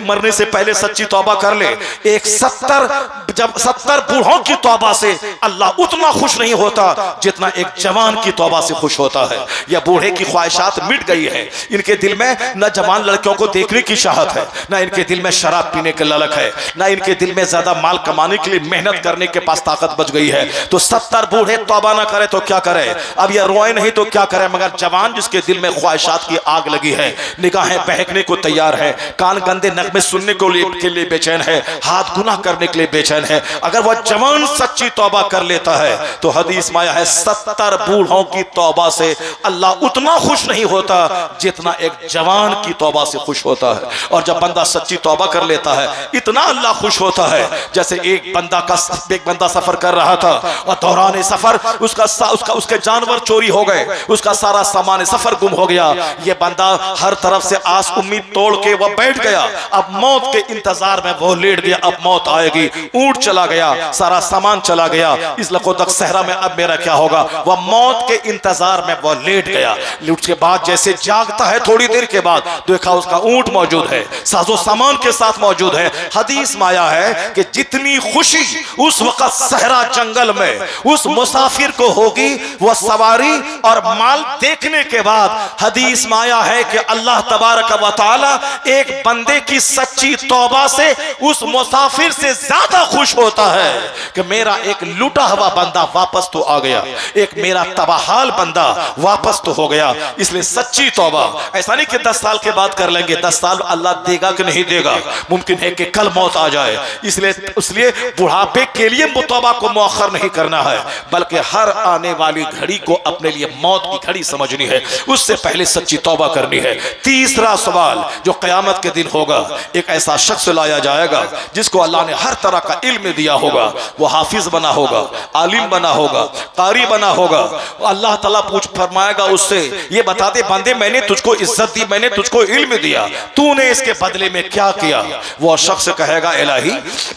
मरने से पहले सच्ची तौबा कर ले। एक 70 बूढ़ों की तौबा से अल्लाह उतना खुश नहीं होता जितना एक जवान की तौबा से खुश होता है। या बूढ़े की ख्वाहिशात मिट गई है, इनके दिल में न जवान लड़कियों को देखने की चाहत है, न इनके दिल में शराब पीने की ललक है, न इनके दिल में ज्यादा माल कमाने के लिए मेहनत करने के पास ताकत बच गई है। तो 70 बूढ़े तौबा ना करे तो क्या करे? अब ये रोए नहीं तो क्या करे? मगर जवान जिसके दिल में ख्वाहिशात की आग लगी है, निगाहें बहकने को तैयार है, कान गंदे नगमे सुनने के लिए बेचैन है, हाथ गुनाह करने के लिए बेचैन है, अगर वह जवान सच्ची तौबा कर लेता है तो हदीस में आया है 70 बूढ़ों की तौबा से अल्लाह उतना खुश नहीं होता जितना एक जवान की तौबा से खुश होता है। और जब बंदा सच्ची तौबा कर लेता है इतना अल्लाह खुश होता है। जैसे एक बंदा सफर कर रहा था और दौरान सफर उसके जानवर चोरी हो गए, उसका सारा सामान सफर गुम हो गया। ये बंदा हर तरफ से आस उम्मीद तोड़ के वह बैठ गया। अब मौत के इंतजार में वो लेट गया, अब मौत आएगी। ऊंट चला गया, सारा सामान चला गया, इस लकोदक सहरा में अब मेरा क्या होगा। वह मौत के इंतजार में वो लेट गया। उसके बाद जैसे जागता है, थोड़ी देर के बाद देखा उसका ऊंट मौजूद है, साजो सामान के साथ मौजूद है। हदीस में आया है कि जितनी खुशी उस वक्त सहरा जंगल में उस मुसाफिर को होगी, वह सवारी और माल देखने के बाद हदीस में आया है कि अल्लाह तबारक व तआला एक बंदे की सच्ची तौबा से उस मुसाफिर से ज्यादा खुश होता है कि मेरा एक लूटा हुआ बंदा वापस तो आ गया, एक मेरा तबाहाल बंदा वापस तो हो गया। इसलिए सच्ची तौबा ऐसा नहीं कि 10 साल के बाद कर लेंगे, 10 साल अल्लाह देगा कि नहीं देगा, मुमकिन है कि कल मौत आ जाए। इसलिए बुढ़ापे के लिए तौबा को मुअख्खर नहीं करना है, बल्कि हर आने वाली घड़ी को अपने लिए मौत की घड़ी समझनी है, उससे पहले सच्ची तौबा करनी है। तीसरा सवाल जो क़यामत के दिन होगा, एक ऐसा शख्स लाया जाएगा जिसको अल्लाह ने हर तरह का इल्म दिया होगा, वो हाफिज बना होगा, आलिम बना होगा, कारी बना होगा। अल्लाह ताला पूछ फरमाएगा उससे, ये बता दे बंदे, मैंने तुझको इज्जत दी, मैंने तुझको इल्म दिया, तूने इसके बदले में क्या किया। वो शख्स कहेगा, इलाही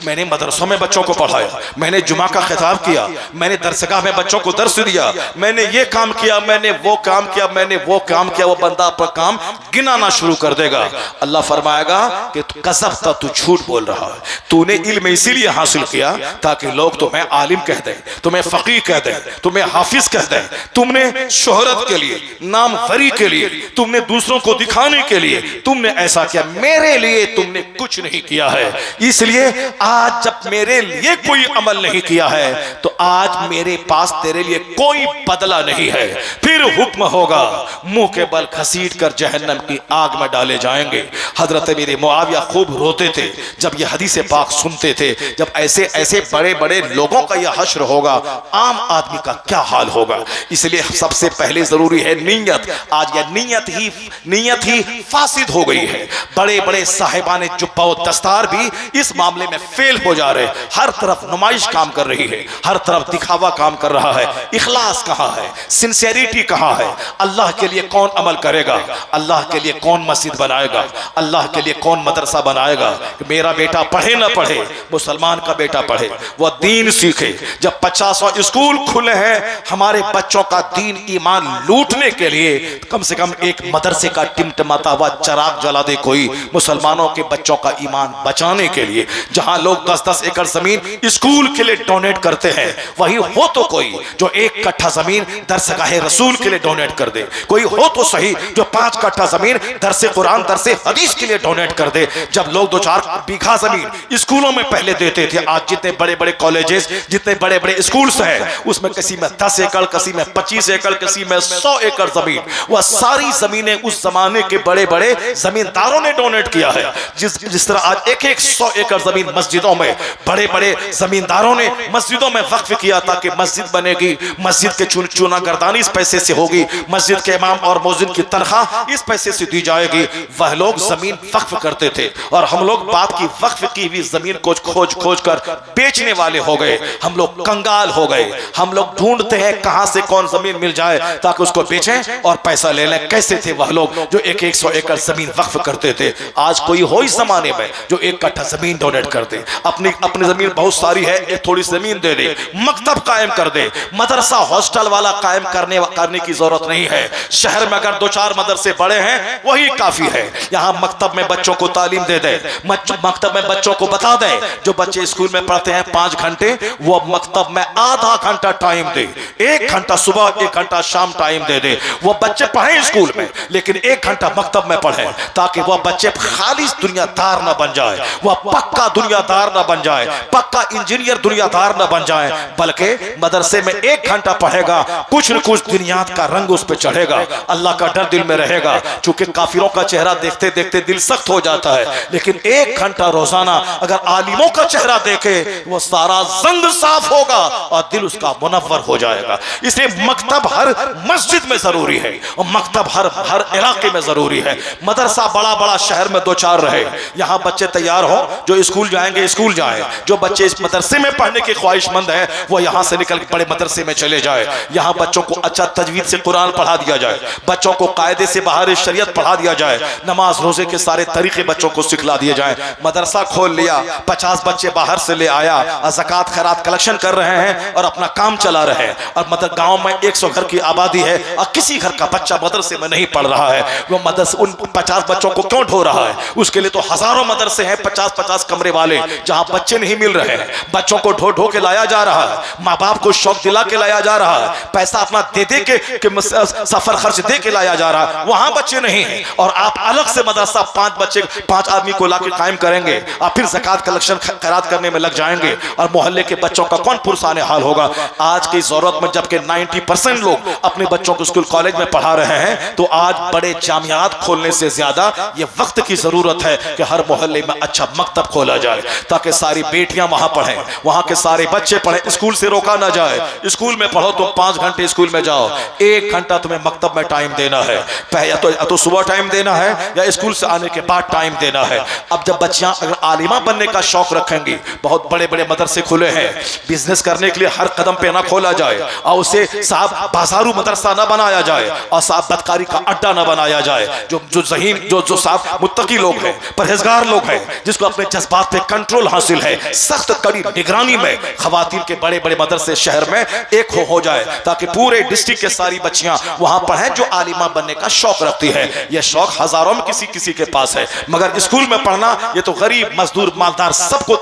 मैंने मदरसों में बच्चों को पढ़ाया, मैंने जुमा का खिताब किया, मैंने दरसगाह में बच्चों को दर्स दिया, मैंने ये काम किया, मैंने वो काम किया, मैंने वो काम किया। वो बंदा अपना काम गिनाना शुरू कर देगा। अल्लाह फरमाएगा कि कज़ब्ता, तू झूठ बोल रहा है, तूने इल्म इसीलिए हासिल किया ताकि लोग तुम्हें आलिम कह दें, तुम्हें फकीह कह दें, तुम्हें हाफिज कह दें। तुमने शोहरत के लिए, नामवरी के लिए, तुमने दूसरों को दिखाने के लिए तुमने ऐसा किया, मेरे लिए तुमने कुछ नहीं किया है। इसलिए आज जब मेरे लिए कोई अमल नहीं किया है तो आज मेरे पास तेरे लिए कोई बदला नहीं है। फिर हुक्म होगा, मुंह के बल घसीट कर जहन्नम की आग में डाले जाएंगे। हजरत मेरे मुआविया खूब रोते थे जब ये हदीस पाक सुनते थे। जब ऐसे ऐसे बड़े बड़े लोगों का यह हश्र होगा, आम आदमी का क्या हाल होगा। इसलिए सबसे पहले जरूरी है नीयत। आज यह नीयत ही फासिद हो गई है। बड़े बड़े साहिबाने जुब्बा व दस्तार भी इस मामले में फेल हो जा रहे। हर तरफ नुमाइश काम कर रही है, हर तरफ दिखावा काम कर रहा है। इखलास कहाँ है, सिंसियरिटी कहाँ है। अल्लाह के लिए कौन अमल करेगा, अल्लाह के लिए कौन मस्जिद बनाएगा, अल्लाह के लिए कौन मदरसा बनाएगा। मेरा बेटा पढ़े ना पढ़े, मुसलमान का बेटा पढ़े, वह दीन सीखे। जब 50 स्कूल खुले हैं हमारे बच्चों का दीन ईमान लूटने के लिए, कम से कम एक मदरसे का टिमटिमाता हुआ चिराग जला दे कोई, मुसलमानों के बच्चों का ईमान बचाने के लिए। जहां लोग 10-10 एकड़ जमीन स्कूल के लिए डोनेट करते हैं, वही हो तो कोई जो 1 कट्ठा जमीन दरसगाहे रसूल के लिए डोनेट कर दे। कोई हो तो सही जो 5 कट्ठा जमीन दरसे कुरान, दरसे हदीस के लिए डोनेट कर दे। जब लोग 2-4 बीघा जमीन स्कूलों में पहले देते थे, आज जितने बड़े बड़े कॉलेजेस, जितने बड़े बड़े स्कूल्स हैं, उसमें किसी में 10 एकड़, किसी में 25 एकड़, किसी में 100 एकड़ जमीन, वह सारी जमीनें उस जमाने के बड़े बड़े जमींदारों ने डोनेट किया है। जिस तरह आज 100 एकड़ जमीन मस्जिदों में बड़े बड़े जमींदारों ने मस्जिदों में वक्फ किया ताकि मस्जिद बनेगी, मस्जिद के चुना गर्दानी इस पैसे से होगी, मस्जिद के इमाम और मौजिन की तनख्वाह इस पैसे से दी जाएगी। वह लोग जमीन वक्फ करते थे और हम लोग बात की वक्फ की हुई जमीन को खोज खोज कर बेचने वाले हो गए। हम लोग कंगाल हो गए। हम लोग ढूंढते हैं कहां से कौन जमीन मिल जाए ताकि उसको बेचें और पैसा ले लें। कैसे थे वह लोग जो 100 एकड़ जमीन वक्फ करते थे। आज कोई हो इस जमाने में जो 1 कट्ठा जमीन डोनेट कर दे, अपनी जमीन बहुत सारी है, एक थोड़ी जमीन दे दे, मकतब कायम कर दे। मदरसा हॉस्टल वाला कायम करने की जरूरत नहीं है। शहर में अगर 2-4 मदरसे बड़े हैं वही काफी है। यहाँ मकतब में बच्चों को तालीम दे दे, मकतब में बच्चों को बता दे। जो बच्चे स्कूल में पढ़ते हैं 5 घंटे, वो मकतब में आधा घंटा टाइम दे, 1 घंटा सुबह 1 घंटा शाम टाइम दे दे। वो बच्चे पढ़े स्कूल में लेकिन 1 घंटा मकतब में पढ़े ताकि वह बच्चे खालिस दुनियादार ना बन जाए, वह पक्का दुनियादार ना बन जाए, पक्का इंजीनियर दुनियादार ना बन जाए, बल्कि मदरसे में 1 घंटा पढ़ेगा, कुछ न कुछ दुनियात का रंग उस पर चढ़ेगा, अल्लाह का डर दिल में रहेगा। चूंकि काफिरों का चेहरा देखते देखते दिल सख्त हो जाता है, लेकिन 1 घंटा रोजाना अगर आलिमों का चेहरा देखे वो सारा जंग साफ होगा और दिल उसका मुनव्वर हो जाएगा। इसलिए मकतब हर मस्जिद में जरूरी है और मकतब हर इलाके में जरूरी है। मदरसा बड़ा बड़ा शहर में 2-4 रहे, यहाँ बच्चे तैयार हो, जो स्कूल जाएंगे स्कूल जाए, जो बच्चे इस मदरसे में पढ़ने के ख्वाहिशमंद है वो यहाँ से निकल के बड़े मदरसे में चले जाए। यहाँ बच्चों को अच्छा तजवीद से कुरान पढ़ा दिया जाए, बच्चों को कायदे से बाहर शरीयत पढ़ा दिया जाए, नमाज रोजे के सारे तरीके बच्चों को सिखला दिए जाएं। मदरसा खोल लिया, 50 बच्चे बाहर से ले आया, ज़कात खैरात कलेक्शन कर रहे हैं और अपना काम चला रहे हैं। और मतलब गांव में 100 घर की आबादी है और किसी घर का बच्चा मदरसे में नहीं पढ़ रहा है, वो मदरसे उन 50 बच्चों को क्यों ढो रहा है? उसके लिए तो हजारों मदरसे हैं 50-50 कमरे वाले, जहां बच्चे नहीं मिल रहे हैं। बच्चों को ढो ढो के लाया जा रहा है, माँ बाप को शौक दिला के लाया जा रहा है, पैसा अपना दे दे के सफर खर्च दे के लाया जा रहा है, वहां बच्चे नहीं हैं। और आप अलग से मदरसा 5 आदमी को लाके कायम करेंगे और फिर ज़कात कलेक्शन खैरात करने में लग जाएंगे, और मोहल्ले के बच्चों का कौन पुरसाने हाल होगा? आज की जरूरत में जबकि 90% लोग अपने बच्चों को स्कूल कॉलेज में पढ़ा रहे हैं, तो आज बड़े जामियात खोलने से ज्यादा ये वक्त की जरूरत है कि हर मोहल्ले में अच्छा मकतब खोला जाए, ताकि सारी बेटियां वहां पढ़ें, वहां के सारे बच्चे पढ़ें, स्कूल से रोका ना जाए। स्कूल में पढ़ो तो 5 घंटे स्कूल में जाओ, 1 घंटा तुम्हें मकतब में टाइम देना है। या तो सुबह टाइम देना है या स्कूल से आने के बाद टाइम देना है। अब जब बच्चियां अगर आलिमा बनने का शौक रखेंगी, बहुत बड़े बड़े मदरसे खुले हैं, बिजनेस करने के लिए हर कदम पे ना खोला जाए और उसे साहब बाजारू मदरसा ना बनाया जाए और साहब बदकारी का अड्डा ना बनाया जाए। जो साहब मुत्तकी लोग हैं, परहेजगार लोग हैं, जिसको अपने जज्बात पे कंट्रोल हासिल है, सख्त कड़ी निगरानी में खवातीन के बड़े बड़े मदरसे शहर में एक हो जाए, ताकि पूरे डिस्ट्रिक्ट के सारी बच्चियां वहां पढ़ें जो आलिमा बनने का शौक रखती है। यह शौक हजारों में किसी के पास है, मगर स्कूल में पढ़ना ये तो गरीब मजदूर मालदार सबको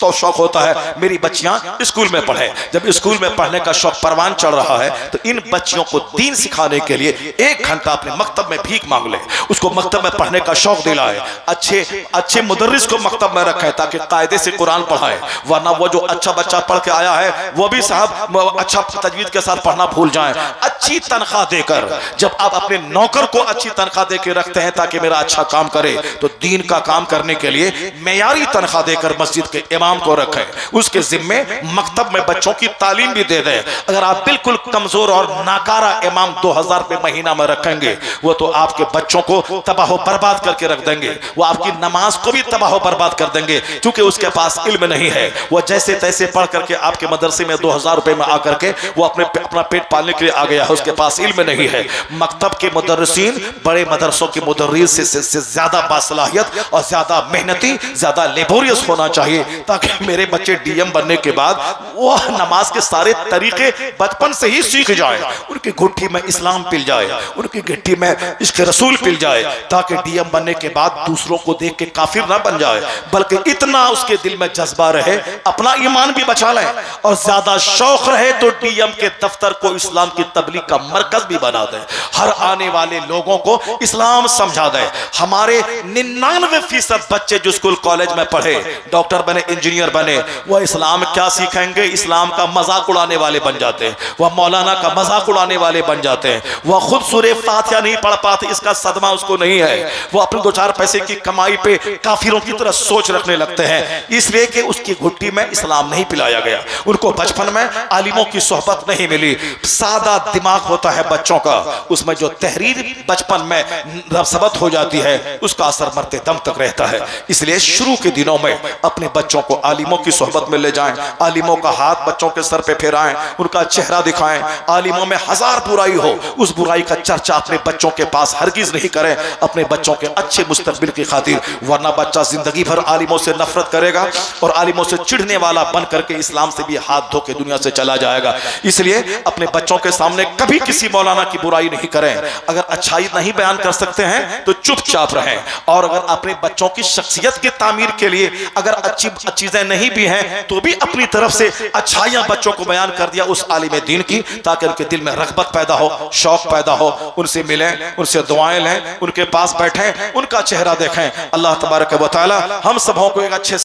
तो शौक होता है मेरी बच्चियां स्कूल में पढ़े। जब स्कूल में पढ़ने का शौक परवान चढ़ रहा है, तो इन बच्चियों को दीन सिखाने के लिए 1 घंटा अपने मकतब में भीख मांग ले, उसको मकतब में पढ़ने का शौक दिलाए, अच्छे मुदर्रिस को मकतब में रखे ताकि कायदे से कुरान पढ़ाए। वरना वो जो अच्छा बच्चा पढ़ के आया है वो भी साहब अच्छा तजवीद के साथ पढ़ना भूल जाए। अच्छी तनख्वाह देकर, जब आप अपने नौकर को अच्छी तनख्वाह देकर रखते हैं ताकि मेरा अच्छा काम करे, तो दीन का काम करने के लिए मेयारी तनख्वाह देकर मस्जिद के इमाम को रखें, उसके जिम्मे मकतब में बच्चों की तालीम भी दे दें। अगर आप बिल्कुल कमजोर और नाकारा इमाम 2000 रुपये महीना में रखेंगे, वो तो आपके बच्चों को तबाह बर्बाद करके रख देंगे, वो आपकी नमाज को भी तबाह बर्बाद कर देंगे, क्योंकि उसके पास इल्म नहीं है। वो जैसे तैसे पढ़ करके आपके मदरसे में 2000 रुपये में आकर के वो अपना पेट पालने के लिए आ गया है, उसके पास इल्म नहीं है। मकतब के मुदर्रिसीन बड़े मदरसों के मुदर्रिस से ज्यादा बासलाहियत और ज्यादा मेहनती, ज्यादा लेबोरियस होना चाहिए, ताकि मेरे बच्चे डीएम बनने के बाद वो नमाज के सारे तरीके बचपन से ही सीख जाए, उनकी घुट्टी में इस्लाम पिल जाए, उनकी घुट्टी में इश्क रसूल पिल जाए, ताकि डीएम बनने के बाद दूसरों को देख के काफिर ना बन जाए, बल्कि इतना उसके दिल में जज्बा रहे अपना ईमान भी बचा ले, और ज्यादा शौक रहे तो डीएम के दफ्तर को इस्लाम की तबलीग का मरकज भी बना दे, हर आने वाले लोगों को इस्लाम समझा दे। हमारे 99% बच्चे जो स्कूल कॉलेज में पढ़े, डॉक्टर बने, इंजीनियर बने, वह इस्लाम क्या सीखेंगे? इस्लाम का मजाक उड़ाने वाले बन जाते हैं, वह मौलाना का मजाक उड़ाने वाले बन जाते हैं, वह खुद सूरे फातिहा नहीं पढ़ पाते, इसका सदमा उसको नहीं है, वो अपने 2-4 पैसे की कमाई पे काफिरों की तरह सोच रखने लगते हैं, इसलिए कि उसकी घुट्टी में इस्लाम नहीं पिलाया गया, उनको बचपन में आलिमों की सोहबत नहीं मिली। सादा दिमाग होता है बच्चों का, उसमें जो तहरीर बचपन में सबत हो जाती है उसका असर मरते दम तक रहता है। इसलिए शुरू के दिनों में अपने बच्चों को आलिमों की सोहबत में ले जाएं, आलिमों का हाथ बच्चों के सर पे फेराएं, उनका चेहरा दिखाएं। आलिमों में 1000 बुराई हो, उस बुराई का चर्चा अपने बच्चों के पास हरगिज नहीं करें, अपने बच्चों के अच्छे मुस्तकबिल की खातिर, वरना बच्चा जिंदगी भर आलिमों से नफरत करेगा और आलिमों से चिढ़ने वाला बन करके इस्लाम से भी हाथ धो के दुनिया से चला जाएगा। इसलिए अपने बच्चों के सामने कभी किसी मौलाना की बुराई नहीं करें। अगर अच्छाई नहीं बयान कर सकते हैं तो चुपचाप रहें, और अगर अपने बच्चों की शख्सियत की तामीर के लिए अगर अच्छी चीजें नहीं भी हैं तो भी अपनी तरफ से अच्छाइयां बच्चों को बयान कर दिया उस आलिम दीन की, ताकि उनके दिल में रग़बत पैदा हो, शौक पैदा हो, उनसे मिलें, उनसे दुआएं लें, उनके पास बैठें, उनका चेहरा देखें। अल्लाह तबारक व तआला हम सबों को एक अच्छे